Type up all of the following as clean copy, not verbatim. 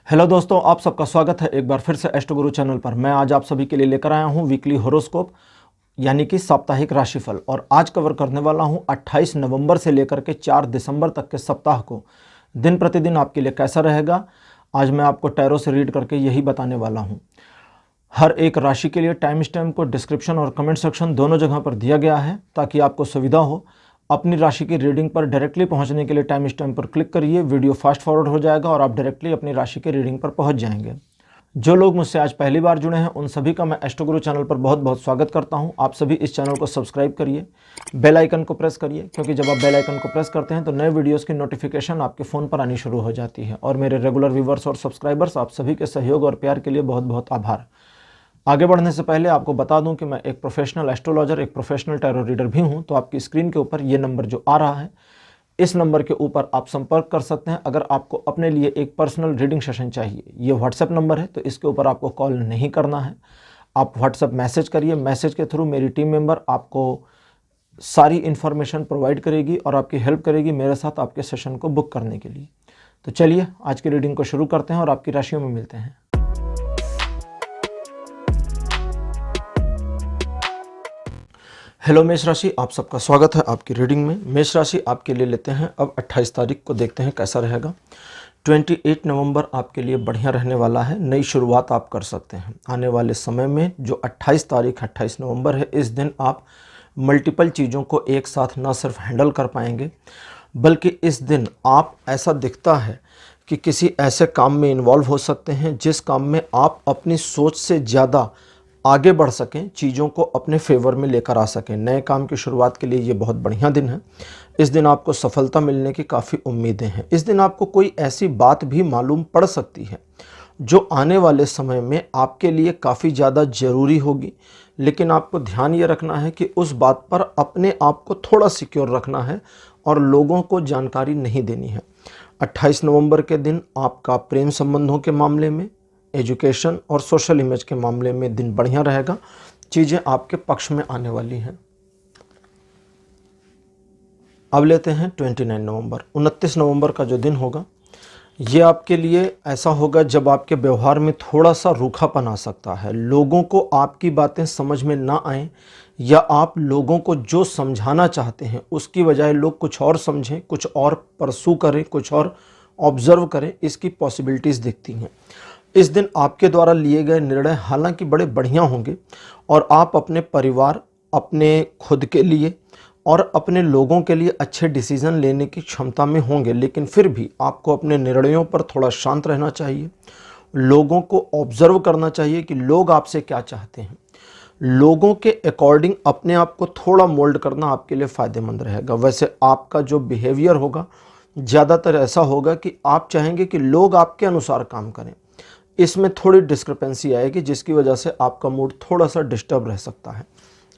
Hello दोस्तों, आप सबका स्वागत है एक बार फिर से एस्ट्रो गुरु चैनल पर। मैं आज आप सभी के लिए लेकर आया हूं वीकली होरोस्कोप यानी कि साप्ताहिक राशिफल। और आज कवर करने वाला हूं 28 नवंबर से लेकर के 4 दिसंबर तक के सप्ताह को दिन प्रतिदिन आपके लिए कैसा रहेगा। आज मैं आपको टैरो से रीड करके यही बताने वाला हूं। हर एक राशि के लिए टाइम स्टैम्प को डिस्क्रिप्शन और कमेंट सेक्शन दोनों जगह पर दिया गया है ताकि आपको सुविधा हो। अपनी राशि की रीडिंग पर डायरेक्टली पहुंचने के लिए टाइम स्टैम्प पर क्लिक करिए, वीडियो फास्ट फॉरवर्ड हो जाएगा और आप डायरेक्टली अपनी राशि की रीडिंग पर पहुंच जाएंगे। जो लोग मुझसे आज पहली बार जुड़े हैं उन सभी का मैं एस्ट्रो गुरु चैनल पर बहुत बहुत स्वागत करता हूं। आप सभी इस चैनल को सब्सक्राइब करिए, बेल आइकन को प्रेस करिए, क्योंकि जब आप बेल आइकन को प्रेस करते हैं तो नए वीडियोस की नोटिफिकेशन आपके फ़ोन पर आनी शुरू हो जाती है। और मेरे रेगुलर व्यूवर्स और सब्सक्राइबर्स, आप सभी के सहयोग और प्यार के लिए बहुत बहुत आभार। आगे बढ़ने से पहले आपको बता दूं कि मैं एक प्रोफेशनल एस्ट्रोलॉजर, एक प्रोफेशनल टैरो रीडर भी हूं। तो आपकी स्क्रीन के ऊपर ये नंबर जो आ रहा है, इस नंबर के ऊपर आप संपर्क कर सकते हैं अगर आपको अपने लिए एक पर्सनल रीडिंग सेशन चाहिए। ये व्हाट्सएप नंबर है, तो इसके ऊपर आपको कॉल नहीं करना है। आप व्हाट्सएप मैसेज करिए, मैसेज के थ्रू मेरी टीम मेंबर आपको सारी इन्फॉर्मेशन प्रोवाइड करेगी और आपकी हेल्प करेगी मेरे साथ आपके सेशन को बुक करने के लिए। तो चलिए आज की रीडिंग को शुरू करते हैं और आपकी राशियों में मिलते हैं। हेलो मेष राशि, आप सबका स्वागत है आपकी रीडिंग में। मेष राशि आपके लिए लेते हैं अब 28 तारीख को, देखते हैं कैसा रहेगा। 28 नवंबर आपके लिए बढ़िया रहने वाला है। नई शुरुआत आप कर सकते हैं आने वाले समय में। जो 28 तारीख 28 नवंबर है, इस दिन आप मल्टीपल चीज़ों को एक साथ न सिर्फ हैंडल कर पाएंगे, बल्कि इस दिन आप ऐसा दिखता है कि किसी ऐसे काम में इन्वॉल्व हो सकते हैं जिस काम में आप अपनी सोच से ज़्यादा आगे बढ़ सकें, चीज़ों को अपने फेवर में लेकर आ सकें। नए काम की शुरुआत के लिए ये बहुत बढ़िया दिन है। इस दिन आपको सफलता मिलने की काफ़ी उम्मीदें हैं। इस दिन आपको कोई ऐसी बात भी मालूम पड़ सकती है जो आने वाले समय में आपके लिए काफ़ी ज़्यादा ज़रूरी होगी, लेकिन आपको ध्यान ये रखना है कि उस बात पर अपने आप को थोड़ा सिक्योर रखना है और लोगों को जानकारी नहीं देनी है। 28 नवंबर के दिन आपका प्रेम संबंधों के मामले में, एजुकेशन और सोशल इमेज के मामले में दिन बढ़िया रहेगा। चीज़ें आपके पक्ष में आने वाली हैं। अब लेते हैं 29 नवंबर। 29 नवंबर का जो दिन होगा, ये आपके लिए ऐसा होगा जब आपके व्यवहार में थोड़ा सा रूखापन आ सकता है। लोगों को आपकी बातें समझ में ना आए, या आप लोगों को जो समझाना चाहते हैं उसकी बजाय लोग कुछ और समझें, कुछ और परसू करें, कुछ और ऑब्जर्व करें, इसकी पॉसिबिलिटीज़ दिखती हैं। इस दिन आपके द्वारा लिए गए निर्णय हालांकि बड़े बढ़िया होंगे और आप अपने परिवार, अपने खुद के लिए और अपने लोगों के लिए अच्छे डिसीजन लेने की क्षमता में होंगे, लेकिन फिर भी आपको अपने निर्णयों पर थोड़ा शांत रहना चाहिए। लोगों को ऑब्जर्व करना चाहिए कि लोग आपसे क्या चाहते हैं। लोगों के अकॉर्डिंग अपने आप को थोड़ा मोल्ड करना आपके लिए फ़ायदेमंद रहेगा। वैसे आपका जो बिहेवियर होगा ज़्यादातर ऐसा होगा कि आप चाहेंगे कि लोग आपके अनुसार काम करें। इसमें थोड़ी डिस्क्रिपेंसी आएगी जिसकी वजह से आपका मूड थोड़ा सा डिस्टर्ब रह सकता है।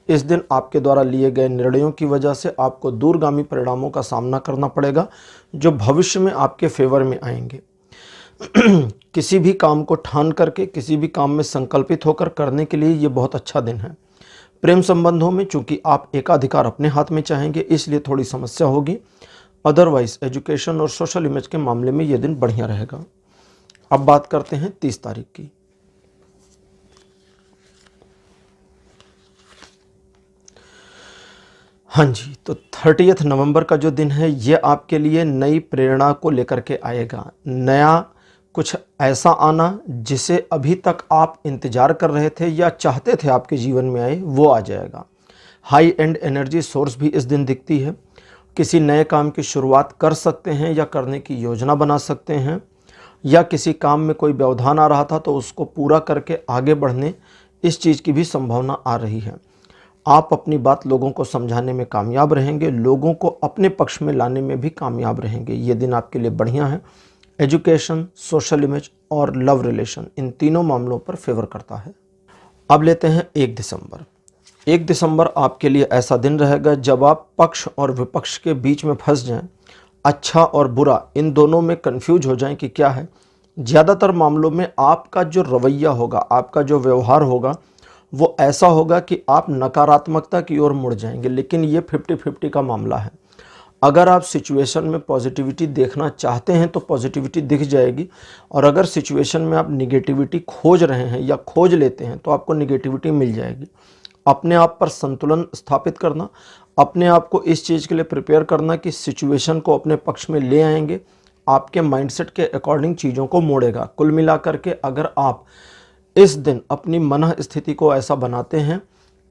इस दिन आपके द्वारा लिए गए निर्णयों की वजह से आपको दूरगामी परिणामों का सामना करना पड़ेगा जो भविष्य में आपके फेवर में आएंगे। किसी भी काम को ठान करके, किसी भी काम में संकल्पित होकर करने के लिए ये बहुत अच्छा दिन है। प्रेम संबंधों में चूंकि आप एकाधिकार अपने हाथ में चाहेंगे, इसलिए थोड़ी समस्या होगी। अदरवाइज एजुकेशन और सोशल इमेज के मामले में ये दिन बढ़िया रहेगा। अब बात करते हैं 30 तारीख की। हाँ जी, तो 30 नवंबर का जो दिन है, ये आपके लिए नई प्रेरणा को लेकर के आएगा। नया कुछ ऐसा आना जिसे अभी तक आप इंतजार कर रहे थे या चाहते थे आपके जीवन में आए, वो आ जाएगा। हाई एंड एनर्जी सोर्स भी इस दिन दिखती है। किसी नए काम की शुरुआत कर सकते हैं या करने की योजना बना सकते हैं, या किसी काम में कोई व्यवधान आ रहा था तो उसको पूरा करके आगे बढ़ने, इस चीज़ की भी संभावना आ रही है। आप अपनी बात लोगों को समझाने में कामयाब रहेंगे, लोगों को अपने पक्ष में लाने में भी कामयाब रहेंगे। ये दिन आपके लिए बढ़िया है। एजुकेशन, सोशल इमेज और लव रिलेशन, इन तीनों मामलों पर फेवर करता है। अब लेते हैं 1 दिसंबर। 1 दिसंबर आपके लिए ऐसा दिन रहेगा जब आप पक्ष और विपक्ष के बीच में फंस जाएं, अच्छा और बुरा इन दोनों में कंफ्यूज हो जाएं कि क्या है। ज़्यादातर मामलों में आपका जो रवैया होगा, आपका जो व्यवहार होगा, वो ऐसा होगा कि आप नकारात्मकता की ओर मुड़ जाएंगे, लेकिन ये 50-50 का मामला है। अगर आप सिचुएशन में पॉजिटिविटी देखना चाहते हैं तो पॉजिटिविटी दिख जाएगी, और अगर सिचुएशन में आप निगेटिविटी खोज रहे हैं या खोज लेते हैं तो आपको निगेटिविटी मिल जाएगी। अपने आप पर संतुलन स्थापित करना, अपने आप को इस चीज़ के लिए प्रिपेयर करना कि सिचुएशन को अपने पक्ष में ले आएंगे, आपके माइंडसेट के अकॉर्डिंग चीज़ों को मोड़ेगा। कुल मिलाकर के अगर आप इस दिन अपनी मन स्थिति को ऐसा बनाते हैं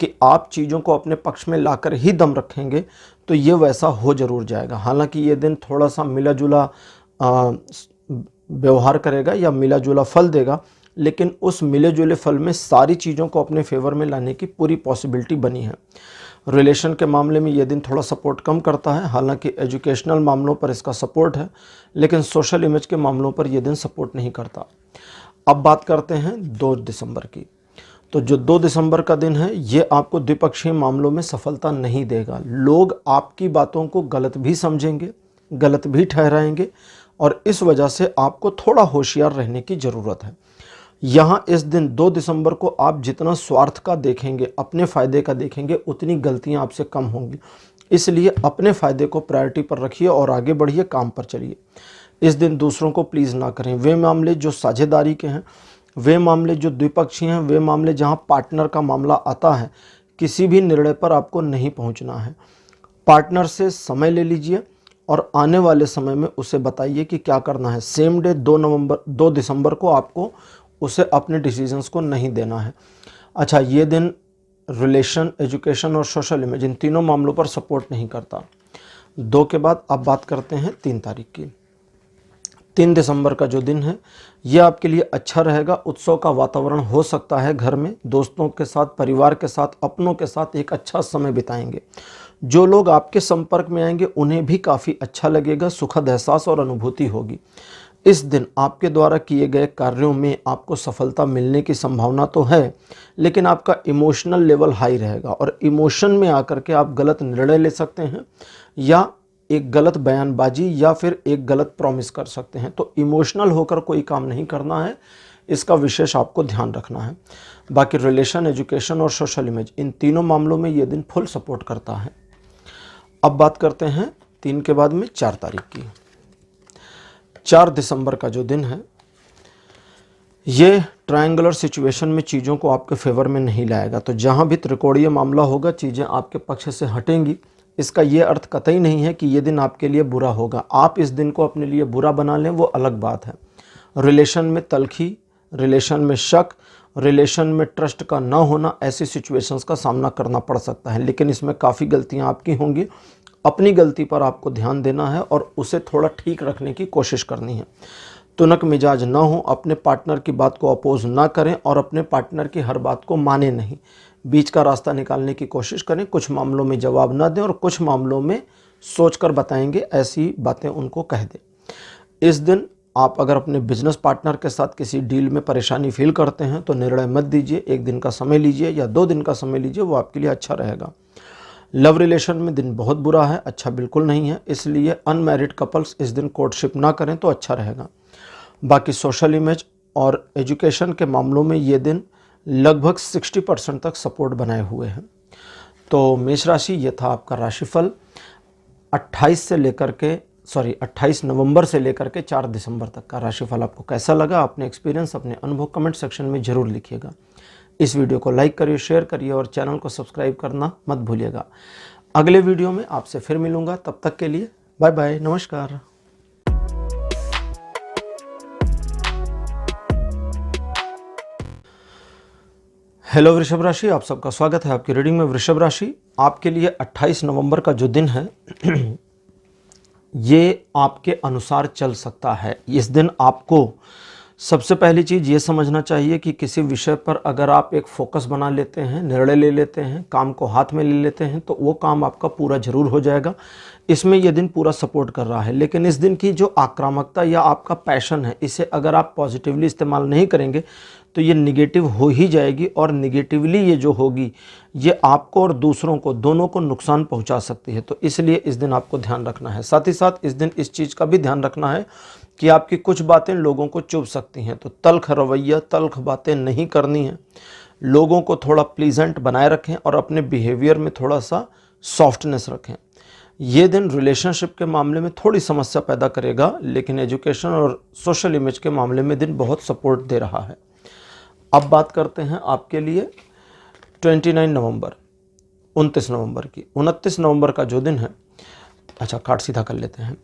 कि आप चीज़ों को अपने पक्ष में लाकर ही दम रखेंगे तो ये वैसा हो जरूर जाएगा। हालांकि ये दिन थोड़ा सा मिला जुला व्यवहार करेगा या मिला जुला फल देगा, लेकिन उस मिले जुले फल में सारी चीज़ों को अपने फेवर में लाने की पूरी पॉसिबिलिटी बनी है। रिलेशन के मामले में ये दिन थोड़ा सपोर्ट कम करता है, हालांकि एजुकेशनल मामलों पर इसका सपोर्ट है, लेकिन सोशल इमेज के मामलों पर यह दिन सपोर्ट नहीं करता। अब बात करते हैं 2 दिसंबर की। तो जो 2 दिसंबर का दिन है ये आपको द्विपक्षीय मामलों में सफलता नहीं देगा। लोग आपकी बातों को गलत भी समझेंगे, गलत भी ठहराएंगे, और इस वजह से आपको थोड़ा होशियार रहने की ज़रूरत है। यहाँ इस दिन 2 दिसंबर को आप जितना स्वार्थ का देखेंगे, अपने फ़ायदे का देखेंगे, उतनी गलतियाँ आपसे कम होंगी। इसलिए अपने फ़ायदे को प्रायोरिटी पर रखिए और आगे बढ़िए, काम पर चलिए। इस दिन दूसरों को प्लीज़ ना करें। वे मामले जो साझेदारी के हैं, वे मामले जो द्विपक्षीय हैं, वे मामले जहाँ पार्टनर का मामला आता है, किसी भी निर्णय पर आपको नहीं पहुँचना है। पार्टनर से समय ले लीजिए और आने वाले समय में उसे बताइए कि क्या करना है। सेम डे 2 दिसंबर को आपको उसे अपने डिसीजंस को नहीं देना है। अच्छा, ये दिन रिलेशन, एजुकेशन और सोशल इमेज, इन तीनों मामलों पर सपोर्ट नहीं करता। 2 के बाद अब बात करते हैं 3 तारीख की। 3 दिसंबर का जो दिन है ये आपके लिए अच्छा रहेगा। उत्सव का वातावरण हो सकता है घर में, दोस्तों के साथ, परिवार के साथ, अपनों के साथ एक अच्छा समय बिताएंगे। जो लोग आपके संपर्क में आएंगे उन्हें भी काफ़ी अच्छा लगेगा, सुखद एहसास और अनुभूति होगी। इस दिन आपके द्वारा किए गए कार्यों में आपको सफलता मिलने की संभावना तो है, लेकिन आपका इमोशनल लेवल हाई रहेगा और इमोशन में आकर के आप गलत निर्णय ले सकते हैं या एक गलत बयानबाजी या फिर एक गलत प्रॉमिस कर सकते हैं। तो इमोशनल होकर कोई काम नहीं करना है, इसका विशेष आपको ध्यान रखना है। बाकी रिलेशन, एजुकेशन और सोशल इमेज, इन तीनों मामलों में ये दिन फुल सपोर्ट करता है। अब बात करते हैं 3 के बाद में 4 तारीख की। 4 दिसंबर का जो दिन है ये ट्रायंगुलर सिचुएशन में चीज़ों को आपके फेवर में नहीं लाएगा। तो जहाँ भी त्रिकोणीय मामला होगा चीज़ें आपके पक्ष से हटेंगी। इसका ये अर्थ कतई नहीं है कि ये दिन आपके लिए बुरा होगा। आप इस दिन को अपने लिए बुरा बना लें वो अलग बात है। रिलेशन में तलखी, रिलेशन में शक, रिलेशन में ट्रस्ट का ना होना, ऐसी सिचुएशंस का सामना करना पड़ सकता है, लेकिन इसमें काफ़ी गलतियां आपकी होंगी। अपनी गलती पर आपको ध्यान देना है और उसे थोड़ा ठीक रखने की कोशिश करनी है। तुनक मिजाज ना हो, अपने पार्टनर की बात को अपोज ना करें और अपने पार्टनर की हर बात को माने नहीं। बीच का रास्ता निकालने की कोशिश करें। कुछ मामलों में जवाब ना दें और कुछ मामलों में सोचकर बताएंगे, ऐसी बातें उनको कह दें। इस दिन आप अगर अपने बिजनेस पार्टनर के साथ किसी डील में परेशानी फील करते हैं तो निर्णय मत दीजिए। 1 दिन का समय लीजिए या 2 दिन का समय लीजिए, वो आपके लिए अच्छा रहेगा। लव रिलेशन में दिन बहुत बुरा है, अच्छा बिल्कुल नहीं है, इसलिए अनमैरिड कपल्स इस दिन कोर्टशिप ना करें तो अच्छा रहेगा। बाकी सोशल इमेज और एजुकेशन के मामलों में ये दिन लगभग 60% तक सपोर्ट बनाए हुए हैं। तो मेष राशि, ये था आपका राशिफल 28 नवंबर से लेकर के 4 दिसंबर तक का राशिफल। आपको कैसा लगा? अपने एक्सपीरियंस, अपने अनुभव कमेंट सेक्शन में ज़रूर लिखिएगा। इस वीडियो को लाइक करिए, शेयर करिए और चैनल को सब्सक्राइब करना मत भूलिएगा। अगले वीडियो में आपसे फिर मिलूंगा, तब तक के लिए बाय बाय, नमस्कार। हेलो वृषभ राशि, आप सबका स्वागत है आपकी रीडिंग में। वृषभ राशि, आपके लिए 28 नवंबर का जो दिन है ये आपके अनुसार चल सकता है। इस दिन आपको सबसे पहली चीज़ ये समझना चाहिए कि किसी विषय पर अगर आप एक फोकस बना लेते हैं, निर्णय ले लेते हैं, काम को हाथ में ले लेते हैं, तो वो काम आपका पूरा जरूर हो जाएगा। इसमें ये दिन पूरा सपोर्ट कर रहा है। लेकिन इस दिन की जो आक्रामकता या आपका पैशन है, इसे अगर आप पॉजिटिवली इस्तेमाल नहीं करेंगे तो ये निगेटिव हो ही जाएगी और निगेटिवली ये जो होगी ये आपको और दूसरों को, दोनों को नुकसान पहुंचा सकती है। तो इसलिए इस दिन आपको ध्यान रखना है। साथ ही साथ इस दिन इस चीज़ का भी ध्यान रखना है कि आपकी कुछ बातें लोगों को चुभ सकती हैं। तो तल्ख रवैया, तल्ख बातें नहीं करनी है। लोगों को थोड़ा प्लीजेंट बनाए रखें और अपने बिहेवियर में थोड़ा सा सॉफ्टनेस रखें। ये दिन रिलेशनशिप के मामले में थोड़ी समस्या पैदा करेगा, लेकिन एजुकेशन और सोशल इमेज के मामले में दिन बहुत सपोर्ट दे रहा है। अब बात करते हैं आपके लिए 29 नवंबर 29 नवंबर की। 29 नवंबर का जो दिन है, अच्छा कार्ड सीधा कर लेते हैं।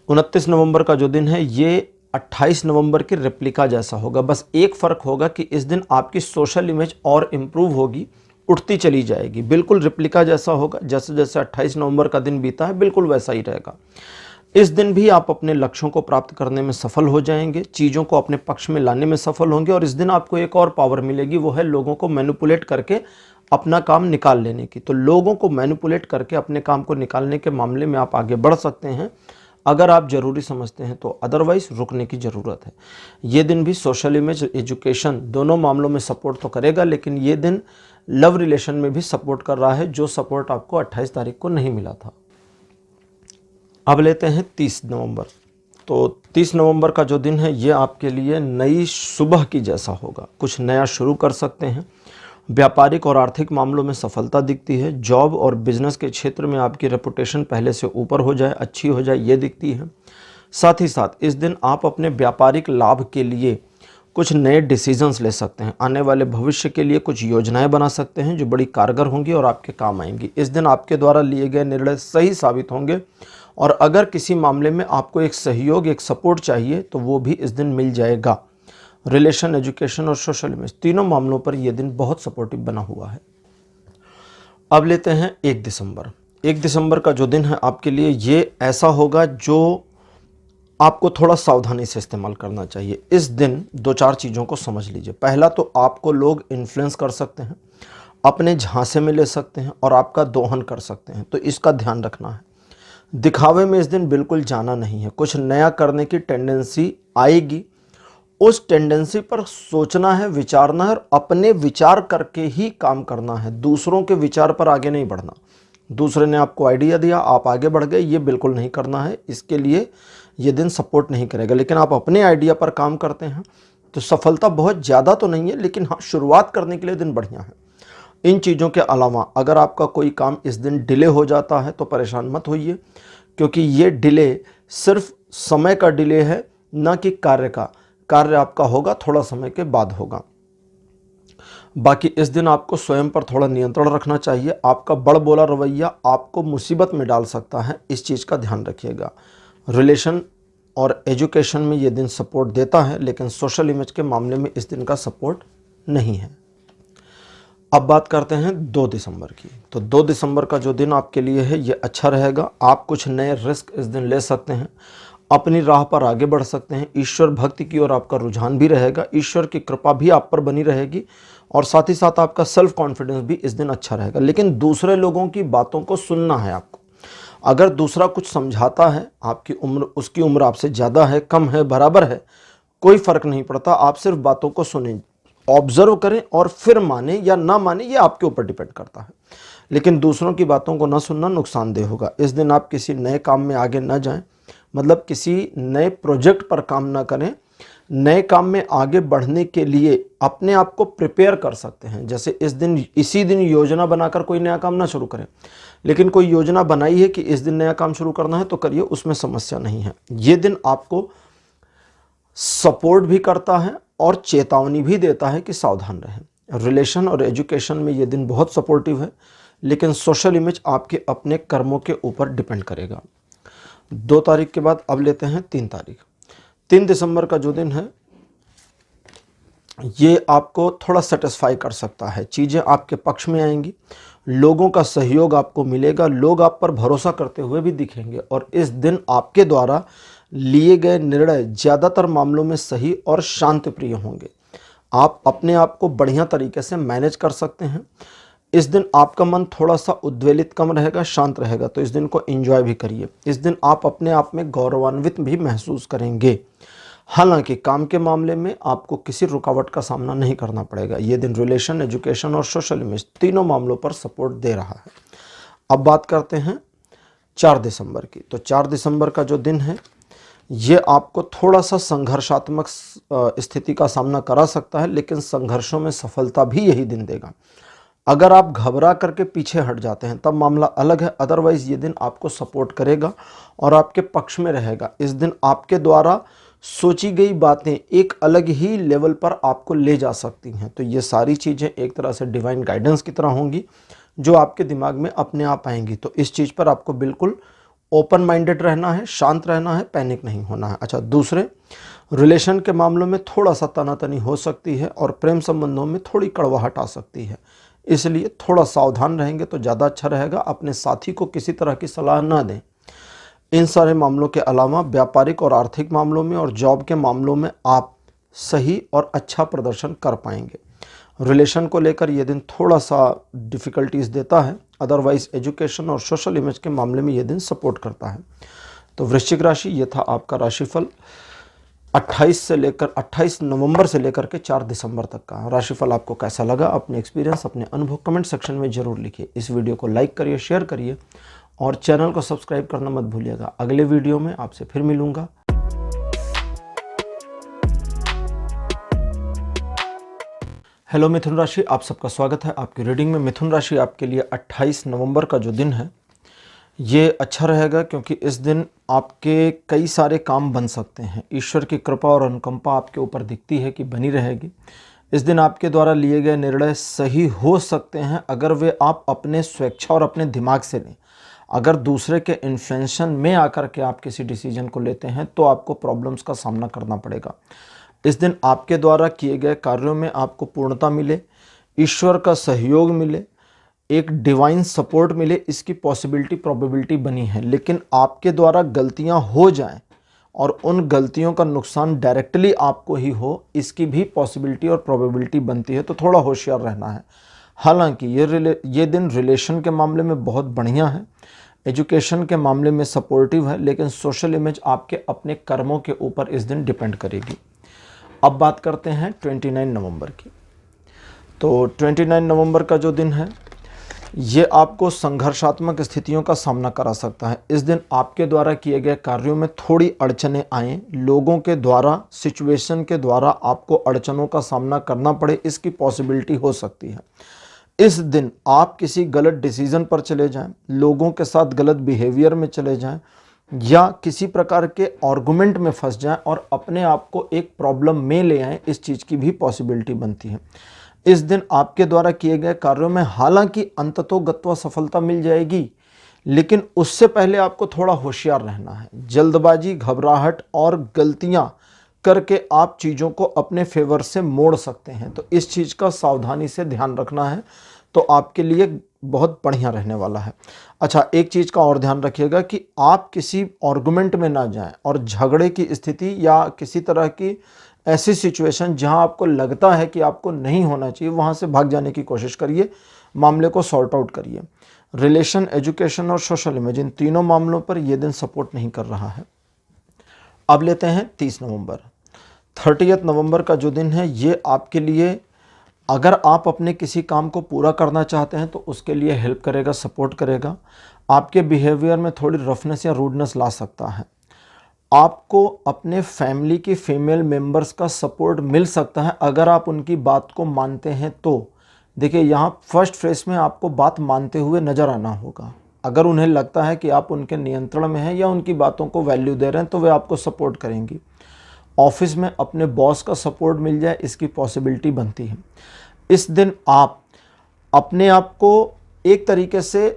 29 नवंबर का जो दिन है ये 28 नवंबर की रेप्लिका जैसा होगा। बस एक फ़र्क होगा कि इस दिन आपकी सोशल इमेज और इम्प्रूव होगी, उठती चली जाएगी। बिल्कुल रेप्लिका जैसा होगा, जैसे जैसे 28 नवंबर का दिन बीता है बिल्कुल वैसा ही रहेगा। इस दिन भी आप अपने लक्ष्यों को प्राप्त करने में सफल हो जाएंगे, चीज़ों को अपने पक्ष में लाने में सफल होंगे। और इस दिन आपको एक और पावर मिलेगी, वो है लोगों को मैनिपुलेट करके अपना काम निकाल लेने की। तो लोगों को मैनिपुलेट करके अपने काम को निकालने के मामले में आप आगे बढ़ सकते हैं अगर आप ज़रूरी समझते हैं तो, अदरवाइज रुकने की ज़रूरत है। ये दिन भी सोशल इमेज, एजुकेशन दोनों मामलों में सपोर्ट तो करेगा, लेकिन ये दिन लव रिलेशन में भी सपोर्ट कर रहा है, जो सपोर्ट आपको 28 तारीख को नहीं मिला था। अब लेते हैं 30 नवंबर। तो 30 नवंबर का जो दिन है ये आपके लिए नई सुबह की जैसा होगा। कुछ नया शुरू कर सकते हैं। व्यापारिक और आर्थिक मामलों में सफलता दिखती है। जॉब और बिजनेस के क्षेत्र में आपकी रेपुटेशन पहले से ऊपर हो जाए, अच्छी हो जाए, ये दिखती है। साथ ही साथ इस दिन आप अपने व्यापारिक लाभ के लिए कुछ नए डिसीजंस ले सकते हैं। आने वाले भविष्य के लिए कुछ योजनाएं बना सकते हैं जो बड़ी कारगर होंगी और आपके काम आएंगी। इस दिन आपके द्वारा लिए गए निर्णय सही साबित होंगे, और अगर किसी मामले में आपको एक सहयोग, एक सपोर्ट चाहिए तो वो भी इस दिन मिल जाएगा। रिलेशन, एजुकेशन और सोशल इमेज तीनों मामलों पर यह दिन बहुत सपोर्टिव बना हुआ है। अब लेते हैं 1 दिसंबर। 1 दिसंबर का जो दिन है आपके लिए ये ऐसा होगा जो आपको थोड़ा सावधानी से इस्तेमाल करना चाहिए। इस दिन 2-4 चीज़ों को समझ लीजिए। पहला तो आपको लोग इन्फ्लुएंस कर सकते हैं, अपने झांसे में ले सकते हैं और आपका दोहन कर सकते हैं, तो इसका ध्यान रखना है। दिखावे में इस दिन बिल्कुल जाना नहीं है। कुछ नया करने की टेंडेंसी आएगी, उस टेंडेंसी पर सोचना है, विचारना है और अपने विचार करके ही काम करना है। दूसरों के विचार पर आगे नहीं बढ़ना। दूसरे ने आपको आइडिया दिया, आप आगे बढ़ गए, ये बिल्कुल नहीं करना है। इसके लिए ये दिन सपोर्ट नहीं करेगा। लेकिन आप अपने आइडिया पर काम करते हैं तो सफलता बहुत ज़्यादा तो नहीं है, लेकिन हाँ, शुरुआत करने के लिए दिन बढ़िया है। इन चीज़ों के अलावा अगर आपका कोई काम इस दिन डिले हो जाता है तो परेशान मत होइए, क्योंकि ये डिले सिर्फ समय का डिले है, ना कि कार्य का। कार्य आपका होगा थोड़ा समय के बाद होगा। बाकी इस दिन आपको स्वयं पर थोड़ा नियंत्रण रखना चाहिए। आपका बड़बोला रवैया आपको मुसीबत में डाल सकता है, इस चीज़ का ध्यान रखिएगा। रिलेशन और एजुकेशन में ये दिन सपोर्ट देता है, लेकिन सोशल इमेज के मामले में इस दिन का सपोर्ट नहीं है। अब बात करते हैं 2 दिसंबर की। तो 2 दिसंबर का जो दिन आपके लिए है ये अच्छा रहेगा। आप कुछ नए रिस्क इस दिन ले सकते हैं, अपनी राह पर आगे बढ़ सकते हैं। ईश्वर भक्ति की ओर आपका रुझान भी रहेगा, ईश्वर की कृपा भी आप पर बनी रहेगी, और साथ ही साथ आपका सेल्फ कॉन्फिडेंस भी इस दिन अच्छा रहेगा। लेकिन दूसरे लोगों की बातों को सुनना है आपको। अगर दूसरा कुछ समझाता है, आपकी उम्र, उसकी उम्र आपसे ज़्यादा है, कम है, बराबर है, कोई फ़र्क नहीं पड़ता। आप सिर्फ बातों को सुनें, ऑब्जर्व करें और फिर माने या ना माने, ये आपके ऊपर डिपेंड करता है। लेकिन दूसरों की बातों को ना सुनना नुकसानदेह होगा। इस दिन आप किसी नए काम में आगे ना जाएं, मतलब किसी नए प्रोजेक्ट पर काम ना करें। नए काम में आगे बढ़ने के लिए अपने आप को प्रिपेयर कर सकते हैं। जैसे इसी दिन योजना बनाकर कोई नया काम ना शुरू करें, लेकिन कोई योजना बनाई है कि इस दिन नया काम शुरू करना है तो करिए, उसमें समस्या नहीं है। ये दिन आपको सपोर्ट भी करता है और चेतावनी भी देता है कि सावधान रहें। रिलेशन और एजुकेशन में ये दिन बहुत सपोर्टिव है, लेकिन सोशल इमेज आपके अपने कर्मों के ऊपर डिपेंड करेगा। 2 तारीख के बाद अब लेते हैं 3 तारीख। 3 दिसंबर का जो दिन है ये आपको थोड़ा सेटिस्फाई कर सकता है। चीज़ें आपके पक्ष में आएंगी, लोगों का सहयोग आपको मिलेगा, लोग आप पर भरोसा करते हुए भी दिखेंगे, और इस दिन आपके द्वारा लिए गए निर्णय ज़्यादातर मामलों में सही और शांतिप्रिय होंगे। आप अपने आप को बढ़िया तरीके से मैनेज कर सकते हैं। इस दिन आपका मन थोड़ा सा उद्वेलित कम रहेगा, शांत रहेगा, तो इस दिन को एंजॉय भी करिए। इस दिन आप अपने आप में गौरवान्वित भी महसूस करेंगे। हालांकि काम के मामले में आपको किसी रुकावट का सामना नहीं करना पड़ेगा। ये दिन रिलेशन, एजुकेशन और सोशल इमेज तीनों मामलों पर सपोर्ट दे रहा है। अब बात करते हैं 4 दिसंबर की। तो 4 दिसंबर का जो दिन है ये आपको थोड़ा सा संघर्षात्मक स्थिति का सामना करा सकता है, लेकिन संघर्षों में सफलता भी यही दिन देगा। अगर आप घबरा करके पीछे हट जाते हैं तब मामला अलग है, अदरवाइज ये दिन आपको सपोर्ट करेगा और आपके पक्ष में रहेगा। इस दिन आपके द्वारा सोची गई बातें एक अलग ही लेवल पर आपको ले जा सकती हैं। तो ये सारी चीज़ें एक तरह से डिवाइन गाइडेंस की तरह होंगी जो आपके दिमाग में अपने आप आएंगी। तो इस चीज़ पर आपको बिल्कुल ओपन माइंडेड रहना है, शांत रहना है, पैनिक नहीं होना है। अच्छा, दूसरे, रिलेशन के मामलों में थोड़ा सा तनातनी हो सकती है और प्रेम संबंधों में थोड़ी कड़वाहट आ सकती है, इसलिए थोड़ा सावधान रहेंगे तो ज़्यादा अच्छा रहेगा। अपने साथी को किसी तरह की सलाह ना दें। इन सारे मामलों के अलावा व्यापारिक और आर्थिक मामलों में और जॉब के मामलों में आप सही और अच्छा प्रदर्शन कर पाएंगे। रिलेशन को लेकर यह दिन थोड़ा सा डिफ़िकल्टीज़ देता है, अदरवाइज एजुकेशन और सोशल इमेज के मामले में यह दिन सपोर्ट करता है। तो वृश्चिक राशि, ये था आपका राशिफल 28 नवंबर से लेकर के 4 दिसंबर तक का। राशिफल आपको कैसा लगा? अपने एक्सपीरियंस, अपने अनुभव कमेंट सेक्शन में ज़रूर लिखिए। इस वीडियो को लाइक करिए, शेयर करिए और चैनल को सब्सक्राइब करना मत भूलिएगा। अगले वीडियो में आपसे फिर मिलूँगा। हेलो मिथुन राशि, आप सबका स्वागत है आपकी रीडिंग में। मिथुन राशि आपके लिए 28 नवंबर का जो दिन है ये अच्छा रहेगा, क्योंकि इस दिन आपके कई सारे काम बन सकते हैं। ईश्वर की कृपा और अनुकंपा आपके ऊपर दिखती है कि बनी रहेगी। इस दिन आपके द्वारा लिए गए निर्णय सही हो सकते हैं अगर वे आप अपने स्वेच्छा और अपने दिमाग से लें। अगर दूसरे के इन्फ्लुएंशन में आकर के आप किसी डिसीजन को लेते हैं तो आपको प्रॉब्लम्स का सामना करना पड़ेगा। इस दिन आपके द्वारा किए गए कार्यों में आपको पूर्णता मिले, ईश्वर का सहयोग मिले, एक डिवाइन सपोर्ट मिले, इसकी पॉसिबिलिटी प्रोबेबिलिटी बनी है। लेकिन आपके द्वारा गलतियां हो जाएं और उन गलतियों का नुकसान डायरेक्टली आपको ही हो, इसकी भी पॉसिबिलिटी और प्रोबेबिलिटी बनती है। तो थोड़ा होशियार रहना है। हालांकि ये दिन रिलेशन के मामले में बहुत बढ़िया है, एजुकेशन के मामले में सपोर्टिव है, लेकिन सोशल इमेज आपके अपने कर्मों के ऊपर इस दिन डिपेंड करेगी। अब बात करते हैं 29 नवंबर की। तो 29 नवंबर का जो दिन है ये आपको संघर्षात्मक स्थितियों का सामना करा सकता है। इस दिन आपके द्वारा किए गए कार्यों में थोड़ी अड़चनें आएँ, लोगों के द्वारा, सिचुएशन के द्वारा आपको अड़चनों का सामना करना पड़े, इसकी पॉसिबिलिटी हो सकती है। इस दिन आप किसी गलत डिसीजन पर चले जाएं, लोगों के साथ गलत बिहेवियर में चले जाएं या किसी प्रकार के आर्गुमेंट में फंस जाएं और अपने आप को एक प्रॉब्लम में ले आएं, इस चीज़ की भी पॉसिबिलिटी बनती है। इस दिन आपके द्वारा किए गए कार्यों में हालांकि अंततोगत्वा सफलता मिल जाएगी, लेकिन उससे पहले आपको थोड़ा होशियार रहना है। जल्दबाजी, घबराहट और गलतियां करके आप चीज़ों को अपने फेवर से मोड़ सकते हैं, तो इस चीज़ का सावधानी से ध्यान रखना है, तो आपके लिए बहुत बढ़िया रहने वाला है। अच्छा, एक चीज़ का और ध्यान रखिएगा कि आप किसी आर्गुमेंट में ना जाएं और झगड़े की स्थिति या किसी तरह की ऐसी सिचुएशन जहां आपको लगता है कि आपको नहीं होना चाहिए, वहां से भाग जाने की कोशिश करिए, मामले को सॉर्ट आउट करिए। रिलेशन, एजुकेशन और सोशल इमेज, इन तीनों मामलों पर यह दिन सपोर्ट नहीं कर रहा है। अब लेते हैं 30 नवंबर। 30 नवंबर का जो दिन है ये आपके लिए, अगर आप अपने किसी काम को पूरा करना चाहते हैं तो उसके लिए हेल्प करेगा, सपोर्ट करेगा। आपके बिहेवियर में थोड़ी रफनेस या रूडनेस ला सकता है। आपको अपने फैमिली की फीमेल मेंबर्स का सपोर्ट मिल सकता है अगर आप उनकी बात को मानते हैं तो। देखिए, यहाँ फर्स्ट फेस में आपको बात मानते हुए नज़र आना होगा। अगर उन्हें लगता है कि आप उनके नियंत्रण में हैं या उनकी बातों को वैल्यू दे रहे हैं तो वे आपको सपोर्ट करेंगी। ऑफिस में अपने बॉस का सपोर्ट मिल जाए, इसकी पॉसिबिलिटी बनती है। इस दिन आप अपने आप को एक तरीके से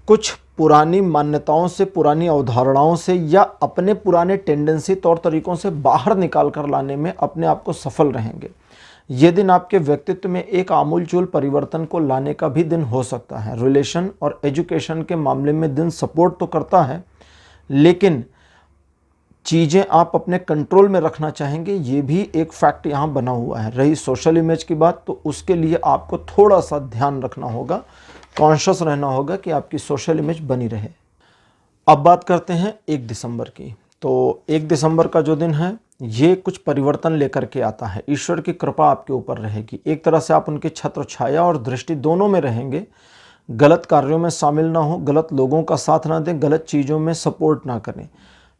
कुछ पुरानी मान्यताओं से, पुरानी अवधारणाओं से या अपने पुराने टेंडेंसी तौर तरीकों से बाहर निकाल कर लाने में अपने आप को सफल रहेंगे। ये दिन आपके व्यक्तित्व में एक आमूलचूल परिवर्तन को लाने का भी दिन हो सकता है। रिलेशन और एजुकेशन के मामले में दिन सपोर्ट तो करता है, लेकिन चीज़ें आप अपने कंट्रोल में रखना चाहेंगे, ये भी एक फैक्ट यहाँ बना हुआ है। रही सोशल इमेज की बात, तो उसके लिए आपको थोड़ा सा ध्यान रखना होगा, कॉन्शियस रहना होगा कि आपकी सोशल इमेज बनी रहे। अब बात करते हैं 1 दिसंबर की। तो 1 दिसंबर का जो दिन है ये कुछ परिवर्तन लेकर के आता है। ईश्वर की कृपा आपके ऊपर रहेगी। एक तरह से आप उनकी छत्र छाया और दृष्टि दोनों में रहेंगे। गलत कार्यों में शामिल ना हो, गलत लोगों का साथ ना दें, गलत चीज़ों में सपोर्ट ना करें।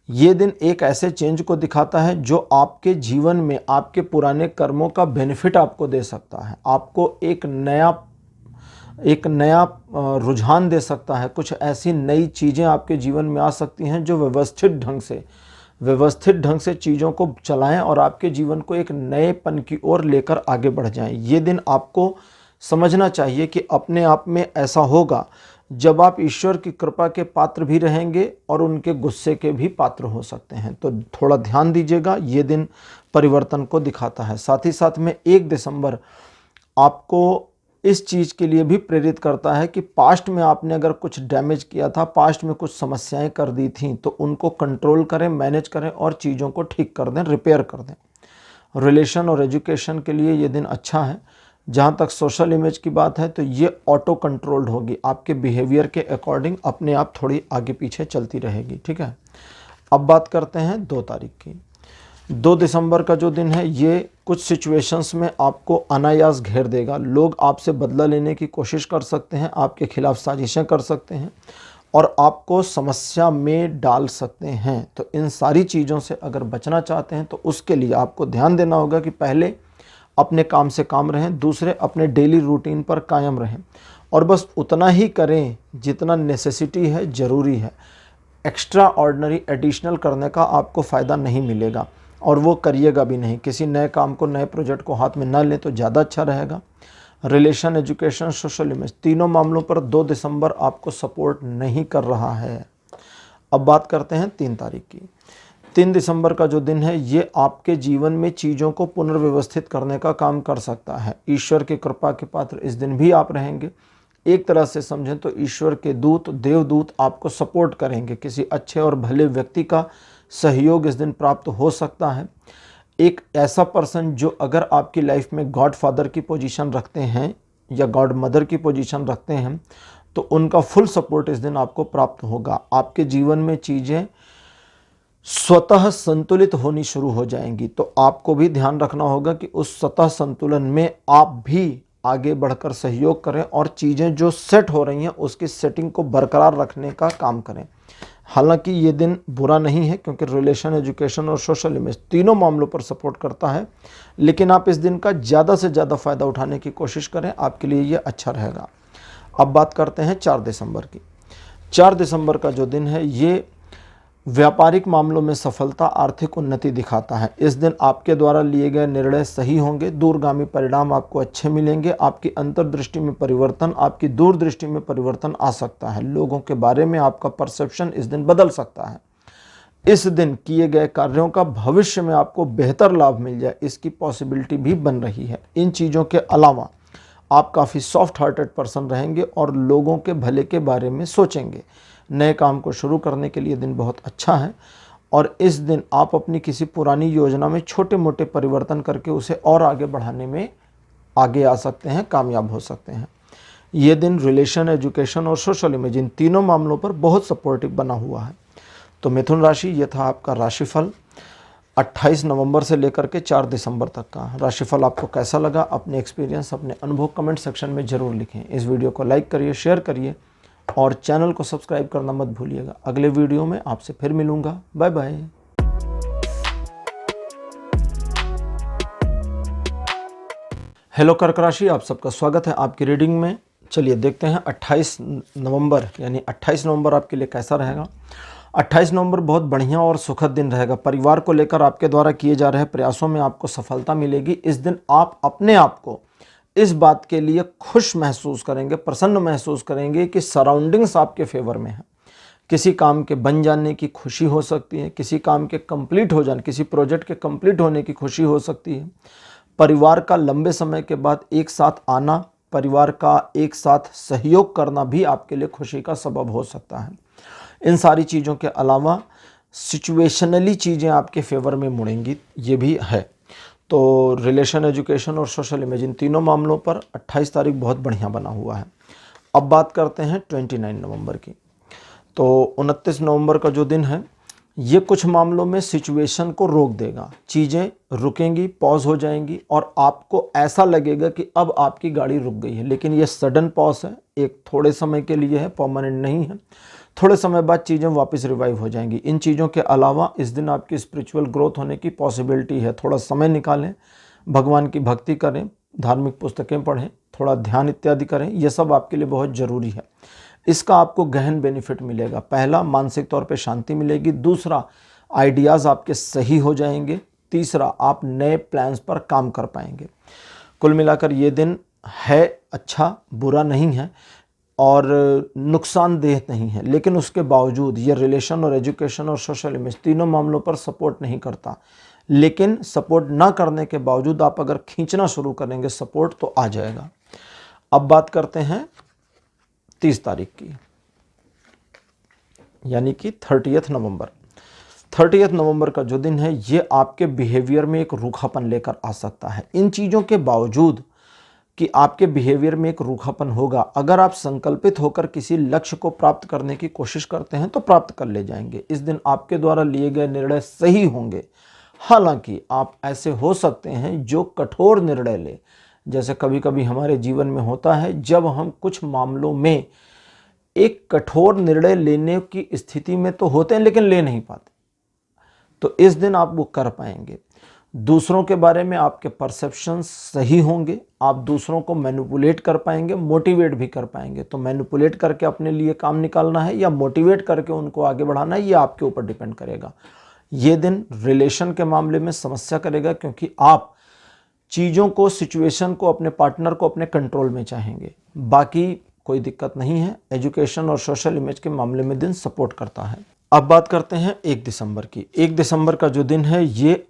ये दिन एक ऐसे चेंज को दिखाता है जो आपके जीवन में आपके पुराने कर्मों का बेनिफिट आपको दे सकता है। आपको एक नया एक नया रुझान दे सकता है। कुछ ऐसी नई चीज़ें आपके जीवन में आ सकती हैं जो व्यवस्थित ढंग से चीज़ों को चलाएं और आपके जीवन को एक नएपन की ओर लेकर आगे बढ़ जाएं। ये दिन आपको समझना चाहिए कि अपने आप में ऐसा होगा जब आप ईश्वर की कृपा के पात्र भी रहेंगे और उनके गुस्से के भी पात्र हो सकते हैं। तो थोड़ा ध्यान दीजिएगा, ये दिन परिवर्तन को दिखाता है। साथ ही साथ में 1 दिसंबर आपको इस चीज़ के लिए भी प्रेरित करता है कि पास्ट में आपने अगर कुछ डैमेज किया था, पास्ट में कुछ समस्याएं कर दी थी, तो उनको कंट्रोल करें, मैनेज करें और चीज़ों को ठीक कर दें, रिपेयर कर दें। रिलेशन और एजुकेशन के लिए ये दिन अच्छा है। जहाँ तक सोशल इमेज की बात है तो ये ऑटो कंट्रोल्ड होगी, आपके बिहेवियर के अकॉर्डिंग अपने आप थोड़ी आगे पीछे चलती रहेगी। ठीक है, अब बात करते हैं 2 तारीख की। 2 दिसंबर का जो दिन है ये कुछ सिचुएशंस में आपको अनायास घेर देगा। लोग आपसे बदला लेने की कोशिश कर सकते हैं, आपके खिलाफ साजिशें कर सकते हैं और आपको समस्या में डाल सकते हैं। तो इन सारी चीज़ों से अगर बचना चाहते हैं तो उसके लिए आपको ध्यान देना होगा कि पहले अपने काम से काम रहें, दूसरे अपने डेली रूटीन पर कायम रहें और बस उतना ही करें जितना नेसेसिटी है, ज़रूरी है। एक्स्ट्रा ऑर्डिनरी एडिशनल करने का आपको फ़ायदा नहीं मिलेगा और वो करिएगा भी नहीं। किसी नए काम को, नए प्रोजेक्ट को हाथ में ना लें तो ज़्यादा अच्छा रहेगा। रिलेशन, एजुकेशन, सोशल इमेज, तीनों मामलों पर 2 दिसंबर आपको सपोर्ट नहीं कर रहा है। अब बात करते हैं 3 तारीख की। 3 दिसंबर का जो दिन है ये आपके जीवन में चीज़ों को पुनर्व्यवस्थित करने का काम कर सकता है। ईश्वर की कृपा के पात्र इस दिन भी आप रहेंगे। एक तरह से समझें तो ईश्वर के दूत, देवदूत आपको सपोर्ट करेंगे। किसी अच्छे और भले व्यक्ति का सहयोग इस दिन प्राप्त हो सकता है। एक ऐसा पर्सन जो अगर आपकी लाइफ में गॉड फादर की पोजीशन रखते हैं या गॉड मदर की पोजीशन रखते हैं तो उनका फुल सपोर्ट इस दिन आपको प्राप्त होगा। आपके जीवन में चीज़ें स्वतः संतुलित होनी शुरू हो जाएंगी। तो आपको भी ध्यान रखना होगा कि उस स्वतः संतुलन में आप भी आगे बढ़कर सहयोग करें और चीज़ें जो सेट हो रही हैं उसकी सेटिंग को बरकरार रखने का काम करें। हालांकि ये दिन बुरा नहीं है क्योंकि रिलेशन, एजुकेशन और सोशल इमेज तीनों मामलों पर सपोर्ट करता है, लेकिन आप इस दिन का ज़्यादा से ज़्यादा फ़ायदा उठाने की कोशिश करें, आपके लिए ये अच्छा रहेगा। अब बात करते हैं 4 दिसंबर की। 4 दिसंबर का जो दिन है ये व्यापारिक मामलों में सफलता, आर्थिक उन्नति दिखाता है। इस दिन आपके द्वारा लिए गए निर्णय सही होंगे, दूरगामी परिणाम आपको अच्छे मिलेंगे। आपकी अंतर्दृष्टि में परिवर्तन, आपकी दूरदृष्टि में परिवर्तन आ सकता है। लोगों के बारे में आपका परसेप्शन इस दिन बदल सकता है। इस दिन किए गए कार्यों का भविष्य में आपको बेहतर लाभ मिल जाए, इसकी पॉसिबिलिटी भी बन रही है। इन चीज़ों के अलावा आप काफ़ी सॉफ्ट हार्टेड पर्सन रहेंगे और लोगों के भले के बारे में सोचेंगे। नए काम को शुरू करने के लिए दिन बहुत अच्छा है और इस दिन आप अपनी किसी पुरानी योजना में छोटे मोटे परिवर्तन करके उसे और आगे बढ़ाने में आगे आ सकते हैं, कामयाब हो सकते हैं। ये दिन रिलेशन, एजुकेशन और सोशल इमेज इन तीनों मामलों पर बहुत सपोर्टिव बना हुआ है। तो मिथुन राशि, ये था आपका राशिफल 28 नवंबर से लेकर के 4 दिसंबर तक का। राशिफल आपको कैसा लगा, अपने एक्सपीरियंस, अपने अनुभव कमेंट सेक्शन में ज़रूर लिखें। इस वीडियो को लाइक करिए, शेयर करिए और चैनल को सब्सक्राइब करना मत भूलिएगा। अगले वीडियो में आपसे फिर मिलूंगा। Bye bye. हेलो कर्क राशि, आप सबका स्वागत है आपकी रीडिंग में। चलिए देखते हैं 28 नवंबर यानी 28 नवंबर आपके लिए कैसा रहेगा। 28 नवंबर बहुत बढ़िया और सुखद दिन रहेगा। परिवार को लेकर आपके द्वारा किए जा रहे प्रयासों में आपको सफलता मिलेगी। इस दिन आप अपने आप को इस बात के लिए खुश महसूस करेंगे, प्रसन्न महसूस करेंगे कि सराउंडिंग्स आपके फेवर में है। किसी काम के बन जाने की खुशी हो सकती है, किसी काम के कंप्लीट हो जाने, किसी प्रोजेक्ट के कंप्लीट होने की खुशी हो सकती है। परिवार का लंबे समय के बाद एक साथ आना, परिवार का एक साथ सहयोग करना भी आपके लिए खुशी का सबब हो सकता है। इन सारी चीज़ों के अलावा सिचुएशनली चीज़ें आपके फेवर में मुड़ेंगी, ये भी है। तो रिलेशन, एजुकेशन और सोशल इमेज इन तीनों मामलों पर 28 तारीख बहुत बढ़िया बना हुआ है। अब बात करते हैं 29 नवंबर की। तो 29 नवंबर का जो दिन है ये कुछ मामलों में सिचुएशन को रोक देगा। चीज़ें रुकेंगी, पॉज हो जाएंगी और आपको ऐसा लगेगा कि अब आपकी गाड़ी रुक गई है, लेकिन ये सडन पॉज है, एक थोड़े समय के लिए है, परमानेंट नहीं है। थोड़े समय बाद चीज़ें वापस रिवाइव हो जाएंगी। इन चीज़ों के अलावा इस दिन आपकी स्पिरिचुअल ग्रोथ होने की पॉसिबिलिटी है। थोड़ा समय निकालें, भगवान की भक्ति करें, धार्मिक पुस्तकें पढ़ें, थोड़ा ध्यान इत्यादि करें, यह सब आपके लिए बहुत ज़रूरी है। इसका आपको गहन बेनिफिट मिलेगा। पहला, मानसिक तौर पे शांति मिलेगी। दूसरा, आइडियाज़ आपके सही हो जाएंगे। तीसरा, आप नए प्लान्स पर काम कर पाएंगे। कुल मिलाकर ये दिन है अच्छा, बुरा नहीं है और नुकसानदेह नहीं है, लेकिन उसके बावजूद ये रिलेशन और एजुकेशन और सोशल इमेज तीनों मामलों पर सपोर्ट नहीं करता। लेकिन सपोर्ट ना करने के बावजूद आप अगर खींचना शुरू करेंगे सपोर्ट तो आ जाएगा। अब बात करते हैं 30 तारीख की, यानी कि 30 नवंबर। 30 नवंबर का जो दिन है ये आपके बिहेवियर में एक रूखापन लेकर आ सकता है। इन चीज़ों के बावजूद कि आपके बिहेवियर में एक रूखापन होगा, अगर आप संकल्पित होकर किसी लक्ष्य को प्राप्त करने की कोशिश करते हैं तो प्राप्त कर ले जाएंगे। इस दिन आपके द्वारा लिए गए निर्णय सही होंगे। हालांकि आप ऐसे हो सकते हैं जो कठोर निर्णय ले, जैसे कभी कभी हमारे जीवन में होता है जब हम कुछ मामलों में एक कठोर निर्णय लेने की स्थिति में तो होते हैं लेकिन ले नहीं पाते, तो इस दिन आप वो कर पाएंगे। दूसरों के बारे में आपके परसेप्शन सही होंगे, आप दूसरों को मैनिपुलेट कर पाएंगे, मोटिवेट भी कर पाएंगे। तो मैनिपुलेट करके अपने लिए काम निकालना है या मोटिवेट करके उनको आगे बढ़ाना है, ये आपके ऊपर डिपेंड करेगा। ये दिन रिलेशन के मामले में समस्या करेगा क्योंकि आप चीज़ों को, सिचुएशन को, अपने पार्टनर को अपने कंट्रोल में चाहेंगे। बाकी कोई दिक्कत नहीं है। एजुकेशन और सोशल इमेज के मामले में दिन सपोर्ट करता है। अब बात करते हैं 1 दिसंबर की। 1 दिसंबर का जो दिन है ये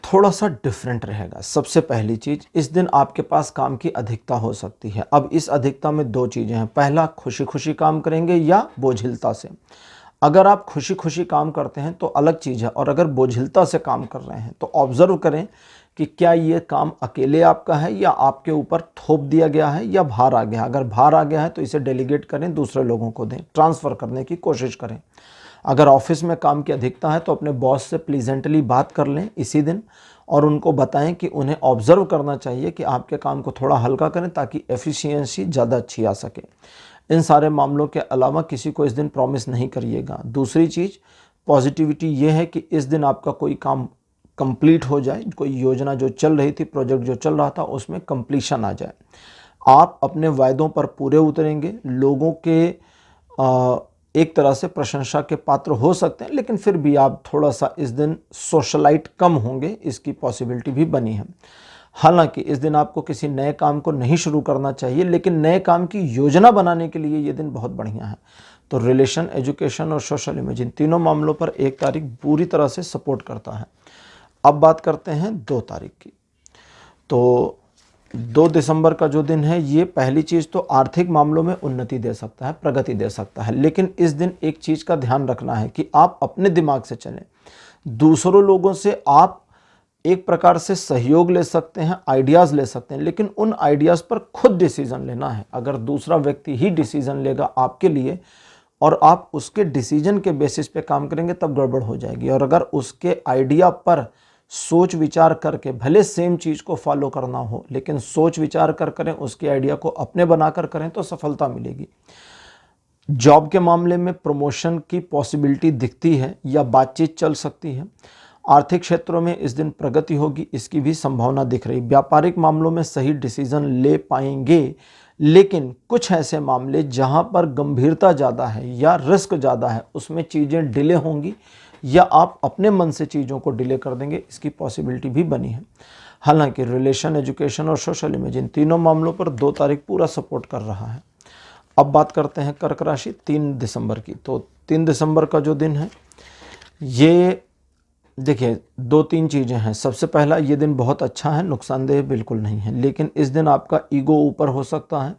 थोड़ा सा डिफरेंट रहेगा। सबसे पहली चीज़, इस दिन आपके पास काम की अधिकता हो सकती है। अब इस अधिकता में 2 चीज़ें हैं। पहला, खुशी खुशी काम करेंगे या बोझिलता से। अगर आप खुशी खुशी काम करते हैं तो अलग चीज़ है, और अगर बोझिलता से काम कर रहे हैं तो ऑब्जर्व करें कि क्या ये काम अकेले आपका है या आपके ऊपर थोप दिया गया है या भार आ गया है। अगर भार आ गया है तो इसे डेलीगेट करें, दूसरे लोगों को दें, ट्रांसफ़र करने की कोशिश करें। अगर ऑफिस में काम की अधिकता है तो अपने बॉस से प्लीजेंटली बात कर लें इसी दिन और उनको बताएं कि उन्हें ऑब्जर्व करना चाहिए कि आपके काम को थोड़ा हल्का करें ताकि एफिशिएंसी ज़्यादा अच्छी आ सके। इन सारे मामलों के अलावा किसी को इस दिन प्रॉमिस नहीं करिएगा। दूसरी चीज़, पॉजिटिविटी ये है कि इस दिन आपका कोई काम कंप्लीट हो जाए, कोई योजना जो चल रही थी, प्रोजेक्ट जो चल रहा था, उसमें कंप्लीशन आ जाए। आप अपने वायदों पर पूरे उतरेंगे। लोगों के एक तरह से प्रशंसा के पात्र हो सकते हैं, लेकिन फिर भी आप थोड़ा सा इस दिन सोशलाइट कम होंगे, इसकी पॉसिबिलिटी भी बनी है। हालांकि इस दिन आपको किसी नए काम को नहीं शुरू करना चाहिए, लेकिन नए काम की योजना बनाने के लिए ये दिन बहुत बढ़िया है। तो रिलेशन, एजुकेशन और सोशल इमेज, इन तीनों मामलों पर 1 तारीख पूरी तरह से सपोर्ट करता है। अब बात करते हैं 2 तारीख की। तो 2 दिसंबर का जो दिन है ये पहली चीज़ तो आर्थिक मामलों में उन्नति दे सकता है, प्रगति दे सकता है। लेकिन इस दिन एक चीज़ का ध्यान रखना है कि आप अपने दिमाग से चलें। दूसरों लोगों से आप एक प्रकार से सहयोग ले सकते हैं, आइडियाज़ ले सकते हैं, लेकिन उन आइडियाज़ पर खुद डिसीज़न लेना है। अगर दूसरा व्यक्ति ही डिसीज़न लेगा आपके लिए और आप उसके डिसीजन के बेसिस पे काम करेंगे तब गड़बड़ हो जाएगी। और अगर उसके आइडिया पर सोच विचार करके, भले सेम चीज़ को फॉलो करना हो लेकिन सोच विचार कर करें, उसके आइडिया को अपने बनाकर करें तो सफलता मिलेगी। जॉब के मामले में प्रमोशन की पॉसिबिलिटी दिखती है या बातचीत चल सकती है। आर्थिक क्षेत्रों में इस दिन प्रगति होगी, इसकी भी संभावना दिख रही। व्यापारिक मामलों में सही डिसीजन ले पाएंगे, लेकिन कुछ ऐसे मामले जहां पर गंभीरता ज़्यादा है या रिस्क ज़्यादा है उसमें चीज़ें डिले होंगी या आप अपने मन से चीज़ों को डिले कर देंगे, इसकी पॉसिबिलिटी भी बनी है। हालांकि रिलेशन, एजुकेशन और सोशल इमेज, इन तीनों मामलों पर 2 तारीख पूरा सपोर्ट कर रहा है। अब बात करते हैं कर्क राशि 3 दिसंबर की। तो 3 दिसंबर का जो दिन है ये देखिए 2-3 चीज़ें हैं। सबसे पहला, ये दिन बहुत अच्छा है, नुकसानदेह बिल्कुल नहीं है, लेकिन इस दिन आपका ईगो ऊपर हो सकता है।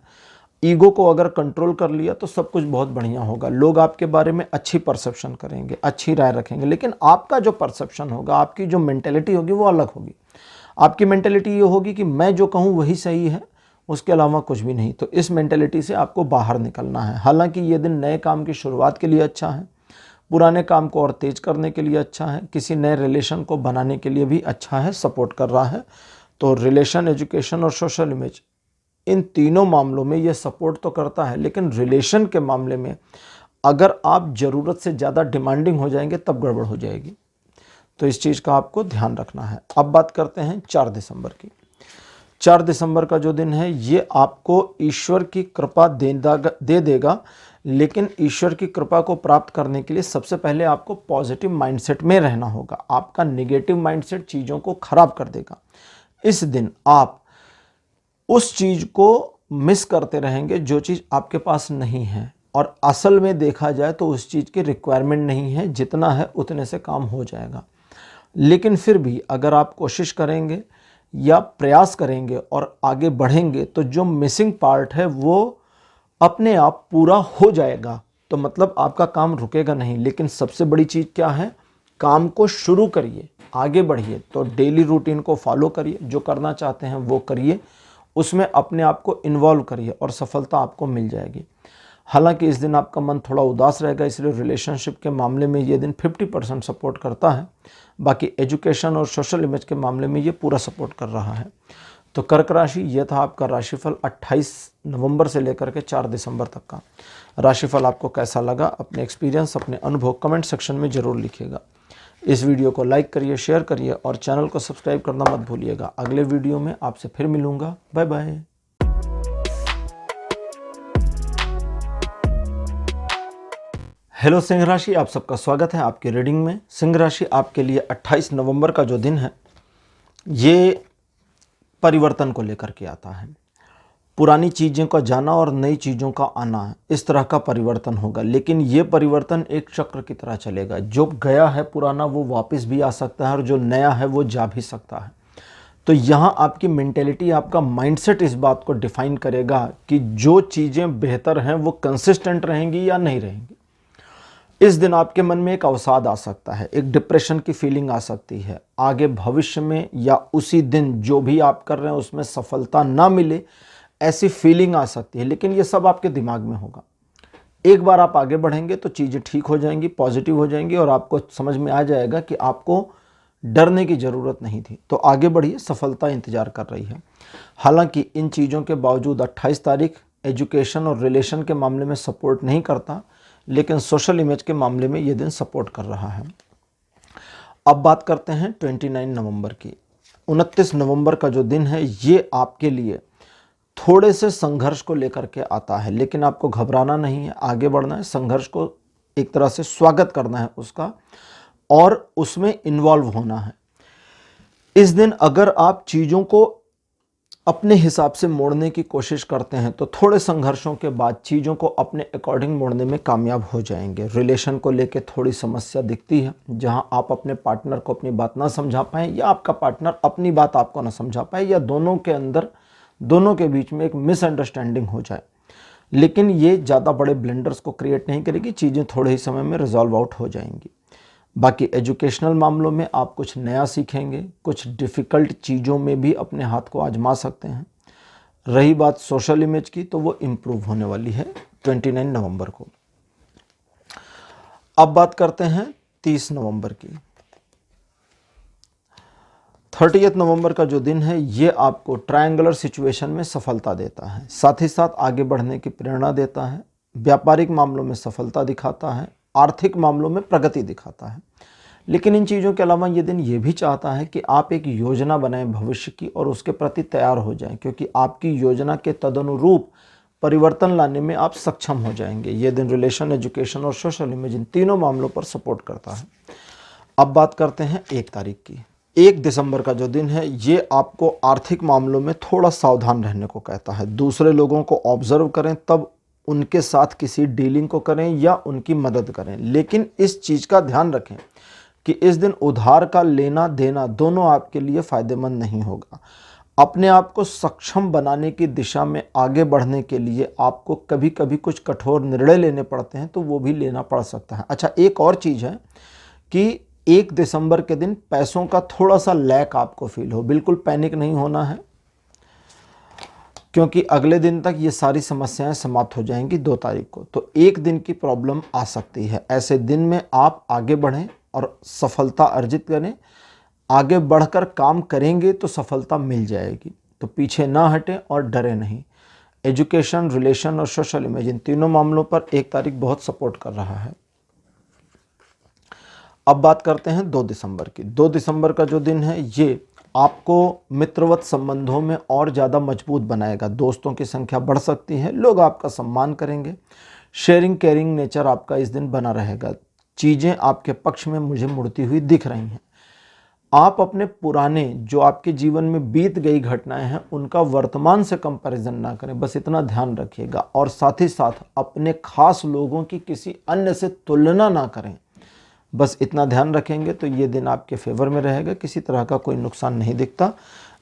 ईगो को अगर कंट्रोल कर लिया तो सब कुछ बहुत बढ़िया होगा। लोग आपके बारे में अच्छी परसेप्शन करेंगे, अच्छी राय रखेंगे, लेकिन आपका जो परसेप्शन होगा, आपकी जो मेंटेलिटी होगी वो अलग होगी। आपकी मेंटेलिटी ये होगी कि मैं जो कहूँ वही सही है, उसके अलावा कुछ भी नहीं। तो इस मेंटेलिटी से आपको बाहर निकलना है। हालांकि ये दिन नए काम की शुरुआत के लिए अच्छा है, पुराने काम को और तेज करने के लिए अच्छा है, किसी नए रिलेशन को बनाने के लिए भी अच्छा है, सपोर्ट कर रहा है। तो रिलेशन, एजुकेशन और सोशल इमेज, इन तीनों मामलों में ये सपोर्ट तो करता है, लेकिन रिलेशन के मामले में अगर आप ज़रूरत से ज़्यादा डिमांडिंग हो जाएंगे तब गड़बड़ हो जाएगी। तो इस चीज़ का आपको ध्यान रखना है। अब बात करते हैं 4 दिसंबर की। 4 दिसंबर का जो दिन है ये आपको ईश्वर की कृपा दे देगा, लेकिन ईश्वर की कृपा को प्राप्त करने के लिए सबसे पहले आपको पॉजिटिव माइंडसेट में रहना होगा। आपका नेगेटिव माइंडसेट चीज़ों को खराब कर देगा। इस दिन आप उस चीज़ को मिस करते रहेंगे जो चीज़ आपके पास नहीं है, और असल में देखा जाए तो उस चीज़ की रिक्वायरमेंट नहीं है, जितना है उतने से काम हो जाएगा। लेकिन फिर भी अगर आप कोशिश करेंगे या प्रयास करेंगे और आगे बढ़ेंगे तो जो मिसिंग पार्ट है वो अपने आप पूरा हो जाएगा। तो मतलब आपका काम रुकेगा नहीं। लेकिन सबसे बड़ी चीज़ क्या है, काम को शुरू करिए, आगे बढ़िए। तो डेली रूटीन को फॉलो करिए, जो करना चाहते हैं वो करिए, उसमें अपने आप को इन्वॉल्व करिए और सफलता आपको मिल जाएगी। हालांकि इस दिन आपका मन थोड़ा उदास रहेगा, इसलिए रिलेशनशिप के मामले में ये दिन 50% सपोर्ट करता है। बाकी एजुकेशन और सोशल इमेज के मामले में ये पूरा सपोर्ट कर रहा है। तो कर्क राशि, ये था आपका राशिफल 28 नवंबर से लेकर के 4 दिसंबर तक का। राशिफल आपको कैसा लगा, अपने एक्सपीरियंस, अपने अनुभव कमेंट सेक्शन में ज़रूर लिखिएगा। इस वीडियो को लाइक करिए, शेयर करिए और चैनल को सब्सक्राइब करना मत भूलिएगा। अगले वीडियो में आपसे फिर मिलूँगा। Bye bye. हेलो सिंह राशि, आप सबका स्वागत है आपकी रीडिंग में। सिंह राशि आपके लिए 28 नवंबर का जो दिन है ये परिवर्तन को लेकर के आता है। पुरानी चीज़ों का जाना और नई चीज़ों का आना है, इस तरह का परिवर्तन होगा। लेकिन ये परिवर्तन एक चक्र की तरह चलेगा। जो गया है पुराना वो वापस भी आ सकता है और जो नया है वो जा भी सकता है। तो यहाँ आपकी मेंटेलिटी, आपका माइंडसेट इस बात को डिफाइन करेगा कि जो चीज़ें बेहतर हैं वो कंसिस्टेंट रहेंगी या नहीं रहेंगी। इस दिन आपके मन में एक अवसाद आ सकता है, एक डिप्रेशन की फीलिंग आ सकती है। आगे भविष्य में या उसी दिन जो भी आप कर रहे हैं उसमें सफलता ना मिले, ऐसी फीलिंग आ सकती है। लेकिन ये सब आपके दिमाग में होगा। एक बार आप आगे बढ़ेंगे तो चीज़ें ठीक हो जाएंगी, पॉजिटिव हो जाएंगी और आपको समझ में आ जाएगा कि आपको डरने की ज़रूरत नहीं थी। तो आगे बढ़िए, सफलता इंतज़ार कर रही है। हालांकि इन चीज़ों के बावजूद 28 तारीख एजुकेशन और रिलेशन के मामले में सपोर्ट नहीं करता, लेकिन सोशल इमेज के मामले में ये दिन सपोर्ट कर रहा है। अब बात करते हैं 29 नवंबर की। 29 नवंबर का जो दिन है ये आपके लिए थोड़े से संघर्ष को लेकर के आता है, लेकिन आपको घबराना नहीं है, आगे बढ़ना है। संघर्ष को एक तरह से स्वागत करना है उसका और उसमें इन्वॉल्व होना है। इस दिन अगर आप चीज़ों को अपने हिसाब से मोड़ने की कोशिश करते हैं तो थोड़े संघर्षों के बाद चीज़ों को अपने अकॉर्डिंग मोड़ने में कामयाब हो जाएंगे। रिलेशन को लेके थोड़ी समस्या दिखती है, जहां आप अपने पार्टनर को अपनी बात ना समझा पाएँ या आपका पार्टनर अपनी बात आपको ना समझा पाए, या दोनों के बीच में एक मिसअंडरस्टैंडिंग हो जाए। लेकिन ये ज़्यादा बड़े ब्लेंडर्स को क्रिएट नहीं करेगी, चीज़ें थोड़े ही समय में रिजॉल्व आउट हो जाएंगी। बाकी एजुकेशनल मामलों में आप कुछ नया सीखेंगे, कुछ डिफ़िकल्ट चीज़ों में भी अपने हाथ को आजमा सकते हैं। रही बात सोशल इमेज की, तो वो इम्प्रूव होने वाली है 29 नवंबर को। अब बात करते हैं 30 नवंबर की। 30 नवंबर का जो दिन है ये आपको ट्रायंगुलर सिचुएशन में सफलता देता है, साथ ही साथ आगे बढ़ने की प्रेरणा देता है। व्यापारिक मामलों में सफलता दिखाता है, आर्थिक मामलों में प्रगति दिखाता है। लेकिन इन चीज़ों के अलावा ये दिन ये भी चाहता है कि आप एक योजना बनाएं भविष्य की और उसके प्रति तैयार हो जाएं, क्योंकि आपकी योजना के तदनुरूप परिवर्तन लाने में आप सक्षम हो जाएंगे। ये दिन रिलेशन, एजुकेशन और सोशल इमेज, इन तीनों मामलों पर सपोर्ट करता है। अब बात करते हैं 1 तारीख की। 1 दिसंबर का जो दिन है ये आपको आर्थिक मामलों में थोड़ा सावधान रहने को कहता है। दूसरे लोगों को ऑब्जर्व करें, तब उनके साथ किसी डीलिंग को करें या उनकी मदद करें। लेकिन इस चीज़ का ध्यान रखें कि इस दिन उधार का लेना देना दोनों आपके लिए फ़ायदेमंद नहीं होगा। अपने आप को सक्षम बनाने की दिशा में आगे बढ़ने के लिए आपको कभी कभी कुछ कठोर निर्णय लेने पड़ते हैं, तो वो भी लेना पड़ सकता है। अच्छा, एक और चीज़ है कि 1 दिसंबर के दिन पैसों का थोड़ा सा लैक आपको फील हो। बिल्कुल पैनिक नहीं होना है, क्योंकि अगले दिन तक ये सारी समस्याएं समाप्त हो जाएंगी 2 तारीख को। तो 1 दिन की प्रॉब्लम आ सकती है। ऐसे दिन में आप आगे बढ़ें और सफलता अर्जित करें। आगे बढ़कर काम करेंगे तो सफलता मिल जाएगी। तो पीछे ना हटें और डरे नहीं। एजुकेशन, रिलेशन और सोशल इमेज, इन तीनों मामलों पर 1 तारीख बहुत सपोर्ट कर रहा है। अब बात करते हैं 2 दिसंबर की। 2 दिसंबर का जो दिन है ये आपको मित्रवत संबंधों में और ज़्यादा मजबूत बनाएगा। दोस्तों की संख्या बढ़ सकती है, लोग आपका सम्मान करेंगे। शेयरिंग केयरिंग नेचर आपका इस दिन बना रहेगा। चीज़ें आपके पक्ष में मुझे मुड़ती हुई दिख रही हैं। आप अपने पुराने जो आपके जीवन में बीत गई घटनाएं हैं उनका वर्तमान से कंपैरिजन ना करें, बस इतना ध्यान रखिएगा। और साथ ही साथ अपने खास लोगों की किसी अन्य से तुलना ना करें, बस इतना ध्यान रखेंगे तो ये दिन आपके फेवर में रहेगा। किसी तरह का कोई नुकसान नहीं दिखता।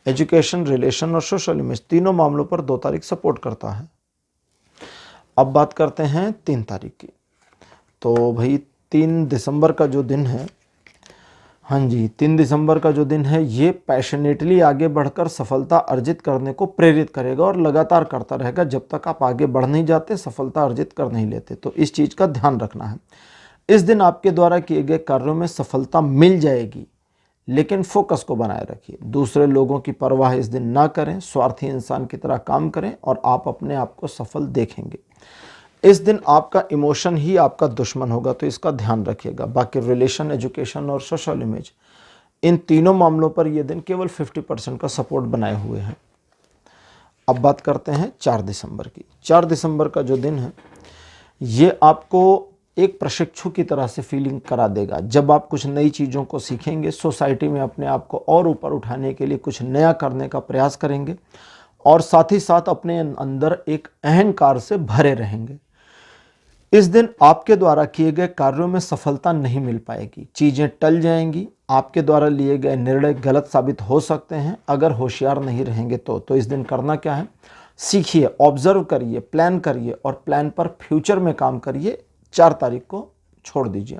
एजुकेशन, रिलेशन और सोशल इमेज तीनों मामलों पर 2 तारीख सपोर्ट करता है। अब बात करते हैं 3 तारीख की। तो भाई 3 दिसंबर का जो दिन है, हाँ जी, 3 दिसंबर का जो दिन है ये पैशनेटली आगे बढ़कर सफलता अर्जित करने को प्रेरित करेगा और लगातार करता रहेगा जब तक आप आगे बढ़ नहीं जाते, सफलता अर्जित कर नहीं लेते। तो इस चीज़ का ध्यान रखना है। इस दिन आपके द्वारा किए गए कार्यों में सफलता मिल जाएगी, लेकिन फोकस को बनाए रखिए। दूसरे लोगों की परवाह इस दिन ना करें, स्वार्थी इंसान की तरह काम करें और आप अपने आप को सफल देखेंगे। इस दिन आपका इमोशन ही आपका दुश्मन होगा, तो इसका ध्यान रखिएगा। बाकी रिलेशन, एजुकेशन और सोशल इमेज, इन तीनों मामलों पर यह दिन केवल 50% का सपोर्ट बनाए हुए हैं। अब बात करते हैं 4 दिसंबर की। 4 दिसंबर का जो दिन है ये आपको एक प्रशिक्षु की तरह से फीलिंग करा देगा। जब आप कुछ नई चीज़ों को सीखेंगे, सोसाइटी में अपने आप को और ऊपर उठाने के लिए कुछ नया करने का प्रयास करेंगे और साथ ही साथ अपने अंदर एक अहंकार से भरे रहेंगे। इस दिन आपके द्वारा किए गए कार्यों में सफलता नहीं मिल पाएगी, चीज़ें टल जाएंगी। आपके द्वारा लिए गए निर्णय गलत साबित हो सकते हैं अगर होशियार नहीं रहेंगे तो इस दिन करना क्या है, सीखिए, ऑब्जर्व करिए, प्लान करिए और प्लान पर फ्यूचर में काम करिए। 4 तारीख को छोड़ दीजिए।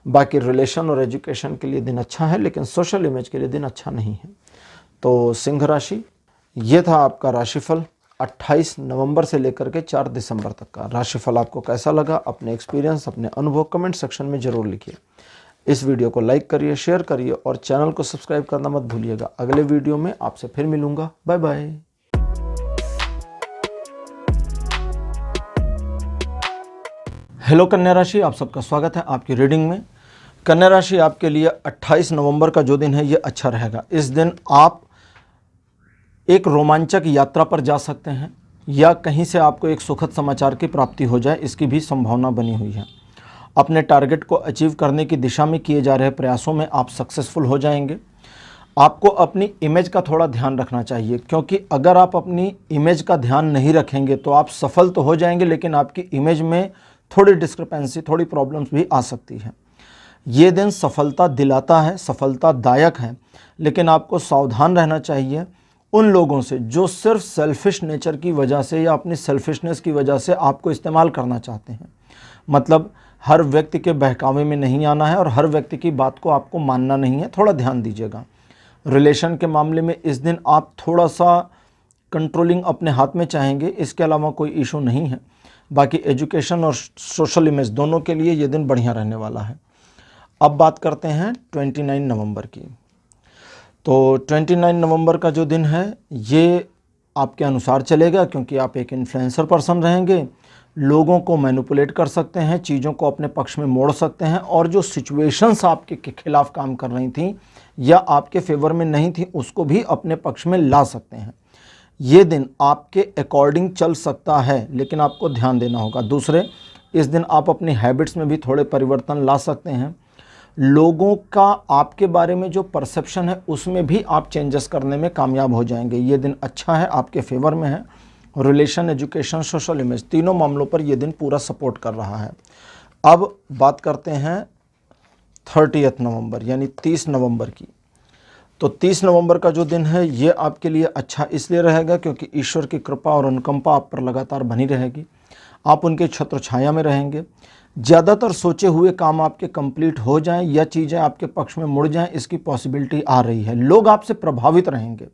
बाकी रिलेशन और एजुकेशन के लिए दिन अच्छा है, लेकिन सोशल इमेज के लिए दिन अच्छा नहीं है। तो सिंह राशि, ये था आपका राशिफल 28 नवंबर से लेकर के 4 दिसंबर तक का। राशिफल आपको कैसा लगा, अपने एक्सपीरियंस, अपने अनुभव कमेंट सेक्शन में ज़रूर लिखिए। इस वीडियो को लाइक करिए, शेयर करिए और चैनल को सब्सक्राइब करना मत भूलिएगा। अगले वीडियो में आपसे फिर मिलूंगा। Bye bye. हेलो कन्या राशि, आप सबका स्वागत है आपकी रीडिंग में। कन्या राशि, आपके लिए 28 नवंबर का जो दिन है ये अच्छा रहेगा। इस दिन आप एक रोमांचक यात्रा पर जा सकते हैं या कहीं से आपको एक सुखद समाचार की प्राप्ति हो जाए, इसकी भी संभावना बनी हुई है। अपने टारगेट को अचीव करने की दिशा में किए जा रहे प्रयासों में आप सक्सेसफुल हो जाएंगे। आपको अपनी इमेज का थोड़ा ध्यान रखना चाहिए, क्योंकि अगर आप अपनी इमेज का ध्यान नहीं रखेंगे तो आप सफल तो हो जाएंगे, लेकिन आपकी इमेज में थोड़ी डिस्क्रिपेंसी, थोड़ी प्रॉब्लम्स भी आ सकती है। ये दिन सफलता दिलाता है, सफलतादायक है, लेकिन आपको सावधान रहना चाहिए उन लोगों से जो सिर्फ सेल्फिश नेचर की वजह से या अपनी सेल्फिशनेस की वजह से आपको इस्तेमाल करना चाहते हैं। मतलब हर व्यक्ति के बहकावे में नहीं आना है और हर व्यक्ति की बात को आपको मानना नहीं है, थोड़ा ध्यान दीजिएगा। रिलेशन के मामले में इस दिन आप थोड़ा सा कंट्रोलिंग अपने हाथ में चाहेंगे, इसके अलावा कोई इशू नहीं है। बाकी एजुकेशन और सोशल इमेज दोनों के लिए ये दिन बढ़िया रहने वाला है। अब बात करते हैं 29 नवंबर की। तो 29 नवंबर का जो दिन है ये आपके अनुसार चलेगा, क्योंकि आप एक इन्फ्लुएंसर पर्सन रहेंगे, लोगों को मैनिपुलेट कर सकते हैं, चीज़ों को अपने पक्ष में मोड़ सकते हैं और जो सिचुएशंस आपके खिलाफ काम कर रही थी या आपके फेवर में नहीं थी उसको भी अपने पक्ष में ला सकते हैं। ये दिन आपके अकॉर्डिंग चल सकता है, लेकिन आपको ध्यान देना होगा। दूसरे, इस दिन आप अपनी हैबिट्स में भी थोड़े परिवर्तन ला सकते हैं। लोगों का आपके बारे में जो परसेप्शन है उसमें भी आप चेंजेस करने में कामयाब हो जाएंगे। ये दिन अच्छा है, आपके फेवर में है। रिलेशन, एजुकेशन, सोशल इमेज तीनों मामलों पर यह दिन पूरा सपोर्ट कर रहा है। अब बात करते हैं 30 नवंबर यानी 30 नवंबर की। तो 30 नवंबर का जो दिन है ये आपके लिए अच्छा इसलिए रहेगा क्योंकि ईश्वर की कृपा और अनुकंपा आप पर लगातार बनी रहेगी। आप उनके छत्र छाया में रहेंगे। ज़्यादातर सोचे हुए काम आपके कंप्लीट हो जाएं या चीज़ें आपके पक्ष में मुड़ जाएं, इसकी पॉसिबिलिटी आ रही है। लोग आपसे प्रभावित रहेंगे।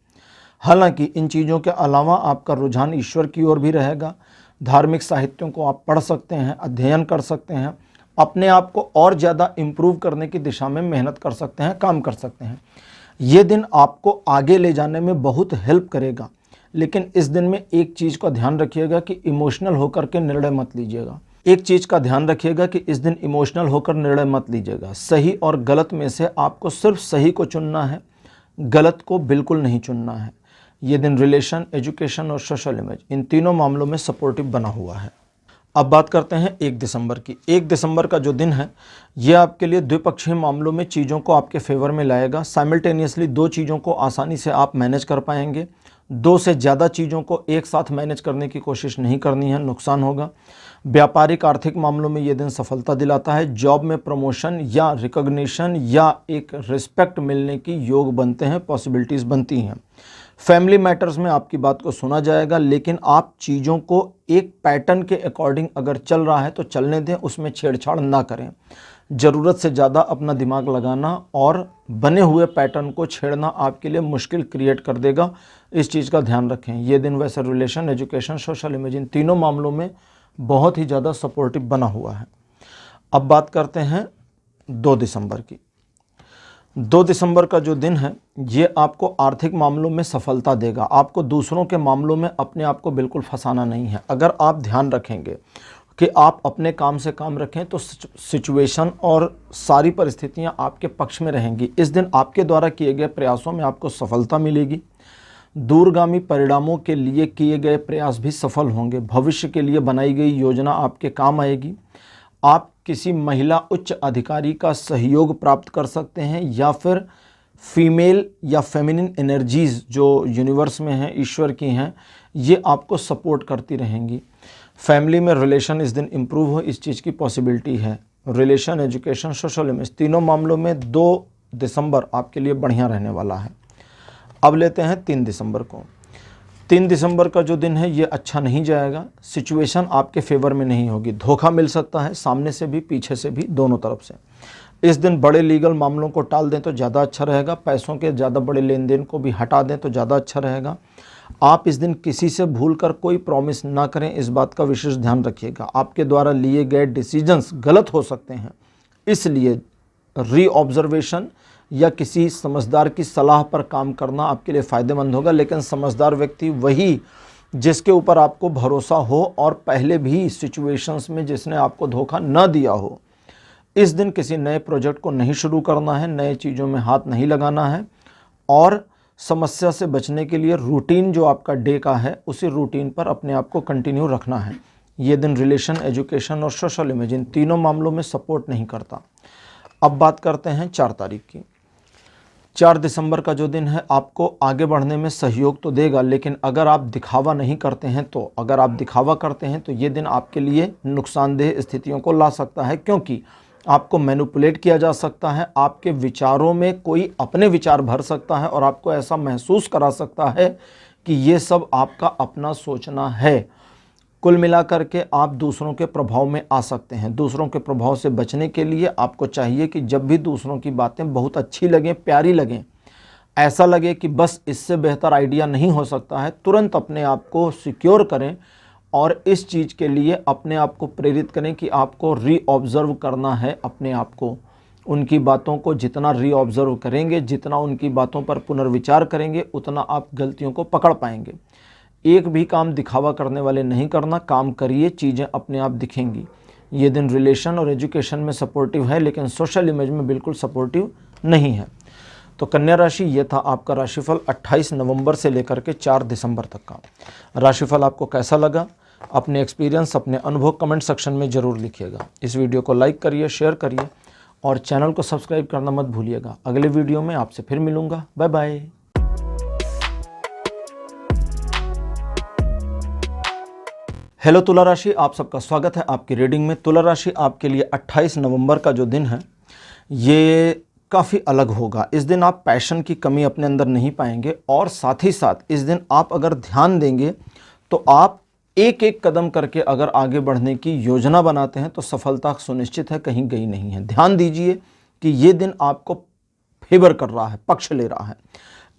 हालांकि इन चीज़ों के अलावा आपका रुझान ईश्वर की ओर भी रहेगा। धार्मिक साहित्यों को आप पढ़ सकते हैं, अध्ययन कर सकते हैं, अपने आप को और ज़्यादा इम्प्रूव करने की दिशा में मेहनत कर सकते हैं, काम कर सकते हैं। ये दिन आपको आगे ले जाने में बहुत हेल्प करेगा, लेकिन इस दिन में एक चीज़ का ध्यान रखिएगा कि इमोशनल होकर के निर्णय मत लीजिएगा। एक चीज़ का ध्यान रखिएगा कि इस दिन इमोशनल होकर निर्णय मत लीजिएगा। सही और गलत में से आपको सिर्फ सही को चुनना है। गलत को बिल्कुल नहीं चुनना है। ये दिन रिलेशन, एजुकेशन और सोशल इमेज इन तीनों मामलों में सपोर्टिव बना हुआ है। अब बात करते हैं 1 दिसंबर की। 1 दिसंबर का जो दिन है ये आपके लिए द्विपक्षीय मामलों में चीज़ों को आपके फेवर में लाएगा। साइमल्टेनियसली 2 चीज़ों को आसानी से आप मैनेज कर पाएंगे। 2 से ज़्यादा चीज़ों को एक साथ मैनेज करने की कोशिश नहीं करनी है, नुकसान होगा। व्यापारिक आर्थिक मामलों में ये दिन सफलता दिलाता है। जॉब में प्रमोशन या रिकॉग्निशन या एक रिस्पेक्ट मिलने की योग बनते हैं, पॉसिबिलिटीज़ बनती हैं। फैमिली मैटर्स में आपकी बात को सुना जाएगा, लेकिन आप चीज़ों को एक पैटर्न के अकॉर्डिंग अगर चल रहा है तो चलने दें, उसमें छेड़छाड़ ना करें। ज़रूरत से ज़्यादा अपना दिमाग लगाना और बने हुए पैटर्न को छेड़ना आपके लिए मुश्किल क्रिएट कर देगा। इस चीज़ का ध्यान रखें। ये दिन वैसे relation, education, social image in तीनों मामलों में बहुत ही ज़्यादा सपोर्टिव बना हुआ है। अब बात करते हैं 2 दिसंबर की। 2 दिसंबर का जो दिन है ये आपको आर्थिक मामलों में सफलता देगा। आपको दूसरों के मामलों में अपने आप को बिल्कुल फंसाना नहीं है। अगर आप ध्यान रखेंगे कि आप अपने काम से काम रखें तो सिचुएशन और सारी परिस्थितियां आपके पक्ष में रहेंगी। इस दिन आपके द्वारा किए गए प्रयासों में आपको सफलता मिलेगी। दूरगामी परिणामों के लिए किए गए प्रयास भी सफल होंगे। भविष्य के लिए बनाई गई योजना आपके काम आएगी। आप किसी महिला उच्च अधिकारी का सहयोग प्राप्त कर सकते हैं या फिर फीमेल या फेमिनिन एनर्जीज़ जो यूनिवर्स में हैं, ईश्वर की हैं, ये आपको सपोर्ट करती रहेंगी। फैमिली में रिलेशन इस दिन इम्प्रूव हो, इस चीज़ की पॉसिबिलिटी है। रिलेशन, एजुकेशन, सोशल इमेज तीनों मामलों में 2 दिसंबर आपके लिए बढ़िया रहने वाला है। अब लेते हैं 3 दिसंबर को। 3 दिसंबर का जो दिन है ये अच्छा नहीं जाएगा। सिचुएशन आपके फेवर में नहीं होगी। धोखा मिल सकता है, सामने से भी पीछे से भी, दोनों तरफ से। इस दिन बड़े लीगल मामलों को टाल दें तो ज़्यादा अच्छा रहेगा। पैसों के ज़्यादा बड़े लेन देन को भी हटा दें तो ज़्यादा अच्छा रहेगा। आप इस दिन किसी से भूलकर कोई प्रॉमिस ना करें, इस बात का विशेष ध्यान रखिएगा। आपके द्वारा लिए गए डिसीजंस गलत हो सकते हैं, इसलिए रीऑब्जर्वेशन या किसी समझदार की सलाह पर काम करना आपके लिए फ़ायदेमंद होगा। लेकिन समझदार व्यक्ति वही जिसके ऊपर आपको भरोसा हो और पहले भी सिचुएशंस में जिसने आपको धोखा न दिया हो। इस दिन किसी नए प्रोजेक्ट को नहीं शुरू करना है, नए चीज़ों में हाथ नहीं लगाना है और समस्या से बचने के लिए रूटीन जो आपका डे का है उसी रूटीन पर अपने आप को कंटिन्यू रखना है। ये दिन रिलेशन, एजुकेशन और सोशल इमेज इन तीनों मामलों में सपोर्ट नहीं करता। अब बात करते हैं 4 तारीख की। 4 दिसंबर का जो दिन है आपको आगे बढ़ने में सहयोग तो देगा, लेकिन अगर आप दिखावा नहीं करते हैं तो, अगर आप दिखावा करते हैं तो ये दिन आपके लिए नुकसानदेह स्थितियों को ला सकता है, क्योंकि आपको मैनिपुलेट किया जा सकता है। आपके विचारों में कोई अपने विचार भर सकता है और आपको ऐसा महसूस करा सकता है कि ये सब आपका अपना सोचना है। कुल मिलाकर के आप दूसरों के प्रभाव में आ सकते हैं। दूसरों के प्रभाव से बचने के लिए आपको चाहिए कि जब भी दूसरों की बातें बहुत अच्छी लगें, प्यारी लगें, ऐसा लगे कि बस इससे बेहतर आइडिया नहीं हो सकता है, तुरंत अपने आप को सिक्योर करें और इस चीज़ के लिए अपने आप को प्रेरित करें कि आपको रीऑब्ज़र्व करना है अपने आप को। उनकी बातों को जितना रीऑब्ज़र्व करेंगे, जितना उनकी बातों पर पुनर्विचार करेंगे, उतना आप गलतियों को पकड़ पाएंगे। एक भी काम दिखावा करने वाले नहीं करना, काम करिए, चीज़ें अपने आप दिखेंगी। ये दिन रिलेशन और एजुकेशन में सपोर्टिव है, लेकिन सोशल इमेज में बिल्कुल सपोर्टिव नहीं है। तो कन्या राशि ये था आपका राशिफल 28 नवंबर से लेकर के 4 दिसंबर तक का। राशिफल आपको कैसा लगा? अपने एक्सपीरियंस, अपने अनुभव कमेंट सेक्शन में ज़रूर लिखिएगा। इस वीडियो को लाइक करिए, शेयर करिए और चैनल को सब्सक्राइब करना मत भूलिएगा। अगले वीडियो में आपसे फिर मिलूँगा। Bye bye. हेलो तुला राशि, आप सबका स्वागत है आपकी रीडिंग में। तुला राशि आपके लिए 28 नवंबर का जो दिन है ये काफ़ी अलग होगा। इस दिन आप पैशन की कमी अपने अंदर नहीं पाएंगे और साथ ही साथ इस दिन आप अगर ध्यान देंगे तो आप एक एक कदम करके अगर आगे बढ़ने की योजना बनाते हैं तो सफलता सुनिश्चित है, कहीं गई नहीं है। ध्यान दीजिए कि ये दिन आपको फेवर कर रहा है, पक्ष ले रहा है।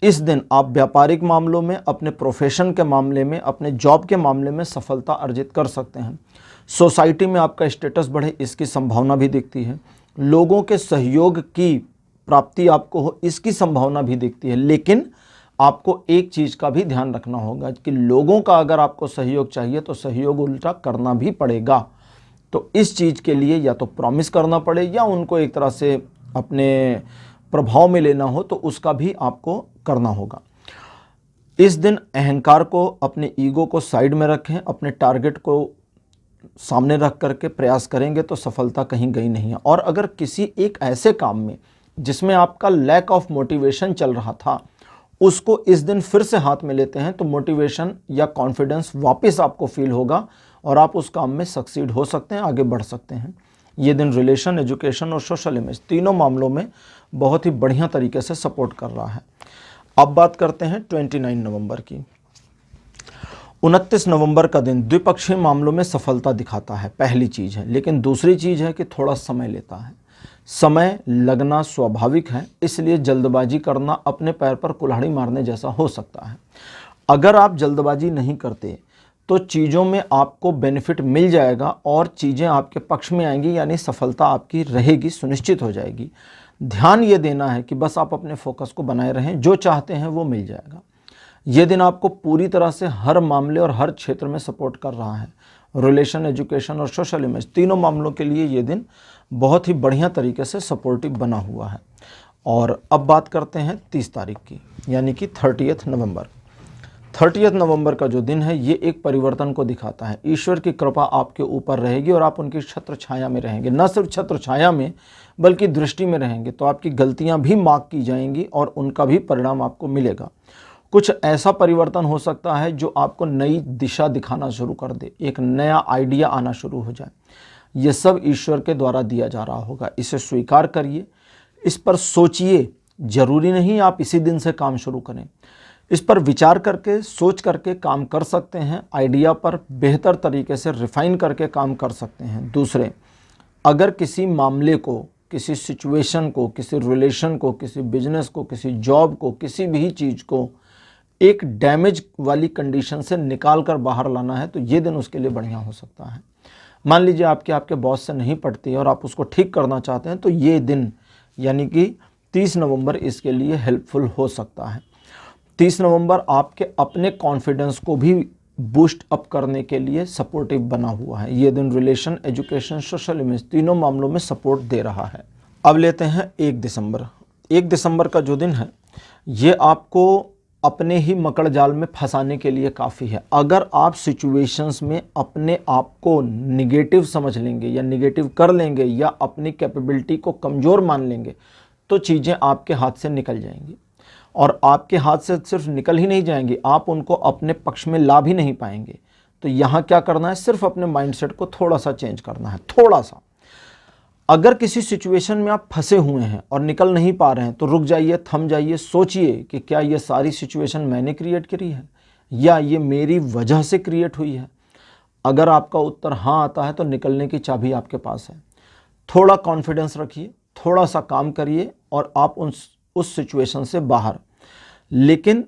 इस दिन आप व्यापारिक मामलों में, अपने प्रोफेशन के मामले में, अपने जॉब के मामले में सफलता अर्जित कर सकते हैं। सोसाइटी में आपका स्टेटस बढ़े इसकी संभावना भी दिखती है। लोगों के सहयोग की प्राप्ति आपको हो इसकी संभावना भी दिखती है। लेकिन आपको एक चीज़ का भी ध्यान रखना होगा कि लोगों का अगर आपको सहयोग चाहिए तो सहयोग उल्टा करना भी पड़ेगा। तो इस चीज़ के लिए या तो प्रॉमिस करना पड़े या उनको एक तरह से अपने प्रभाव में लेना हो तो उसका भी आपको करना होगा। इस दिन अहंकार को, अपने ईगो को साइड में रखें, अपने टारगेट को सामने रख करके प्रयास करेंगे तो सफलता कहीं गई नहीं है। और अगर किसी एक ऐसे काम में जिसमें आपका लैक ऑफ मोटिवेशन चल रहा था, उसको इस दिन फिर से हाथ में लेते हैं तो मोटिवेशन या कॉन्फिडेंस वापस आपको फील होगा और आप उस काम में सक्सीड हो सकते हैं, आगे बढ़ सकते हैं। ये दिन रिलेशन, एजुकेशन और सोशल इमेज तीनों मामलों में बहुत ही बढ़िया तरीके से सपोर्ट कर रहा है। अब बात करते हैं 29 नवंबर की। 29 नवंबर का दिन द्विपक्षीय मामलों में सफलता दिखाता है, पहली चीज़ है। लेकिन दूसरी चीज़ है कि थोड़ा समय लेता है। समय लगना स्वाभाविक है, इसलिए जल्दबाजी करना अपने पैर पर कुल्हाड़ी मारने जैसा हो सकता है। अगर आप जल्दबाजी नहीं करते तो चीज़ों में आपको बेनिफिट मिल जाएगा और चीज़ें आपके पक्ष में आएंगी, यानी सफलता आपकी रहेगी, सुनिश्चित हो जाएगी। ध्यान ये देना है कि बस आप अपने फोकस को बनाए रहें, जो चाहते हैं वो मिल जाएगा। ये दिन आपको पूरी तरह से हर मामले और हर क्षेत्र में सपोर्ट कर रहा है। रिलेशन, एजुकेशन और सोशल इमेज तीनों मामलों के लिए ये दिन बहुत ही बढ़िया तरीके से सपोर्टिव बना हुआ है। और अब बात करते हैं 30 तारीख की, यानी कि 30 नवंबर। 30 नवंबर का जो दिन है ये एक परिवर्तन को दिखाता है। ईश्वर की कृपा आपके ऊपर रहेगी और आप उनकी छत्र छाया में रहेंगे। न सिर्फ छत्र छाया में बल्कि दृष्टि में रहेंगे, तो आपकी गलतियां भी माफ़ की जाएंगी और उनका भी परिणाम आपको मिलेगा। कुछ ऐसा परिवर्तन हो सकता है जो आपको नई दिशा दिखाना शुरू कर दे, एक नया आइडिया आना शुरू हो जाए। ये सब ईश्वर के द्वारा दिया जा रहा होगा। इसे स्वीकार करिए, इस पर सोचिए। जरूरी नहीं आप इसी दिन से काम शुरू करें, इस पर विचार करके, सोच करके काम कर सकते हैं। आइडिया पर बेहतर तरीके से रिफाइन करके काम कर सकते हैं। दूसरे, अगर किसी मामले को, किसी सिचुएशन को, किसी रिलेशन को, किसी बिजनेस को, किसी जॉब को, किसी भी चीज़ को एक डैमेज वाली कंडीशन से निकाल कर बाहर लाना है तो ये दिन उसके लिए बढ़िया हो सकता है। मान लीजिए आपके बॉस से नहीं पड़ती और आप उसको ठीक करना चाहते हैं तो ये दिन यानी कि 30 नवंबर इसके लिए हेल्पफुल हो सकता है। 30 नवंबर आपके अपने कॉन्फिडेंस को भी बूस्ट अप करने के लिए सपोर्टिव बना हुआ है। ये दिन रिलेशन, एजुकेशन, सोशल इमेज तीनों मामलों में सपोर्ट दे रहा है। अब लेते हैं 1 दिसंबर। 1 दिसंबर का जो दिन है ये आपको अपने ही मकड़ जाल में फंसाने के लिए काफ़ी है। अगर आप सिचुएशंस में अपने आप को निगेटिव समझ लेंगे या निगेटिव कर लेंगे या अपनी कैपेबिलिटी को कमज़ोर मान लेंगे तो चीज़ें आपके हाथ से निकल जाएंगी। और आपके हाथ से सिर्फ निकल ही नहीं जाएंगी, आप उनको अपने पक्ष में ला भी नहीं पाएंगे। तो यहाँ क्या करना है, सिर्फ अपने माइंडसेट को थोड़ा सा चेंज करना है, थोड़ा सा। अगर किसी सिचुएशन में आप फंसे हुए हैं और निकल नहीं पा रहे हैं तो रुक जाइए, थम जाइए, सोचिए कि क्या ये सारी सिचुएशन मैंने क्रिएट करी है या ये मेरी वजह से क्रिएट हुई है। अगर आपका उत्तर हाँ आता है तो निकलने की चाबी आपके पास है। थोड़ा कॉन्फिडेंस रखिए, थोड़ा सा काम करिए और आप उस सिचुएशन से बाहर। लेकिन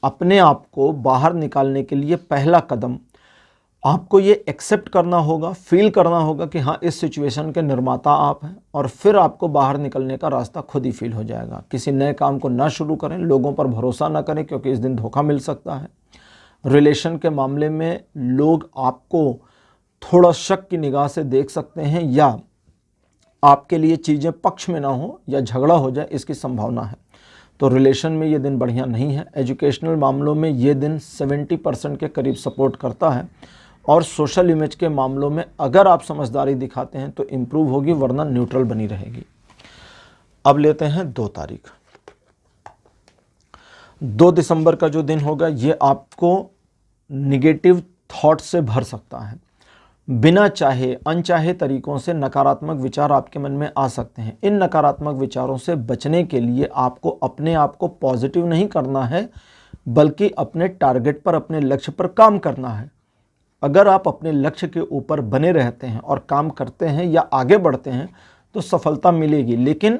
अपने आप को बाहर निकालने के लिए पहला कदम आपको ये एक्सेप्ट करना होगा, फील करना होगा कि हाँ इस सिचुएशन के निर्माता आप हैं, और फिर आपको बाहर निकलने का रास्ता खुद ही फील हो जाएगा। किसी नए काम को ना शुरू करें, लोगों पर भरोसा ना करें क्योंकि इस दिन धोखा मिल सकता है। रिलेशन के मामले में लोग आपको थोड़ा शक की निगाह से देख सकते हैं या आपके लिए चीज़ें पक्ष में ना हो या झगड़ा हो जाए, इसकी संभावना है। तो रिलेशन में ये दिन बढ़िया नहीं है। एजुकेशनल मामलों में ये दिन 70% के करीब सपोर्ट करता है और सोशल इमेज के मामलों में अगर आप समझदारी दिखाते हैं तो इम्प्रूव होगी, वरना न्यूट्रल बनी रहेगी। अब लेते हैं 2 तारीख। 2 दिसंबर का जो दिन होगा ये आपको निगेटिव थॉट से भर सकता है। बिना चाहे अनचाहे तरीकों से नकारात्मक विचार आपके मन में आ सकते हैं। इन नकारात्मक विचारों से बचने के लिए आपको अपने आप को पॉजिटिव नहीं करना है, बल्कि अपने टारगेट पर, अपने लक्ष्य पर काम करना है। अगर आप अपने लक्ष्य के ऊपर बने रहते हैं और काम करते हैं या आगे बढ़ते हैं तो सफलता मिलेगी। लेकिन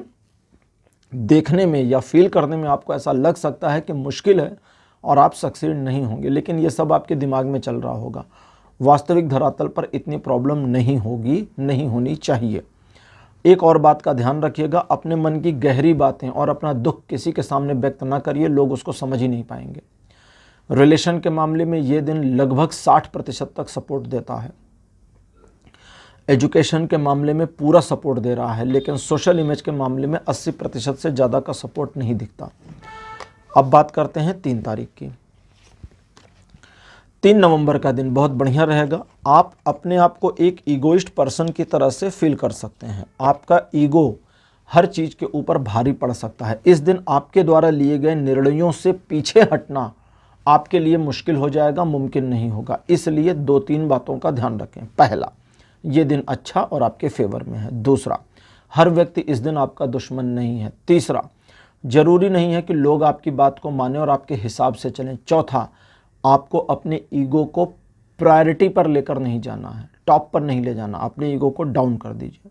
देखने में या फील करने में आपको ऐसा लग सकता है कि मुश्किल है और आप सक्सीड नहीं होंगे, लेकिन ये सब आपके दिमाग में चल रहा होगा। वास्तविक धरातल पर इतनी प्रॉब्लम नहीं होगी, नहीं होनी चाहिए। एक और बात का ध्यान रखिएगा, अपने मन की गहरी बातें और अपना दुख किसी के सामने व्यक्त ना करिए, लोग उसको समझ ही नहीं पाएंगे। रिलेशन के मामले में ये दिन लगभग 60% तक सपोर्ट देता है। एजुकेशन के मामले में पूरा सपोर्ट दे रहा है, लेकिन सोशल इमेज के मामले में 80% से ज़्यादा का सपोर्ट नहीं दिखता। अब बात करते हैं 3 तारीख की। 3 नवंबर का दिन बहुत बढ़िया रहेगा। आप अपने आप को एक ईगोइस्ट पर्सन की तरह से फील कर सकते हैं। आपका ईगो हर चीज़ के ऊपर भारी पड़ सकता है। इस दिन आपके द्वारा लिए गए निर्णयों से पीछे हटना आपके लिए मुश्किल हो जाएगा, मुमकिन नहीं होगा। इसलिए 2-3 बातों का ध्यान रखें। पहला, ये दिन अच्छा और आपके फेवर में है। दूसरा, हर व्यक्ति इस दिन आपका दुश्मन नहीं है। तीसरा, जरूरी नहीं है कि लोग आपकी बात को माने और आपके हिसाब से चलें। चौथा, आपको अपने ईगो को प्रायोरिटी पर लेकर नहीं जाना है, टॉप पर नहीं ले जाना। अपने ईगो को डाउन कर दीजिए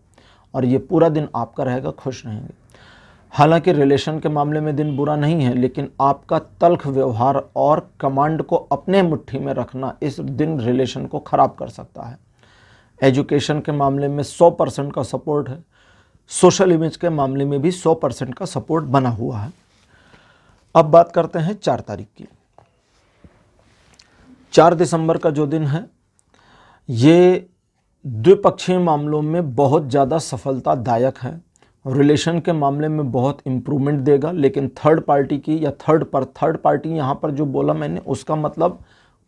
और ये पूरा दिन आपका रहेगा, खुश रहेंगे। हालांकि रिलेशन के मामले में दिन बुरा नहीं है, लेकिन आपका तल्ख व्यवहार और कमांड को अपने मुट्ठी में रखना इस दिन रिलेशन को ख़राब कर सकता है। एजुकेशन के मामले में 100% का सपोर्ट है। सोशल इमेज के मामले में भी 100% का सपोर्ट बना हुआ है। अब बात करते हैं 4 तारीख की। 4 दिसंबर का जो दिन है, ये द्विपक्षीय मामलों में बहुत ज़्यादा सफलतादायक है। रिलेशन के मामले में बहुत इम्प्रूवमेंट देगा, लेकिन थर्ड पार्टी की या थर्ड पार्टी यहाँ पर जो बोला मैंने, उसका मतलब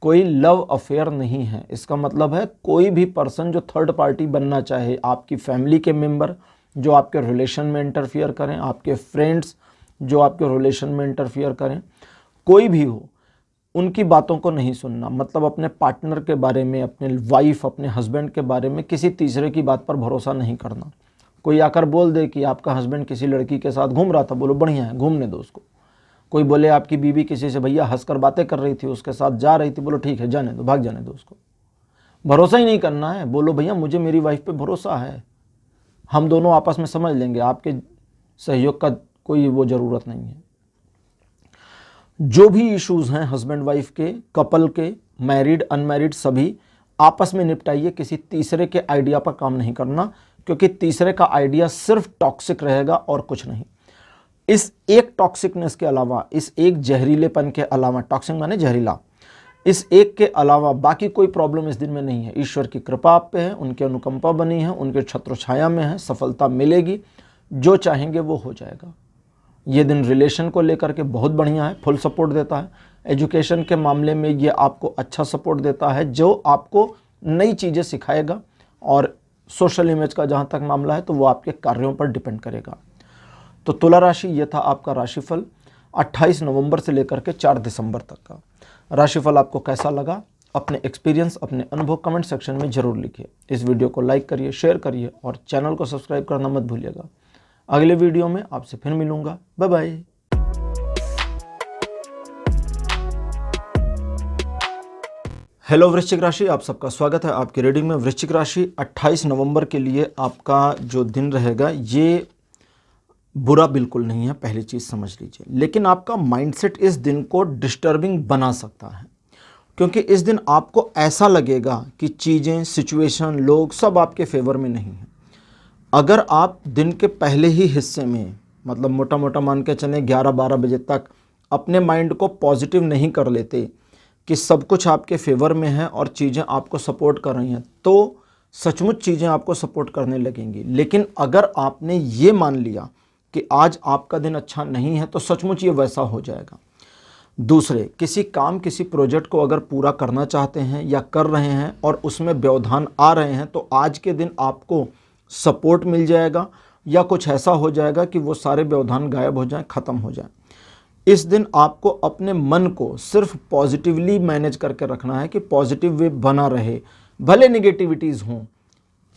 कोई लव अफेयर नहीं है। इसका मतलब है कोई भी पर्सन जो थर्ड पार्टी बनना चाहे, आपकी फैमिली के मेंबर जो आपके रिलेशन में इंटरफियर करें, आपके फ्रेंड्स जो आपके रिलेशन में इंटरफियर करें, कोई भी हो, उनकी बातों को नहीं सुनना। मतलब अपने पार्टनर के बारे में, अपने वाइफ, अपने हस्बैंड के बारे में किसी तीसरे की बात पर भरोसा नहीं करना। कोई आकर बोल दे कि आपका हस्बैंड किसी लड़की के साथ घूम रहा था, बोलो बढ़िया है, घूमने दो उसको। कोई बोले आपकी बीवी किसी से भैया हंसकर बातें कर रही थी, उसके साथ जा रही थी, बोलो ठीक है, जाने दो, भाग जाने दो उसको। भरोसा ही नहीं करना है। बोलो भैया मुझे मेरी वाइफ पे भरोसा है, हम दोनों आपस में समझ लेंगे, आपके सहयोग का कोई वो ज़रूरत नहीं है। जो भी इश्यूज़ हैं हस्बैंड वाइफ के, कपल के, मैरिड अनमैरिड, सभी आपस में निपटाइए। किसी तीसरे के आइडिया पर काम नहीं करना, क्योंकि तीसरे का आइडिया सिर्फ टॉक्सिक रहेगा और कुछ नहीं। इस एक टॉक्सिकनेस के अलावा, इस एक जहरीलेपन के अलावा, टॉक्सिक माने जहरीला, इस एक के अलावा बाकी कोई प्रॉब्लम इस दिन में नहीं है। ईश्वर की कृपा आप पे है, उनकी अनुकंपा बनी है, उनके छत्र छाया में है, सफलता मिलेगी, जो चाहेंगे वो हो जाएगा। ये दिन रिलेशन को लेकर के बहुत बढ़िया है, फुल सपोर्ट देता है। एजुकेशन के मामले में ये आपको अच्छा सपोर्ट देता है, जो आपको नई चीज़ें सिखाएगा। और सोशल इमेज का जहाँ तक मामला है तो वो आपके कार्यों पर डिपेंड करेगा। तो तुला राशि, ये था आपका राशिफल 28 नवंबर से लेकर के 4 दिसंबर तक का। राशिफल आपको कैसा लगा, अपने एक्सपीरियंस, अपने अनुभव कमेंट सेक्शन में ज़रूर लिखिए। इस वीडियो को लाइक करिए, शेयर करिए और चैनल को सब्सक्राइब करना मत भूलिएगा। अगले वीडियो में आपसे फिर मिलूंगा। Bye bye. हेलो वृश्चिक राशि, आप सबका स्वागत है आपकी रीडिंग में। वृश्चिक राशि 28 नवंबर के लिए आपका जो दिन रहेगा, ये बुरा बिल्कुल नहीं है, पहली चीज़ समझ लीजिए। लेकिन आपका माइंडसेट इस दिन को डिस्टर्बिंग बना सकता है, क्योंकि इस दिन आपको ऐसा लगेगा कि चीज़ें, सिचुएशन, लोग सब आपके फेवर में नहीं हैं। अगर आप दिन के पहले ही हिस्से में, मतलब मोटा मोटा मान के चलें 11-12 बजे तक, अपने माइंड को पॉजिटिव नहीं कर लेते कि सब कुछ आपके फेवर में है और चीज़ें आपको सपोर्ट कर रही हैं, तो सचमुच चीज़ें आपको सपोर्ट करने लगेंगी। लेकिन अगर आपने ये मान लिया कि आज आपका दिन अच्छा नहीं है, तो सचमुच ये वैसा हो जाएगा। दूसरे, किसी काम, किसी प्रोजेक्ट को अगर पूरा करना चाहते हैं या कर रहे हैं और उसमें व्यवधान आ रहे हैं, तो आज के दिन आपको सपोर्ट मिल जाएगा या कुछ ऐसा हो जाएगा कि वो सारे व्यवधान गायब हो जाएं, ख़त्म हो जाएं। इस दिन आपको अपने मन को सिर्फ पॉजिटिवली मैनेज करके रखना है कि पॉजिटिव वे बना रहे, भले नेगेटिविटीज़ हों।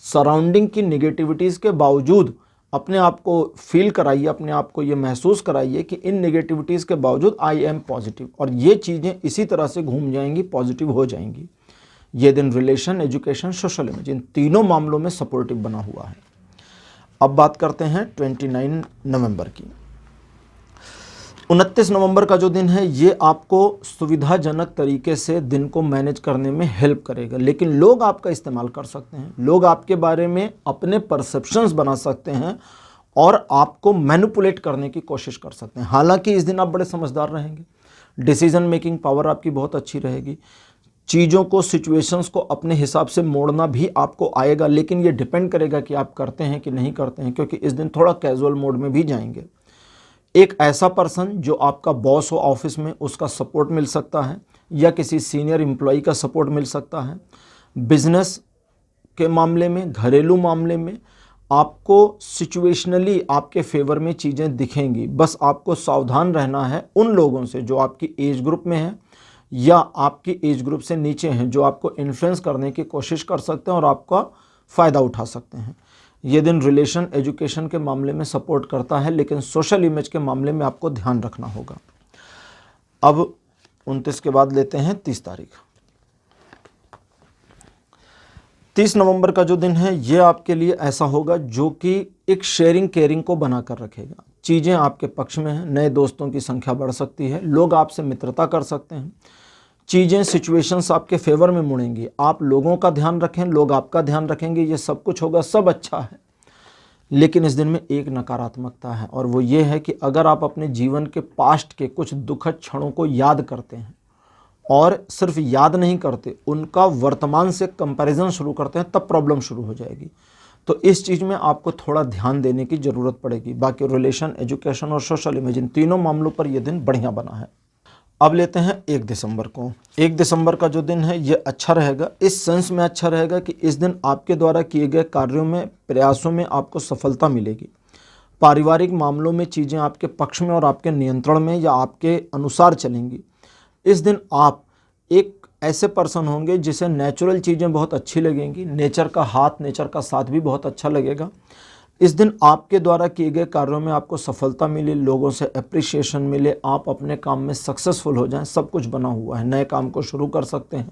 सराउंडिंग की नेगेटिविटीज़ के बावजूद अपने आप को फील कराइए, अपने आप को ये महसूस कराइए कि इन नेगेटिविटीज़ के बावजूद आई एम पॉजिटिव, और ये चीज़ें इसी तरह से घूम जाएंगी, पॉजिटिव हो जाएंगी। ये दिन रिलेशन, एजुकेशन, सोशल इमेज, इन तीनों मामलों में सपोर्टिव बना हुआ है। अब बात करते हैं 29 नवंबर की। 29 नवंबर का जो दिन है, ये आपको सुविधाजनक तरीके से दिन को मैनेज करने में हेल्प करेगा। लेकिन लोग आपका इस्तेमाल कर सकते हैं, लोग आपके बारे में अपने परसेप्शंस बना सकते हैं और आपको मैनिपुलेट करने की कोशिश कर सकते हैं। हालांकि इस दिन आप बड़े समझदार रहेंगे, डिसीजन मेकिंग पावर आपकी बहुत अच्छी रहेगी, चीज़ों को, सिचुएशंस को अपने हिसाब से मोड़ना भी आपको आएगा, लेकिन ये डिपेंड करेगा कि आप करते हैं कि नहीं करते हैं, क्योंकि इस दिन थोड़ा कैजुअल मोड में भी जाएंगे। एक ऐसा पर्सन जो आपका बॉस हो ऑफिस में, उसका सपोर्ट मिल सकता है, या किसी सीनियर एम्प्लॉय का सपोर्ट मिल सकता है। बिजनेस के मामले में, घरेलू मामले में आपको सिचुएशनली आपके फेवर में चीज़ें दिखेंगी। बस आपको सावधान रहना है उन लोगों से जो आपकी एज ग्रुप में हैं या आपकी एज ग्रुप से नीचे हैं, जो आपको इन्फ्लुएंस करने की कोशिश कर सकते हैं और आपका फ़ायदा उठा सकते हैं। ये दिन रिलेशन, एजुकेशन के मामले में सपोर्ट करता है, लेकिन सोशल इमेज के मामले में आपको ध्यान रखना होगा। अब 29 के बाद लेते हैं 30 तारीख। 30 नवंबर का जो दिन है ये आपके लिए ऐसा होगा जो कि एक शेयरिंग केयरिंग को बनाकर रखेगा। चीज़ें आपके पक्ष में हैं, नए दोस्तों की संख्या बढ़ सकती है, लोग आपसे मित्रता कर सकते हैं, चीज़ें, सिचुएशंस आपके फेवर में मुड़ेंगी। आप लोगों का ध्यान रखें, लोग आपका ध्यान रखेंगे, ये सब कुछ होगा, सब अच्छा है। लेकिन इस दिन में एक नकारात्मकता है, और वो ये है कि अगर आप अपने जीवन के पास्ट के कुछ दुखद क्षणों को याद करते हैं और सिर्फ याद नहीं करते, उनका वर्तमान से कंपैरिजन शुरू करते हैं, तब प्रॉब्लम शुरू हो जाएगी। तो इस चीज़ में आपको थोड़ा ध्यान देने की ज़रूरत पड़ेगी। बाकी रिलेशन, एजुकेशन और सोशल इमेज, इन तीनों मामलों पर यह दिन बढ़िया बना है। अब लेते हैं 1 दिसंबर को। 1 दिसंबर का जो दिन है ये अच्छा रहेगा। इस सेंस में अच्छा रहेगा कि इस दिन आपके द्वारा किए गए कार्यों में, प्रयासों में आपको सफलता मिलेगी। पारिवारिक मामलों में चीज़ें आपके पक्ष में और आपके नियंत्रण में या आपके अनुसार चलेंगी। इस दिन आप एक ऐसे पर्सन होंगे जिसे नेचुरल चीज़ें बहुत अच्छी लगेंगी, नेचर का हाथ, नेचर का साथ भी बहुत अच्छा लगेगा। इस दिन आपके द्वारा किए गए कार्यों में आपको सफलता मिले, लोगों से अप्रिसिएशन मिले, आप अपने काम में सक्सेसफुल हो जाएं, सब कुछ बना हुआ है। नए काम को शुरू कर सकते हैं,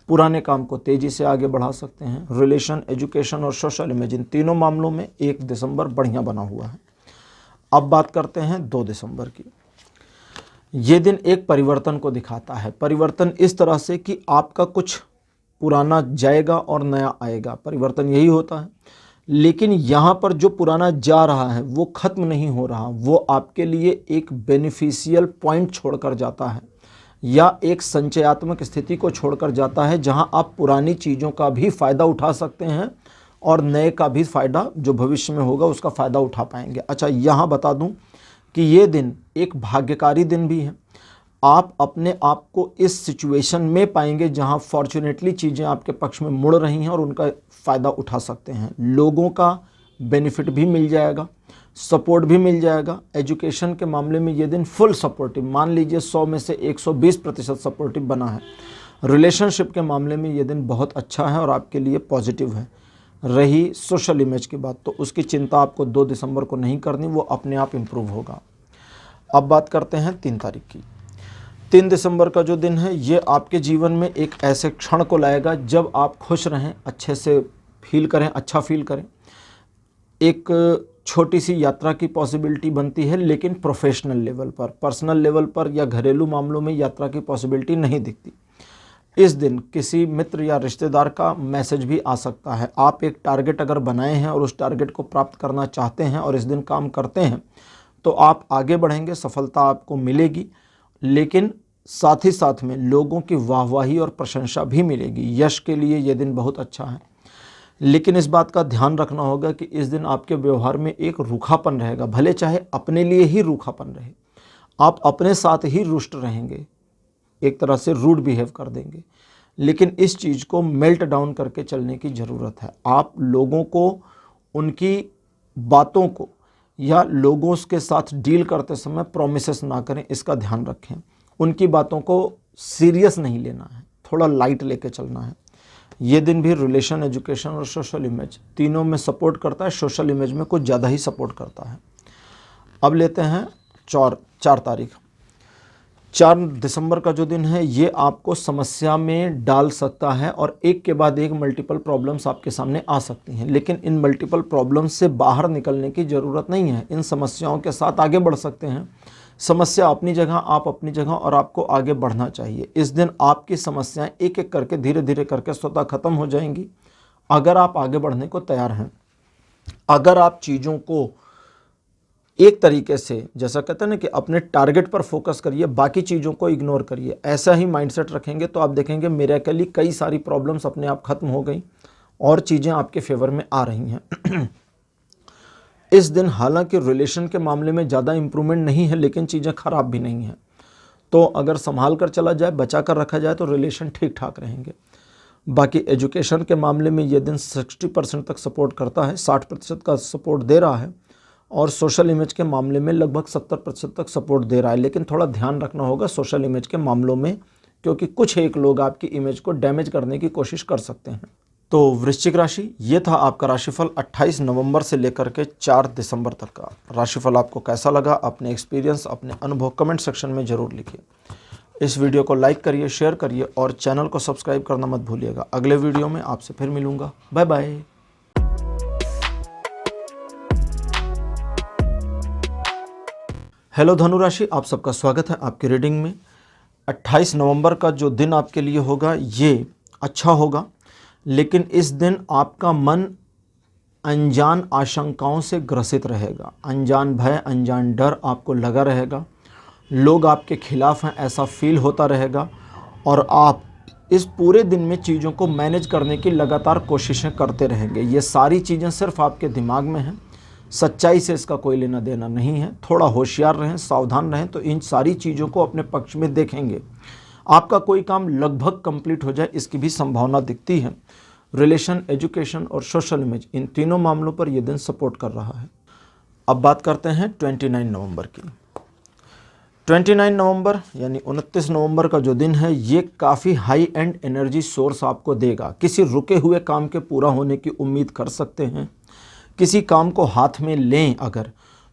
पुराने काम को तेज़ी से आगे बढ़ा सकते हैं। रिलेशन, एजुकेशन और सोशल इमेज, इन तीनों मामलों में 1 दिसंबर बढ़िया बना हुआ है। अब बात करते हैं 2 दिसंबर की। ये दिन एक परिवर्तन को दिखाता है। परिवर्तन इस तरह से कि आपका कुछ पुराना जाएगा और नया आएगा, परिवर्तन यही होता है। लेकिन यहाँ पर जो पुराना जा रहा है वो ख़त्म नहीं हो रहा, वो आपके लिए एक बेनिफिशियल पॉइंट छोड़कर जाता है या एक संचयात्मक स्थिति को छोड़कर जाता है, जहाँ आप पुरानी चीज़ों का भी फ़ायदा उठा सकते हैं और नए का भी फ़ायदा जो भविष्य में होगा उसका फ़ायदा उठा पाएंगे। अच्छा, यहाँ बता दूँ कि ये दिन एक भाग्यकारी दिन भी है। आप अपने आप को इस सिचुएशन में पाएंगे जहां फॉर्चुनेटली चीज़ें आपके पक्ष में मुड़ रही हैं और उनका फ़ायदा उठा सकते हैं। लोगों का बेनिफिट भी मिल जाएगा, सपोर्ट भी मिल जाएगा। एजुकेशन के मामले में ये दिन फुल सपोर्टिव, मान लीजिए 100 में से 120% सपोर्टिव बना है। रिलेशनशिप के मामले में ये दिन बहुत अच्छा है और आपके लिए पॉजिटिव है। रही सोशल इमेज की बात, तो उसकी चिंता आपको 2 दिसंबर को नहीं करनी, वो अपने आप इम्प्रूव होगा। अब बात करते हैं 3 तारीख की। 3 दिसंबर का जो दिन है ये आपके जीवन में एक ऐसे क्षण को लाएगा जब आप खुश रहें, अच्छे से फील करें, अच्छा फील करें। एक छोटी सी यात्रा की पॉसिबिलिटी बनती है, लेकिन प्रोफेशनल लेवल पर, पर्सनल लेवल पर या घरेलू मामलों में यात्रा की पॉसिबिलिटी नहीं दिखती। इस दिन किसी मित्र या रिश्तेदार का मैसेज भी आ सकता है। आप एक टारगेट अगर बनाए हैं और उस टारगेट को प्राप्त करना चाहते हैं और इस दिन काम करते हैं तो आप आगे बढ़ेंगे, सफलता आपको मिलेगी, लेकिन साथ ही साथ में लोगों की वाहवाही और प्रशंसा भी मिलेगी। यश के लिए यह दिन बहुत अच्छा है, लेकिन इस बात का ध्यान रखना होगा कि इस दिन आपके व्यवहार में एक रूखापन रहेगा। भले चाहे अपने लिए ही रूखापन रहे, आप अपने साथ ही रुष्ट रहेंगे, एक तरह से रूड बिहेव कर देंगे, लेकिन इस चीज़ को मेल्ट डाउन करके चलने की ज़रूरत है। आप लोगों को, उनकी बातों को या लोगों के साथ डील करते समय प्रोमिसेस ना करें, इसका ध्यान रखें। उनकी बातों को सीरियस नहीं लेना है, थोड़ा लाइट लेके चलना है। ये दिन भी रिलेशन, एजुकेशन और सोशल इमेज तीनों में सपोर्ट करता है, सोशल इमेज में कुछ ज़्यादा ही सपोर्ट करता है। अब लेते हैं 4 तारीख। 4 दिसंबर का जो दिन है ये आपको समस्या में डाल सकता है और एक के बाद एक मल्टीपल प्रॉब्लम्स आपके सामने आ सकती हैं, लेकिन इन मल्टीपल प्रॉब्लम्स से बाहर निकलने की ज़रूरत नहीं है। इन समस्याओं के साथ आगे बढ़ सकते हैं। समस्या अपनी जगह, आप अपनी जगह, और आपको आगे बढ़ना चाहिए। इस दिन आपकी समस्याएं एक एक करके, धीरे धीरे करके स्वतः खत्म हो जाएंगी अगर आप आगे बढ़ने को तैयार हैं। अगर आप चीज़ों को एक तरीके से जैसा कहते हैं ना कि अपने टारगेट पर फोकस करिए, बाकी चीज़ों को इग्नोर करिए। ऐसा ही माइंडसेट रखेंगे तो आप देखेंगे मिरेकली कई सारी प्रॉब्लम्स अपने आप खत्म हो गई और चीज़ें आपके फेवर में आ रही हैं। इस दिन हालांकि रिलेशन के मामले में ज़्यादा इम्प्रूवमेंट नहीं है, लेकिन चीज़ें ख़राब भी नहीं हैं। तो अगर संभाल कर चला जाए, बचा कर रखा जाए तो रिलेशन ठीक ठाक रहेंगे। बाकी एजुकेशन के मामले में ये दिन 60% तक सपोर्ट करता है, 60% का सपोर्ट दे रहा है। और सोशल इमेज के मामले में लगभग 70% तक सपोर्ट दे रहा है, लेकिन थोड़ा ध्यान रखना होगा सोशल इमेज के मामलों में, क्योंकि कुछ एक लोग आपकी इमेज को डैमेज करने की कोशिश कर सकते हैं। तो वृश्चिक राशि, ये था आपका राशिफल 28 नवंबर से लेकर के 4 दिसंबर तक का। राशिफल आपको कैसा लगा, अपने एक्सपीरियंस, अपने अनुभव कमेंट सेक्शन में ज़रूर लिखिए। इस वीडियो को लाइक करिए, शेयर करिए और चैनल को सब्सक्राइब करना मत भूलिएगा। अगले वीडियो में आपसे फिर मिलूँगा। Bye bye. हेलो धनु राशि, आप सबका स्वागत है आपकी रीडिंग में। 28 नवंबर का जो दिन आपके लिए होगा ये अच्छा होगा, लेकिन इस दिन आपका मन अनजान आशंकाओं से ग्रसित रहेगा। अनजान भय, अनजान डर आपको लगा रहेगा। लोग आपके खिलाफ हैं ऐसा फील होता रहेगा और आप इस पूरे दिन में चीज़ों को मैनेज करने की लगातार कोशिशें करते रहेंगे। ये सारी चीज़ें सिर्फ आपके दिमाग में हैं, सच्चाई से इसका कोई लेना देना नहीं है। थोड़ा होशियार रहें, सावधान रहें तो इन सारी चीज़ों को अपने पक्ष में देखेंगे। आपका कोई काम लगभग कंप्लीट हो जाए इसकी भी संभावना दिखती है। रिलेशन, एजुकेशन और सोशल इमेज, इन तीनों मामलों पर यह दिन सपोर्ट कर रहा है। अब बात करते हैं 29 नवंबर की। 29 नवंबर यानी 29 नवंबर का जो दिन है ये काफ़ी हाई एंड एनर्जी सोर्स आपको देगा। किसी रुके हुए काम के पूरा होने की उम्मीद कर सकते हैं। किसी काम को हाथ में लें अगर,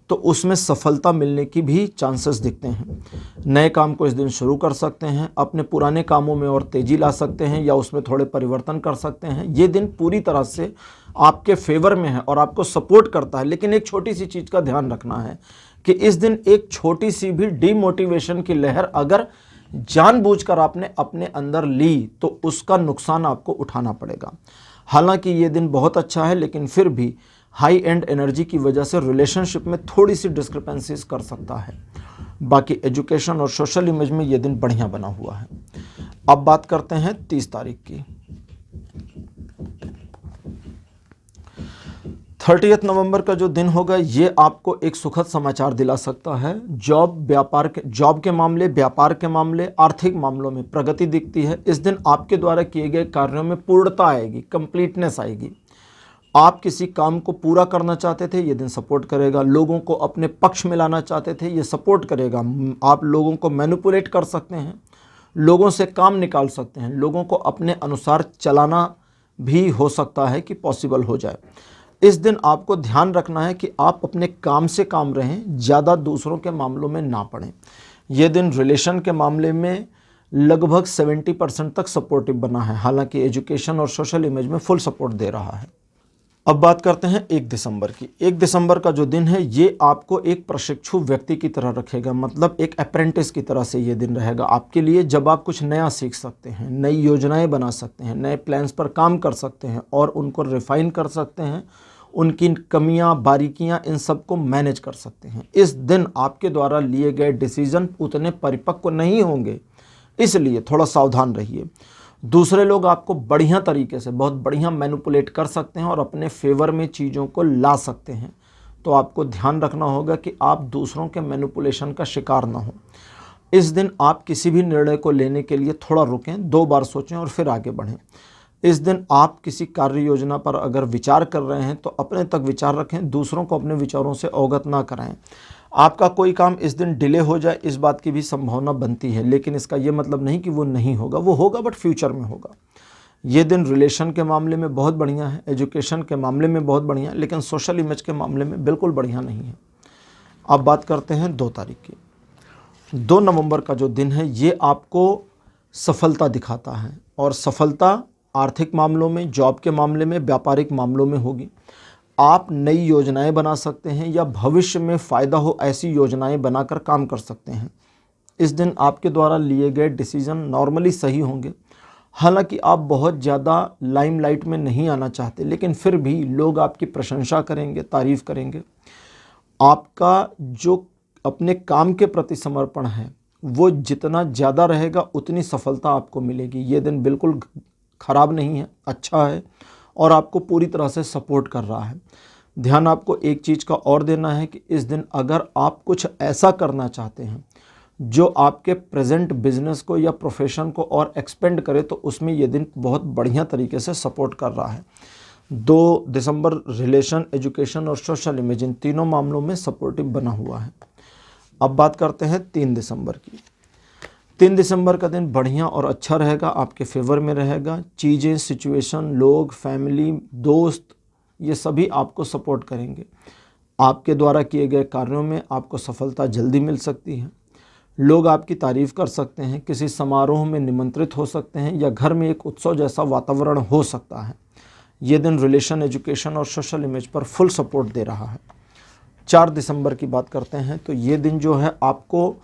तो उसमें सफलता मिलने की भी चांसेस दिखते हैं। नए काम को इस दिन शुरू कर सकते हैं, अपने पुराने कामों में और तेज़ी ला सकते हैं या उसमें थोड़े परिवर्तन कर सकते हैं। ये दिन पूरी तरह से आपके फेवर में है और आपको सपोर्ट करता है, लेकिन एक छोटी सी चीज़ का ध्यान रखना है कि इस दिन एक छोटी सी भी डीमोटिवेशन की लहर अगर जानबूझकर आपने अपने अंदर ली तो उसका नुकसान आपको उठाना पड़ेगा। हालांकि ये दिन बहुत अच्छा है, लेकिन फिर भी हाई एंड एनर्जी की वजह से रिलेशनशिप में थोड़ी सी डिस्क्रिपेंसीज कर सकता है। बाकी एजुकेशन और सोशल इमेज में ये दिन बढ़िया बना हुआ है। अब बात करते हैं 30 तारीख की। 30 नवंबर का जो दिन होगा ये आपको एक सुखद समाचार दिला सकता है। जॉब के मामले, व्यापार के मामले, आर्थिक मामलों में प्रगति दिखती है। इस दिन आपके द्वारा किए गए कार्यों में पूर्णता आएगी, कंप्लीटनेस आएगी। आप किसी काम को पूरा करना चाहते थे, ये दिन सपोर्ट करेगा। लोगों को अपने पक्ष में लाना चाहते थे, ये सपोर्ट करेगा। आप लोगों को मैनिपुलेट कर सकते हैं, लोगों से काम निकाल सकते हैं, लोगों को अपने अनुसार चलाना भी हो सकता है कि पॉसिबल हो जाए। इस दिन आपको ध्यान रखना है कि आप अपने काम से काम रहें, ज़्यादा दूसरों के मामलों में ना पड़ें। ये दिन रिलेशन के मामले में लगभग 70% तक सपोर्टिव बना है, हालांकि एजुकेशन और सोशल इमेज में फुल सपोर्ट दे रहा है। अब बात करते हैं 1 दिसंबर की। 1 दिसंबर का जो दिन है ये आपको एक प्रशिक्षु व्यक्ति की तरह रखेगा, मतलब एक अप्रेंटिस की तरह से ये दिन रहेगा आपके लिए, जब आप कुछ नया सीख सकते हैं, नई योजनाएं बना सकते हैं, नए प्लान्स पर काम कर सकते हैं और उनको रिफाइन कर सकते हैं, उनकी कमियां, बारीकियां, इन सब को मैनेज कर सकते हैं। इस दिन आपके द्वारा लिए गए डिसीजन उतने परिपक्व नहीं होंगे, इसलिए थोड़ा सावधान रहिए। दूसरे लोग आपको बढ़िया तरीके से, बहुत बढ़िया मैनिपुलेट कर सकते हैं और अपने फेवर में चीज़ों को ला सकते हैं। तो आपको ध्यान रखना होगा कि आप दूसरों के मैनिपुलेशन का शिकार ना हो। इस दिन आप किसी भी निर्णय को लेने के लिए थोड़ा रुकें, 2 बार सोचें और फिर आगे बढ़ें। इस दिन आप किसी कार्य योजना पर अगर विचार कर रहे हैं तो अपने तक विचार रखें, दूसरों को अपने विचारों से अवगत ना कराएं। आपका कोई काम इस दिन डिले हो जाए इस बात की भी संभावना बनती है, लेकिन इसका ये मतलब नहीं कि वो नहीं होगा, वो होगा बट फ्यूचर में होगा। ये दिन रिलेशन के मामले में बहुत बढ़िया है, एजुकेशन के मामले में बहुत बढ़िया है, लेकिन सोशल इमेज के मामले में बिल्कुल बढ़िया नहीं है। अब बात करते हैं 2 तारीख की। 2 नवंबर का जो दिन है ये आपको सफलता दिखाता है और सफलता आर्थिक मामलों में, जॉब के मामले में, व्यापारिक मामलों में होगी। आप नई योजनाएं बना सकते हैं या भविष्य में फ़ायदा हो ऐसी योजनाएं बनाकर काम कर सकते हैं। इस दिन आपके द्वारा लिए गए डिसीजन नॉर्मली सही होंगे। हालांकि आप बहुत ज़्यादा लाइमलाइट में नहीं आना चाहते, लेकिन फिर भी लोग आपकी प्रशंसा करेंगे, तारीफ़ करेंगे। आपका जो अपने काम के प्रति समर्पण है वो जितना ज़्यादा रहेगा उतनी सफलता आपको मिलेगी। ये दिन बिल्कुल ख़राब नहीं है, अच्छा है और आपको पूरी तरह से सपोर्ट कर रहा है। ध्यान आपको एक चीज़ का और देना है कि इस दिन अगर आप कुछ ऐसा करना चाहते हैं जो आपके प्रेजेंट बिजनेस को या प्रोफेशन को और एक्सपेंड करे तो उसमें ये दिन बहुत बढ़िया तरीके से सपोर्ट कर रहा है। 2 दिसंबर रिलेशन, एजुकेशन और सोशल इमेज इन तीनों मामलों में सपोर्टिव बना हुआ है। अब बात करते हैं 3 दिसंबर की। 3 दिसंबर का दिन बढ़िया और अच्छा रहेगा, आपके फेवर में रहेगा। चीज़ें, सिचुएशन, लोग, फैमिली, दोस्त ये सभी आपको सपोर्ट करेंगे। आपके द्वारा किए गए कार्यों में आपको सफलता जल्दी मिल सकती है। लोग आपकी तारीफ़ कर सकते हैं, किसी समारोह में निमंत्रित हो सकते हैं या घर में एक उत्सव जैसा वातावरण हो सकता है। ये दिन रिलेशन, एजुकेशन और सोशल इमेज पर फुल सपोर्ट दे रहा है। 4 दिसंबर की बात करते हैं तो ये दिन जो है आपको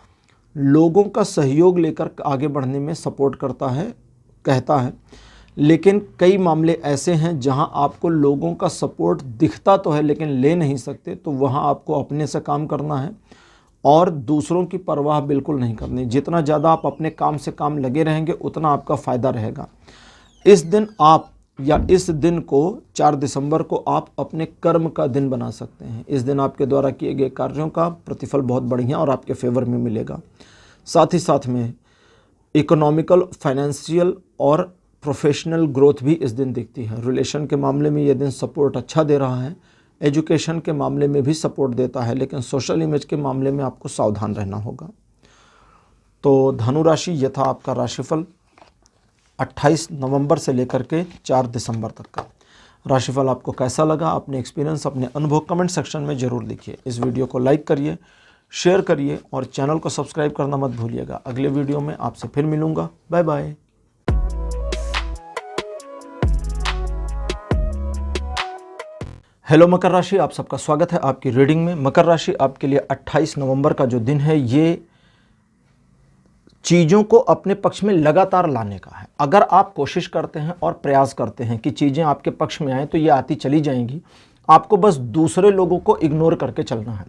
लोगों का सहयोग लेकर आगे बढ़ने में सपोर्ट करता है, कहता है। लेकिन कई मामले ऐसे हैं जहां आपको लोगों का सपोर्ट दिखता तो है लेकिन ले नहीं सकते, तो वहां आपको अपने से काम करना है और दूसरों की परवाह बिल्कुल नहीं करनी। जितना ज़्यादा आप अपने काम से काम लगे रहेंगे उतना आपका फ़ायदा रहेगा। इस दिन आप या इस दिन को 4 दिसंबर को आप अपने कर्म का दिन बना सकते हैं। इस दिन आपके द्वारा किए गए कार्यों का प्रतिफल बहुत बढ़िया और आपके फेवर में मिलेगा। साथ ही साथ में इकोनॉमिकल, फाइनेंशियल और प्रोफेशनल ग्रोथ भी इस दिन दिखती है। रिलेशन के मामले में यह दिन सपोर्ट अच्छा दे रहा है, एजुकेशन के मामले में भी सपोर्ट देता है, लेकिन सोशल इमेज के मामले में आपको सावधान रहना होगा। तो धनु राशि, यह था आपका राशिफल 28 नवंबर से लेकर के 4 दिसंबर तक का। राशिफल आपको कैसा लगा, अपने एक्सपीरियंस, अपने अनुभव कमेंट सेक्शन में ज़रूर लिखिए। इस वीडियो को लाइक करिए, शेयर करिए और चैनल को सब्सक्राइब करना मत भूलिएगा। अगले वीडियो में आपसे फिर मिलूँगा। Bye bye. हेलो मकर राशि, आप सबका स्वागत है आपकी रीडिंग में। मकर राशि आपके लिए 28 नवंबर का जो दिन है ये चीज़ों को अपने पक्ष में लगातार लाने का है। अगर आप कोशिश करते हैं और प्रयास करते हैं कि चीज़ें आपके पक्ष में आए तो ये आती चली जाएंगी। आपको बस दूसरे लोगों को इग्नोर करके चलना है।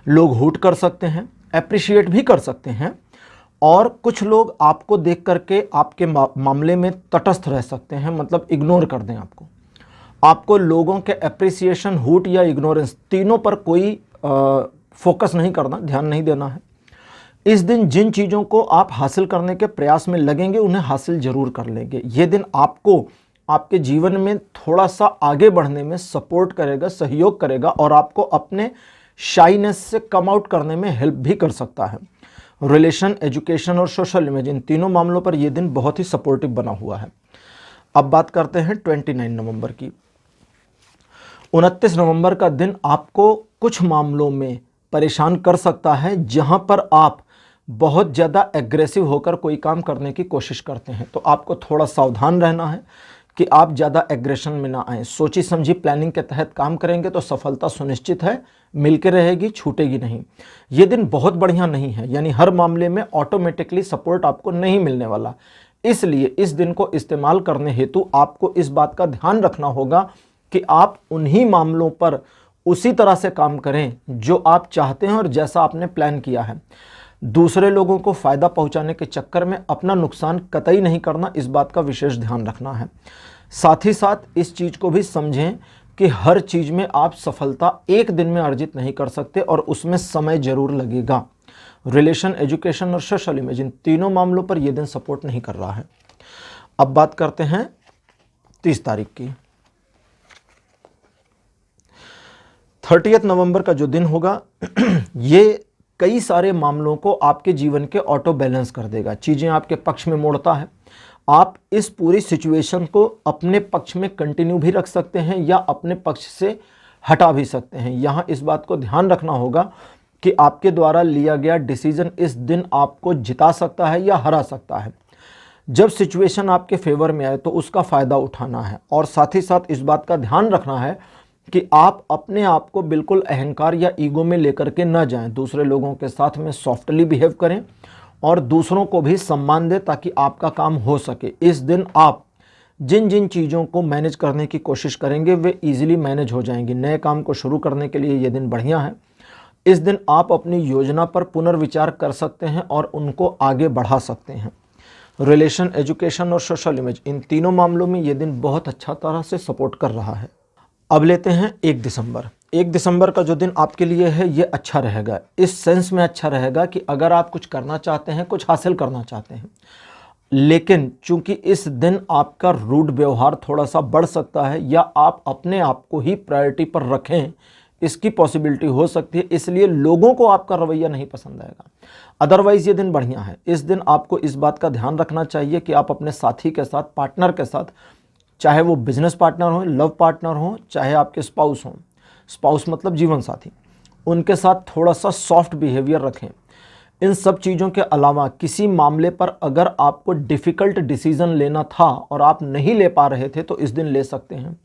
लोग हूट कर सकते हैं, एप्रिशिएट भी कर सकते हैं और कुछ लोग आपको देख करके आपके मामले में तटस्थ रह सकते हैं, मतलब इग्नोर कर दें आपको। आपको लोगों के एप्रिसिएशन, हूट या इग्नोरेंस तीनों पर कोई फोकस नहीं करना, ध्यान नहीं देना है। इस दिन जिन चीज़ों को आप हासिल करने के प्रयास में लगेंगे उन्हें हासिल जरूर कर लेंगे। ये दिन आपको आपके जीवन में थोड़ा सा आगे बढ़ने में सपोर्ट करेगा, सहयोग करेगा और आपको अपने शाइनेस से कम आउट करने में हेल्प भी कर सकता है। रिलेशन, एजुकेशन और सोशल इमेज इन तीनों मामलों पर यह दिन बहुत ही सपोर्टिव बना हुआ है। अब बात करते हैं 29 नवंबर की। 29 नवंबर का दिन आपको कुछ मामलों में परेशान कर सकता है जहां पर आप बहुत ज़्यादा एग्रेसिव होकर कोई काम करने की कोशिश करते हैं। तो आपको थोड़ा सावधान रहना है कि आप ज़्यादा एग्रेशन में ना आएँ। सोची समझी प्लानिंग के तहत काम करेंगे तो सफलता सुनिश्चित है, मिलके रहेगी, छूटेगी नहीं। ये दिन बहुत बढ़िया नहीं है, यानी हर मामले में ऑटोमेटिकली सपोर्ट आपको नहीं मिलने वाला। इसलिए इस दिन को इस्तेमाल करने हेतु आपको इस बात का ध्यान रखना होगा कि आप उन्हीं मामलों पर उसी तरह से काम करें जो आप चाहते हैं और जैसा आपने प्लान किया है। दूसरे लोगों को फ़ायदा पहुंचाने के चक्कर में अपना नुकसान कतई नहीं करना, इस बात का विशेष ध्यान रखना है। साथ ही साथ इस चीज़ को भी समझें कि हर चीज़ में आप सफलता एक दिन में अर्जित नहीं कर सकते और उसमें समय जरूर लगेगा। रिलेशन, एजुकेशन और सोशल इमेज इन तीनों मामलों पर यह दिन सपोर्ट नहीं कर रहा है। अब बात करते हैं 30 तारीख की। 30 नवंबर का जो दिन होगा ये कई सारे मामलों को आपके जीवन के ऑटो बैलेंस कर देगा, चीज़ें आपके पक्ष में मोड़ता है। आप इस पूरी सिचुएशन को अपने पक्ष में कंटिन्यू भी रख सकते हैं या अपने पक्ष से हटा भी सकते हैं। यहाँ इस बात को ध्यान रखना होगा कि आपके द्वारा लिया गया डिसीजन इस दिन आपको जिता सकता है या हरा सकता है। जब सिचुएशन आपके फेवर में आए तो उसका फ़ायदा उठाना है और साथ ही साथ इस बात का ध्यान रखना है कि आप अपने आप को बिल्कुल अहंकार या ईगो में लेकर के न जाएं। दूसरे लोगों के साथ में सॉफ्टली बिहेव करें और दूसरों को भी सम्मान दें ताकि आपका काम हो सके। इस दिन आप जिन जिन चीज़ों को मैनेज करने की कोशिश करेंगे वे इजीली मैनेज हो जाएंगी। नए काम को शुरू करने के लिए ये दिन बढ़िया है। इस दिन आप अपनी योजना पर पुनर्विचार कर सकते हैं और उनको आगे बढ़ा सकते हैं। रिलेशन, एजुकेशन और सोशल इमेज, इन तीनों मामलों में ये दिन बहुत अच्छा तरह से सपोर्ट कर रहा है। अब लेते हैं 1 दिसंबर। 1 दिसंबर का जो दिन आपके लिए है ये अच्छा रहेगा। इस सेंस में अच्छा रहेगा कि अगर आप कुछ करना चाहते हैं, कुछ हासिल करना चाहते हैं, लेकिन चूंकि इस दिन आपका रूड व्यवहार थोड़ा सा बढ़ सकता है या आप अपने आप को ही प्रायोरिटी पर रखें, इसकी पॉसिबिलिटी हो सकती है, इसलिए लोगों को आपका रवैया नहीं पसंद आएगा। अदरवाइज ये दिन बढ़िया है। इस दिन आपको इस बात का ध्यान रखना चाहिए कि आप अपने साथी के साथ, पार्टनर के साथ, चाहे वो बिजनेस पार्टनर हो, लव पार्टनर हो, चाहे आपके स्पाउस हों, स्पाउस मतलब जीवन साथी, उनके साथ थोड़ा सा सॉफ्ट बिहेवियर रखें। इन सब चीज़ों के अलावा किसी मामले पर अगर आपको डिफ़िकल्ट डिसीज़न लेना था और आप नहीं ले पा रहे थे तो इस दिन ले सकते हैं।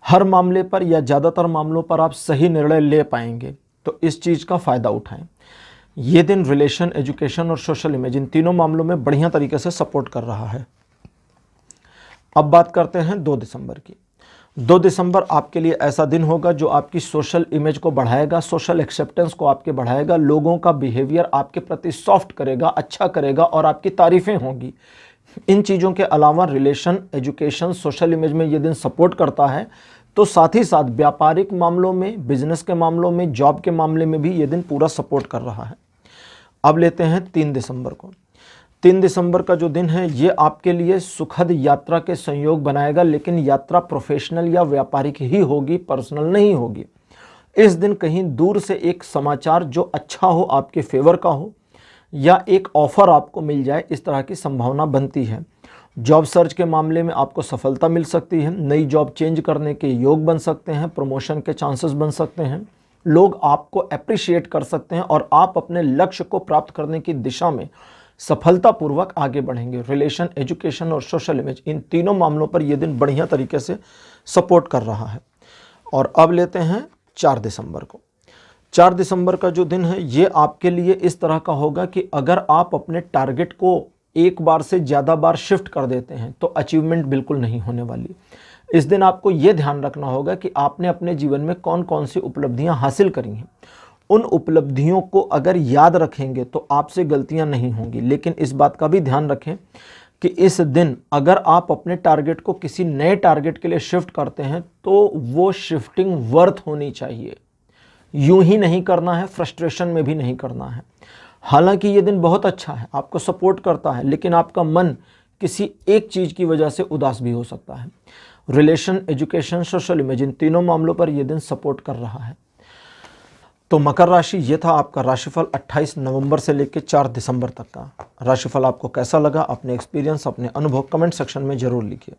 हर मामले पर या ज़्यादातर मामलों पर आप सही निर्णय ले पाएंगे, तो इस चीज़ का फ़ायदा उठाएं। ये दिन रिलेशन, एजुकेशन और सोशल इमेज, इन तीनों मामलों में बढ़िया तरीके से सपोर्ट कर रहा है। अब बात करते हैं 2 दिसंबर की। 2 दिसंबर आपके लिए ऐसा दिन होगा जो आपकी सोशल इमेज को बढ़ाएगा, सोशल एक्सेप्टेंस को आपके बढ़ाएगा, लोगों का बिहेवियर आपके प्रति सॉफ्ट करेगा, अच्छा करेगा और आपकी तारीफ़ें होंगी। इन चीज़ों के अलावा रिलेशन, एजुकेशन, सोशल इमेज में ये दिन सपोर्ट करता है, तो साथ ही साथ व्यापारिक मामलों में, बिजनेस के मामलों में, जॉब के मामले में भी ये दिन पूरा सपोर्ट कर रहा है। अब लेते हैं 3 दिसंबर को। 3 दिसंबर का जो दिन है ये आपके लिए सुखद यात्रा के संयोग बनाएगा, लेकिन यात्रा प्रोफेशनल या व्यापारिक ही होगी, पर्सनल नहीं होगी। इस दिन कहीं दूर से एक समाचार जो अच्छा हो, आपके फेवर का हो, या एक ऑफर आपको मिल जाए, इस तरह की संभावना बनती है। जॉब सर्च के मामले में आपको सफलता मिल सकती है, नई जॉब चेंज करने के योग बन सकते हैं, प्रमोशन के चांसेस बन सकते हैं, लोग आपको अप्रिशिएट कर सकते हैं और आप अपने लक्ष्य को प्राप्त करने की दिशा में सफलतापूर्वक आगे बढ़ेंगे। रिलेशन, एजुकेशन और सोशल इमेज, इन तीनों मामलों पर यह दिन बढ़िया तरीके से सपोर्ट कर रहा है। और अब लेते हैं 4 दिसंबर को। 4 दिसंबर का जो दिन है ये आपके लिए इस तरह का होगा कि अगर आप अपने टारगेट को एक बार से ज़्यादा बार शिफ्ट कर देते हैं तो अचीवमेंट बिल्कुल नहीं होने वाली। इस दिन आपको ये ध्यान रखना होगा कि आपने अपने जीवन में कौन कौन सी उपलब्धियां हासिल करी हैं। उन उपलब्धियों को अगर याद रखेंगे तो आपसे गलतियां नहीं होंगी, लेकिन इस बात का भी ध्यान रखें कि इस दिन अगर आप अपने टारगेट को किसी नए टारगेट के लिए शिफ्ट करते हैं तो वो शिफ्टिंग वर्थ होनी चाहिए। यूं ही नहीं करना है, फ्रस्ट्रेशन में भी नहीं करना है। हालांकि ये दिन बहुत अच्छा है, आपको सपोर्ट करता है, लेकिन आपका मन किसी एक चीज़ की वजह से उदास भी हो सकता है। रिलेशन, एजुकेशन, सोशल इमेज, इन तीनों मामलों पर यह दिन सपोर्ट कर रहा है। तो मकर राशि, ये था आपका राशिफल 28 नवंबर से लेकर 4 दिसंबर तक का। राशिफल आपको कैसा लगा, अपने एक्सपीरियंस, अपने अनुभव कमेंट सेक्शन में ज़रूर लिखिए।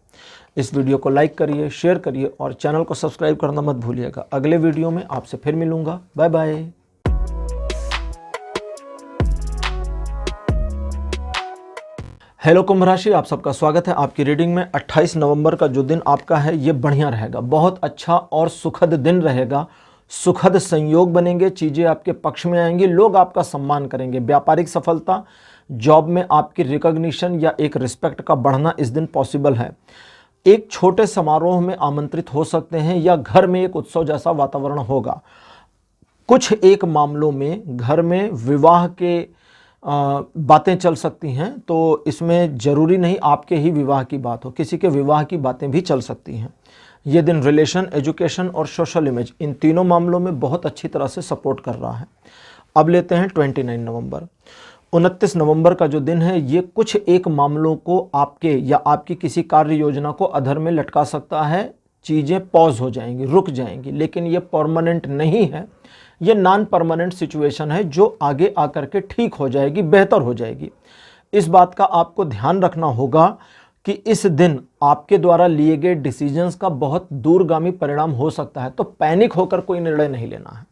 इस वीडियो को लाइक करिए, शेयर करिए और चैनल को सब्सक्राइब करना मत भूलिएगा। अगले वीडियो में आपसे फिर मिलूंगा। Bye bye. हेलो कुंभ राशि, आप सबका स्वागत है आपकी रीडिंग में। 28 नवंबर का जो दिन आपका है ये बढ़िया रहेगा, बहुत अच्छा और सुखद दिन रहेगा। सुखद संयोग बनेंगे, चीज़ें आपके पक्ष में आएंगी, लोग आपका सम्मान करेंगे। व्यापारिक सफलता, जॉब में आपकी रिकॉग्निशन या एक रिस्पेक्ट का बढ़ना इस दिन पॉसिबल है। एक छोटे समारोह में आमंत्रित हो सकते हैं या घर में एक उत्सव जैसा वातावरण होगा। कुछ एक मामलों में घर में विवाह के बातें चल सकती हैं, तो इसमें ज़रूरी नहीं आपके ही विवाह की बात हो, किसी के विवाह की बातें भी चल सकती हैं। ये दिन रिलेशन, एजुकेशन और सोशल इमेज, इन तीनों मामलों में बहुत अच्छी तरह से सपोर्ट कर रहा है। अब लेते हैं 29 नवंबर। 29 नवंबर का जो दिन है ये कुछ एक मामलों को आपके या आपकी किसी कार्य योजना को अधर में लटका सकता है। चीज़ें पॉज हो जाएंगी, रुक जाएंगी, लेकिन ये परमानेंट नहीं है। ये नॉन परमानेंट सिचुएशन है जो आगे आकर के ठीक हो जाएगी, बेहतर हो जाएगी। इस बात का आपको ध्यान रखना होगा कि इस दिन आपके द्वारा लिए गए डिसीजंस का बहुत दूरगामी परिणाम हो सकता है, तो पैनिक होकर कोई निर्णय नहीं लेना है।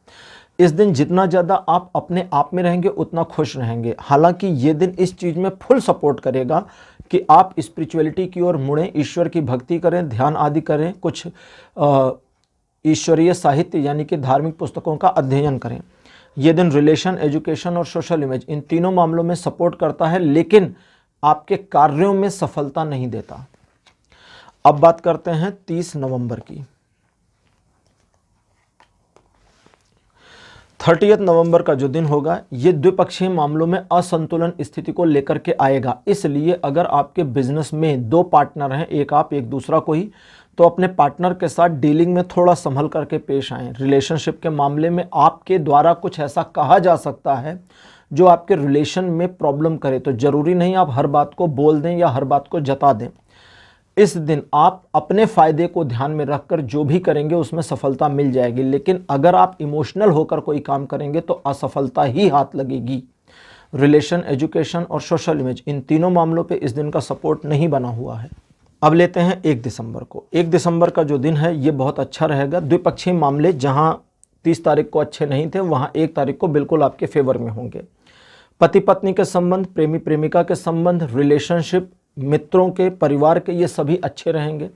इस दिन जितना ज़्यादा आप अपने आप में रहेंगे उतना खुश रहेंगे। हालांकि ये दिन इस चीज़ में फुल सपोर्ट करेगा कि आप स्पिरिचुअलिटी की ओर मुड़ें, ईश्वर की भक्ति करें, ध्यान आदि करें, कुछ ईश्वरीय साहित्य यानी कि धार्मिक पुस्तकों का अध्ययन करें। ये दिन रिलेशन, एजुकेशन और सोशल इमेज, इन तीनों मामलों में सपोर्ट करता है, लेकिन आपके कार्यों में सफलता नहीं देता। अब बात करते हैं 30 नवंबर की। 30 नवंबर का जो दिन होगा ये द्विपक्षीय मामलों में असंतुलन स्थिति को लेकर के आएगा। इसलिए अगर आपके बिजनेस में दो पार्टनर हैं, एक आप एक दूसरा कोई, तो अपने पार्टनर के साथ डीलिंग में थोड़ा संभल करके पेश आएँ। रिलेशनशिप के मामले में आपके द्वारा कुछ ऐसा कहा जा सकता है जो आपके रिलेशन में प्रॉब्लम करे, तो ज़रूरी नहीं आप हर बात को बोल दें या हर बात को जता दें। इस दिन आप अपने फ़ायदे को ध्यान में रखकर जो भी करेंगे उसमें सफलता मिल जाएगी, लेकिन अगर आप इमोशनल होकर कोई काम करेंगे तो असफलता ही हाथ लगेगी। रिलेशन, एजुकेशन और सोशल इमेज, इन तीनों मामलों पे इस दिन का सपोर्ट नहीं बना हुआ है। अब लेते हैं 1 दिसंबर को। 1 दिसंबर का जो दिन है ये बहुत अच्छा रहेगा। द्विपक्षीय मामले जहां 30 तारीख को अच्छे नहीं थे, वहां 1 तारीख को बिल्कुल आपके फेवर में होंगे। पति पत्नी के संबंध, प्रेमी प्रेमिका के संबंध, रिलेशनशिप, मित्रों के, परिवार के, ये सभी अच्छे रहेंगे।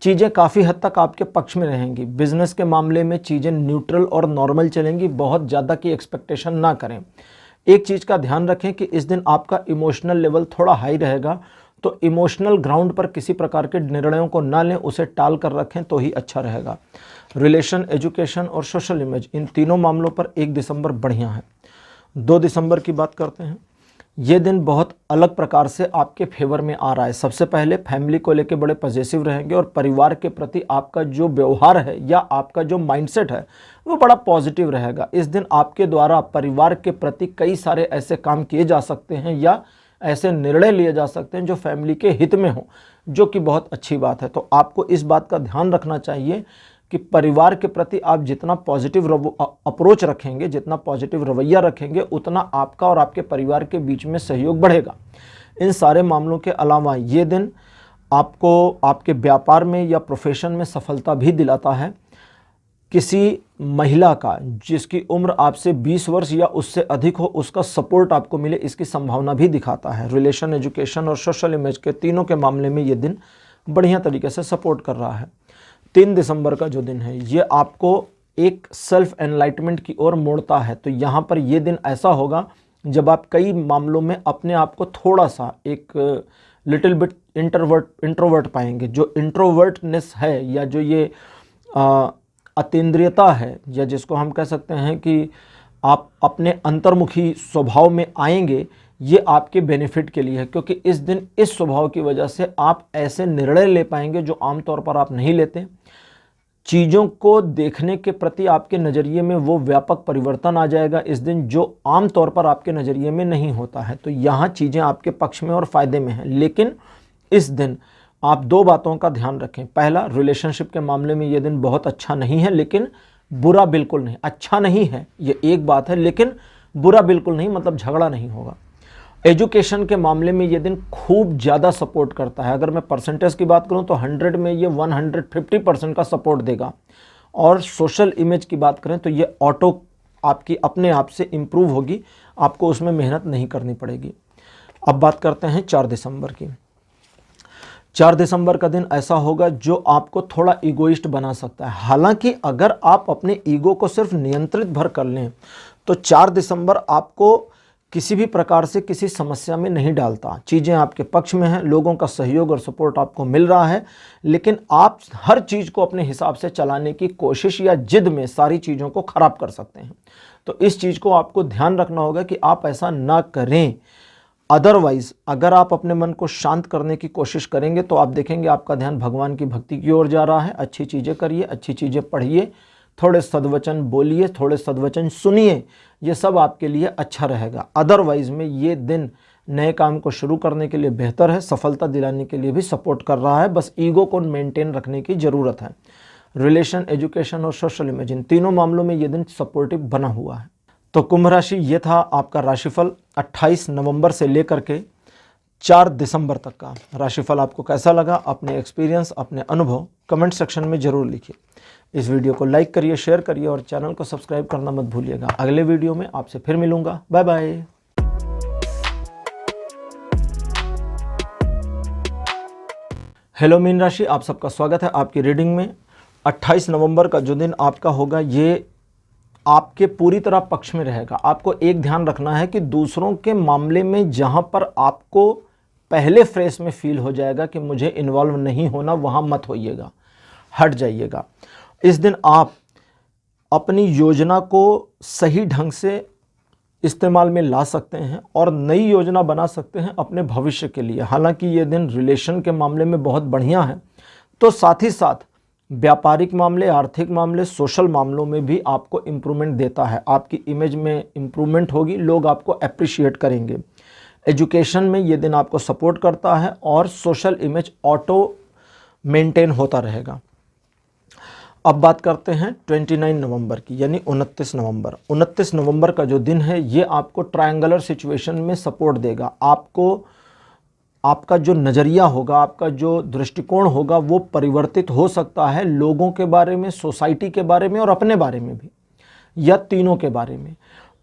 चीज़ें काफ़ी हद तक आपके पक्ष में रहेंगी। बिजनेस के मामले में चीज़ें न्यूट्रल और नॉर्मल चलेंगी, बहुत ज़्यादा की एक्सपेक्टेशन ना करें। एक चीज़ का ध्यान रखें कि इस दिन आपका इमोशनल लेवल थोड़ा हाई रहेगा, तो इमोशनल ग्राउंड पर किसी प्रकार के निर्णयों को ना लें, उसे टाल कर रखें तो ही अच्छा रहेगा। रिलेशन, एजुकेशन और सोशल इमेज, इन तीनों मामलों पर 1 दिसंबर बढ़िया है। 2 दिसंबर की बात करते हैं। ये दिन बहुत अलग प्रकार से आपके फेवर में आ रहा है। सबसे पहले फैमिली को लेकर बड़े पॉजिटिव रहेंगे और परिवार के प्रति आपका जो व्यवहार है या आपका जो माइंडसेट है वो बड़ा पॉजिटिव रहेगा। इस दिन आपके द्वारा परिवार के प्रति कई सारे ऐसे काम किए जा सकते हैं या ऐसे निर्णय लिए जा सकते हैं जो फैमिली के हित में हो, जो कि बहुत अच्छी बात है। तो आपको इस बात का ध्यान रखना चाहिए कि परिवार के प्रति आप जितना पॉजिटिव अप्रोच रखेंगे, जितना पॉजिटिव रवैया रखेंगे, उतना आपका और आपके परिवार के बीच में सहयोग बढ़ेगा। इन सारे मामलों के अलावा ये दिन आपको आपके व्यापार में या प्रोफेशन में सफलता भी दिलाता है। किसी महिला का जिसकी उम्र आपसे 20 वर्ष या उससे अधिक हो, उसका सपोर्ट आपको मिले, इसकी संभावना भी दिखाता है। रिलेशन, एजुकेशन और सोशल इमेज के तीनों के मामले में ये दिन बढ़िया तरीके से सपोर्ट कर रहा है। 3 दिसंबर का जो दिन है ये आपको एक सेल्फ एनलाइटमेंट की ओर मोड़ता है। तो यहाँ पर ये दिन ऐसा होगा जब आप कई मामलों में अपने आप को थोड़ा सा एक लिटिल बिट इंट्रोवर्ट पाएंगे। जो इंट्रोवर्टनेस है या जो ये अतीन्द्रियता है, या जिसको हम कह सकते हैं कि आप अपने अंतर्मुखी स्वभाव में आएंगे, ये आपके बेनिफिट के लिए है, क्योंकि इस दिन इस स्वभाव की वजह से आप ऐसे निर्णय ले पाएंगे जो आमतौर पर आप नहीं लेते। चीज़ों को देखने के प्रति आपके नज़रिए में वो व्यापक परिवर्तन आ जाएगा इस दिन, जो आमतौर पर आपके नज़रिए में नहीं होता है। तो यहाँ चीज़ें आपके पक्ष में और फ़ायदे में हैं। लेकिन इस दिन आप 2 बातों का ध्यान रखें। पहला, रिलेशनशिप के मामले में ये दिन बहुत अच्छा नहीं है, लेकिन बुरा बिल्कुल नहीं। अच्छा नहीं है ये एक बात है, लेकिन बुरा बिल्कुल नहीं, मतलब झगड़ा नहीं होगा। एजुकेशन के मामले में ये दिन खूब ज़्यादा सपोर्ट करता है। अगर मैं परसेंटेज की बात करूं तो 100 में ये 150% का सपोर्ट देगा। और सोशल इमेज की बात करें तो ये ऑटो आपकी अपने आप से इम्प्रूव होगी, आपको उसमें मेहनत नहीं करनी पड़ेगी। अब बात करते हैं 4 दिसंबर की। 4 दिसंबर का दिन ऐसा होगा जो आपको थोड़ा ईगोइस्ट बना सकता है। हालांकि अगर आप अपने ईगो को सिर्फ नियंत्रित भर कर लें तो 4 दिसंबर आपको किसी भी प्रकार से किसी समस्या में नहीं डालता। चीज़ें आपके पक्ष में हैं, लोगों का सहयोग और सपोर्ट आपको मिल रहा है, लेकिन आप हर चीज़ को अपने हिसाब से चलाने की कोशिश या जिद में सारी चीज़ों को ख़राब कर सकते हैं। तो इस चीज़ को आपको ध्यान रखना होगा कि आप ऐसा ना करें। अदरवाइज़ अगर आप अपने मन को शांत करने की कोशिश करेंगे तो आप देखेंगे आपका ध्यान भगवान की भक्ति की ओर जा रहा है। अच्छी चीज़ें करिए, अच्छी चीज़ें पढ़िए, थोड़े सद्वचन बोलिए, थोड़े सद्वचन सुनिए, ये सब आपके लिए अच्छा रहेगा। अदरवाइज़ में ये दिन नए काम को शुरू करने के लिए बेहतर है, सफलता दिलाने के लिए भी सपोर्ट कर रहा है। बस ईगो को मेंटेन रखने की ज़रूरत है। रिलेशन, एजुकेशन और सोशल इमेज, इन तीनों मामलों में ये दिन सपोर्टिव बना हुआ है। तो कुंभ राशि, ये था आपका राशिफल 28 नवंबर से लेकर के 4 दिसंबर तक का। राशिफल आपको कैसा लगा? अपने एक्सपीरियंस, अपने अनुभव कमेंट सेक्शन में ज़रूर लिखिए। इस वीडियो को लाइक करिए, शेयर करिए और चैनल को सब्सक्राइब करना मत भूलिएगा। अगले वीडियो में आपसे फिर मिलूंगा। Bye bye. हेलो मीन राशि, आप सबका स्वागत है आपकी रीडिंग में। 28 नवंबर का जो दिन आपका होगा ये आपके पूरी तरह पक्ष में रहेगा। आपको एक ध्यान रखना है कि दूसरों के मामले में जहां पर आपको पहले फ्रेस में फील हो जाएगा कि मुझे इन्वॉल्व नहीं होना, वहां मत होइएगा, हट जाइएगा। इस दिन आप अपनी योजना को सही ढंग से इस्तेमाल में ला सकते हैं और नई योजना बना सकते हैं अपने भविष्य के लिए। हालांकि ये दिन रिलेशन के मामले में बहुत बढ़िया है, तो साथ ही साथ व्यापारिक मामले, आर्थिक मामले, सोशल मामलों में भी आपको इम्प्रूवमेंट देता है। आपकी इमेज में इम्प्रूवमेंट होगी, लोग आपको अप्रिशिएट करेंगे। एजुकेशन में ये दिन आपको सपोर्ट करता है और सोशल इमेज ऑटो मेंटेन होता रहेगा। अब बात करते हैं 29 नवंबर की, यानी 29 नवंबर। 29 नवंबर का जो दिन है ये आपको ट्रायंगुलर सिचुएशन में सपोर्ट देगा। आपका जो नज़रिया होगा, आपका जो दृष्टिकोण होगा वो परिवर्तित हो सकता है, लोगों के बारे में, सोसाइटी के बारे में और अपने बारे में भी, या तीनों के बारे में।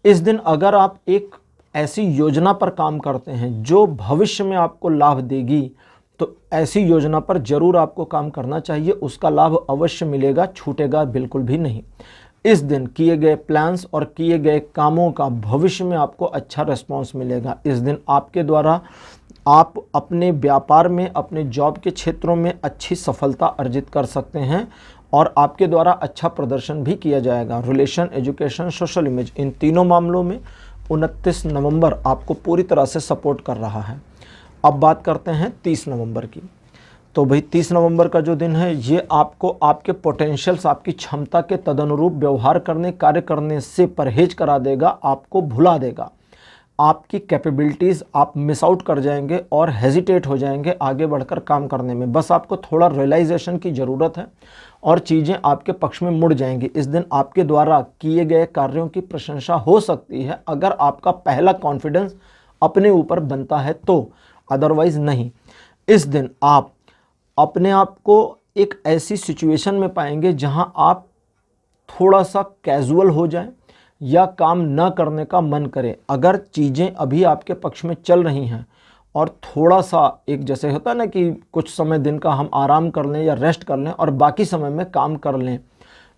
इस दिन अगर आप एक ऐसी योजना पर काम करते हैं जो भविष्य में आपको लाभ देगी, तो ऐसी योजना पर जरूर आपको काम करना चाहिए। उसका लाभ अवश्य मिलेगा, छूटेगा बिल्कुल भी नहीं। इस दिन किए गए प्लान्स और किए गए कामों का भविष्य में आपको अच्छा रिस्पॉन्स मिलेगा। इस दिन आपके द्वारा आप अपने व्यापार में, अपने जॉब के क्षेत्रों में अच्छी सफलता अर्जित कर सकते हैं और आपके द्वारा अच्छा प्रदर्शन भी किया जाएगा। रिलेशन, एजुकेशन, सोशल इमेज, इन तीनों मामलों में 29 नवंबर आपको पूरी तरह से सपोर्ट कर रहा है। अब बात करते हैं 30 नवंबर की। तो भाई 30 नवंबर का जो दिन है ये आपको आपके पोटेंशियल्स, आपकी क्षमता के तदनुरूप व्यवहार करने, कार्य करने से परहेज करा देगा, आपको भुला देगा। आपकी कैपेबिलिटीज़ आप मिस आउट कर जाएंगे और हेजिटेट हो जाएंगे आगे बढ़कर काम करने में। बस आपको थोड़ा रियलाइजेशन की ज़रूरत है और चीज़ें आपके पक्ष में मुड़ जाएंगी। इस दिन आपके द्वारा किए गए कार्यों की प्रशंसा हो सकती है अगर आपका पहला कॉन्फिडेंस अपने ऊपर बनता है तो, अदरवाइज नहीं। इस दिन आप अपने आप को एक ऐसी सिचुएशन में पाएंगे जहां आप थोड़ा सा कैजुअल हो जाएं या काम न करने का मन करे। अगर चीज़ें अभी आपके पक्ष में चल रही हैं और थोड़ा सा एक जैसे होता है ना कि कुछ समय दिन का हम आराम कर लें या रेस्ट कर लें और बाकी समय में काम कर लें,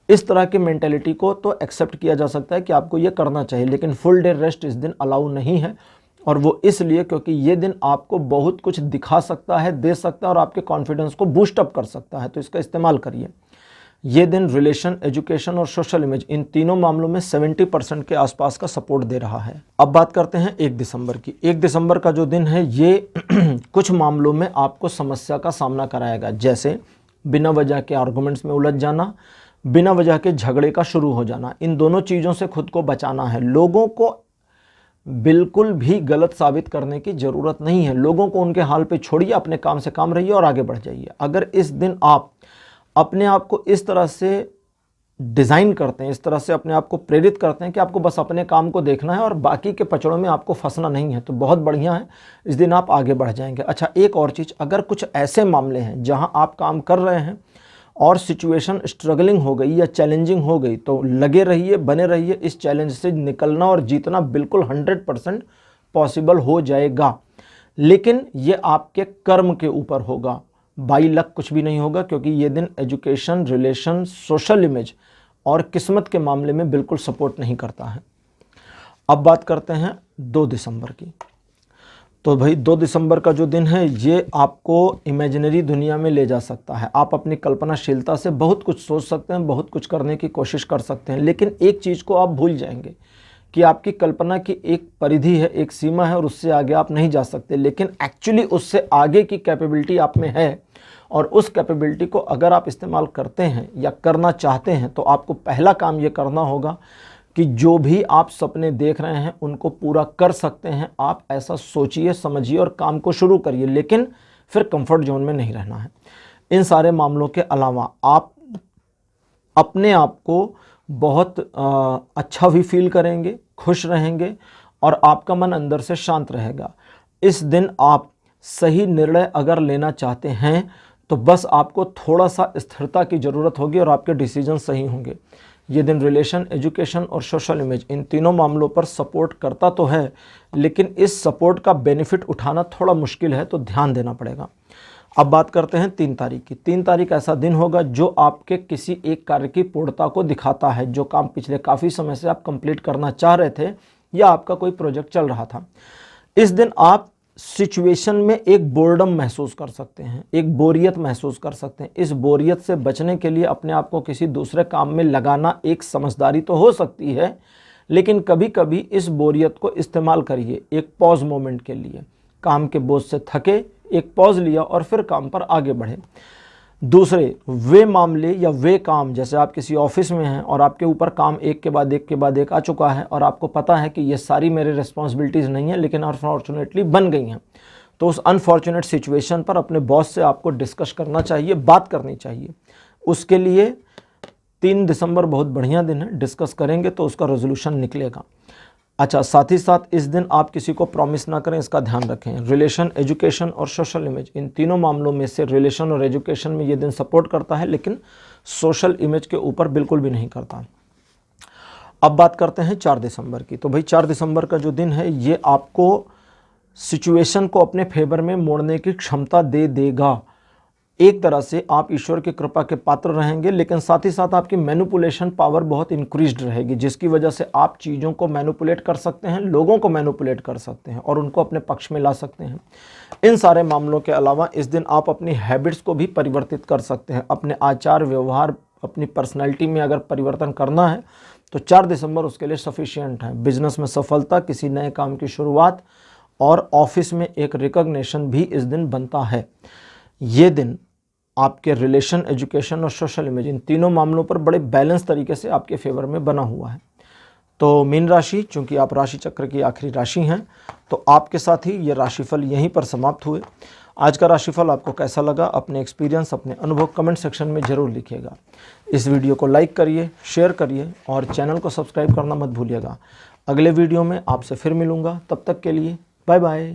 इस तरह की मेंटेलिटी को तो एक्सेप्ट किया जा सकता है कि आपको ये करना चाहिए। लेकिन फुल डे रेस्ट इस दिन अलाउ नहीं है, और वो इसलिए क्योंकि ये दिन आपको बहुत कुछ दिखा सकता है, दे सकता है और आपके कॉन्फिडेंस को बूस्ट अप कर सकता है, तो इसका इस्तेमाल करिए। ये दिन रिलेशन, एजुकेशन और सोशल इमेज, इन तीनों मामलों में 70% के आसपास का सपोर्ट दे रहा है। अब बात करते हैं 1 दिसंबर की। 1 दिसंबर का जो दिन है ये कुछ मामलों में आपको समस्या का सामना कराएगा, जैसे बिना वजह के आर्गुमेंट्स में उलझ जाना, बिना वजह के झगड़े का शुरू हो जाना। इन दोनों चीज़ों से खुद को बचाना है। लोगों को बिल्कुल भी गलत साबित करने की ज़रूरत नहीं है। लोगों को उनके हाल पे छोड़िए, अपने काम से काम रहिए और आगे बढ़ जाइए। अगर इस दिन आप अपने आप को इस तरह से डिज़ाइन करते हैं, इस तरह से अपने आप को प्रेरित करते हैं कि आपको बस अपने काम को देखना है और बाकी के पचड़ों में आपको फंसना नहीं है, तो बहुत बढ़िया है, इस दिन आप आगे बढ़ जाएंगे। अच्छा, एक और चीज़, अगर कुछ ऐसे मामले हैं जहां आप काम कर रहे हैं और सिचुएशन स्ट्रगलिंग हो गई या चैलेंजिंग हो गई, तो लगे रहिए, बने रहिए। इस चैलेंज से निकलना और जीतना बिल्कुल 100% पॉसिबल हो जाएगा, लेकिन ये आपके कर्म के ऊपर होगा। बाई लक कुछ भी नहीं होगा, क्योंकि ये दिन एजुकेशन, रिलेशन, सोशल इमेज और किस्मत के मामले में बिल्कुल सपोर्ट नहीं करता है। अब बात करते हैं 2 दिसंबर की। तो भाई 2 दिसंबर का जो दिन है ये आपको इमेजिनरी दुनिया में ले जा सकता है। आप अपनी कल्पनाशीलता से बहुत कुछ सोच सकते हैं, बहुत कुछ करने की कोशिश कर सकते हैं, लेकिन एक चीज़ को आप भूल जाएंगे कि आपकी कल्पना की एक परिधि है, एक सीमा है और उससे आगे आप नहीं जा सकते। लेकिन एक्चुअली उससे आगे की कैपेबिलिटी आप में है, और उस कैपेबिलिटी को अगर आप इस्तेमाल करते हैं या करना चाहते हैं, तो आपको पहला काम ये करना होगा कि जो भी आप सपने देख रहे हैं उनको पूरा कर सकते हैं। आप ऐसा सोचिए, समझिए और काम को शुरू करिए, लेकिन फिर कंफर्ट जोन में नहीं रहना है। इन सारे मामलों के अलावा आप अपने आप को बहुत अच्छा भी फील करेंगे, खुश रहेंगे और आपका मन अंदर से शांत रहेगा। इस दिन आप सही निर्णय अगर लेना चाहते हैं तो बस आपको थोड़ा सा स्थिरता की ज़रूरत होगी और आपके डिसीजन सही होंगे। ये दिन रिलेशन, एजुकेशन और सोशल इमेज, इन तीनों मामलों पर सपोर्ट करता तो है, लेकिन इस सपोर्ट का बेनिफिट उठाना थोड़ा मुश्किल है, तो ध्यान देना पड़ेगा। अब बात करते हैं 3 तारीख की। 3 तारीख ऐसा दिन होगा जो आपके किसी एक कार्य की पूर्णता को दिखाता है। जो काम पिछले काफ़ी समय से आप कंप्लीट करना चाह रहे थे या आपका कोई प्रोजेक्ट चल रहा था, इस दिन आप सिचुएशन में एक बोर्डम महसूस कर सकते हैं, एक बोरियत महसूस कर सकते हैं। इस बोरियत से बचने के लिए अपने आप को किसी दूसरे काम में लगाना एक समझदारी तो हो सकती है, लेकिन कभी कभी इस बोरियत को इस्तेमाल करिए एक पॉज मोमेंट के लिए। काम के बोझ से थके, एक पॉज लिया और फिर काम पर आगे बढ़े। दूसरे वे मामले या वे काम, जैसे आप किसी ऑफिस में हैं और आपके ऊपर काम एक के बाद एक आ चुका है और आपको पता है कि ये सारी मेरी रिस्पॉन्सिबिलिटीज़ नहीं है, लेकिन अनफॉर्चुनेटली बन गई हैं, तो उस अनफॉर्चुनेट सिचुएशन पर अपने बॉस से आपको डिस्कस करना चाहिए, बात करनी चाहिए। उसके लिए 3 दिसंबर बहुत बढ़िया दिन है, डिस्कस करेंगे तो उसका रेजोल्यूशन निकलेगा। अच्छा, साथ ही साथ इस दिन आप किसी को प्रॉमिस ना करें, इसका ध्यान रखें। रिलेशन, एजुकेशन और सोशल इमेज, इन तीनों मामलों में से रिलेशन और एजुकेशन में ये दिन सपोर्ट करता है, लेकिन सोशल इमेज के ऊपर बिल्कुल भी नहीं करता। अब बात करते हैं 4 दिसंबर की। तो भाई 4 दिसंबर का जो दिन है ये आपको सिचुएशन को अपने फेवर में मोड़ने की क्षमता दे देगा। एक तरह से आप ईश्वर की कृपा के पात्र रहेंगे, लेकिन साथ ही साथ आपकी मैनिपुलेशन पावर बहुत इंक्रीज्ड रहेगी, जिसकी वजह से आप चीज़ों को मैनिपुलेट कर सकते हैं, लोगों को मैनिपुलेट कर सकते हैं और उनको अपने पक्ष में ला सकते हैं। इन सारे मामलों के अलावा इस दिन आप अपनी हैबिट्स को भी परिवर्तित कर सकते हैं। अपने आचार व्यवहार, अपनी पर्सनैलिटी में अगर परिवर्तन करना है तो 4 दिसंबर उसके लिए सफिशिएंट है। बिजनेस में सफलता, किसी नए काम की शुरुआत और ऑफिस में एक रिकॉग्निशन भी इस दिन बनता है। ये दिन आपके रिलेशन, एजुकेशन और सोशल इमेज, इन तीनों मामलों पर बड़े बैलेंस तरीके से आपके फेवर में बना हुआ है। तो मीन राशि, चूंकि आप राशि चक्र की आखिरी राशि हैं, तो आपके साथ ही ये राशिफल यहीं पर समाप्त हुए। आज का राशिफल आपको कैसा लगा, अपने एक्सपीरियंस, अपने अनुभव कमेंट सेक्शन में ज़रूर लिखिएगा। इस वीडियो को लाइक करिए, शेयर करिए और चैनल को सब्सक्राइब करना मत भूलिएगा। अगले वीडियो में आपसे फिर मिलूँगा, तब तक के लिए बाय बाय।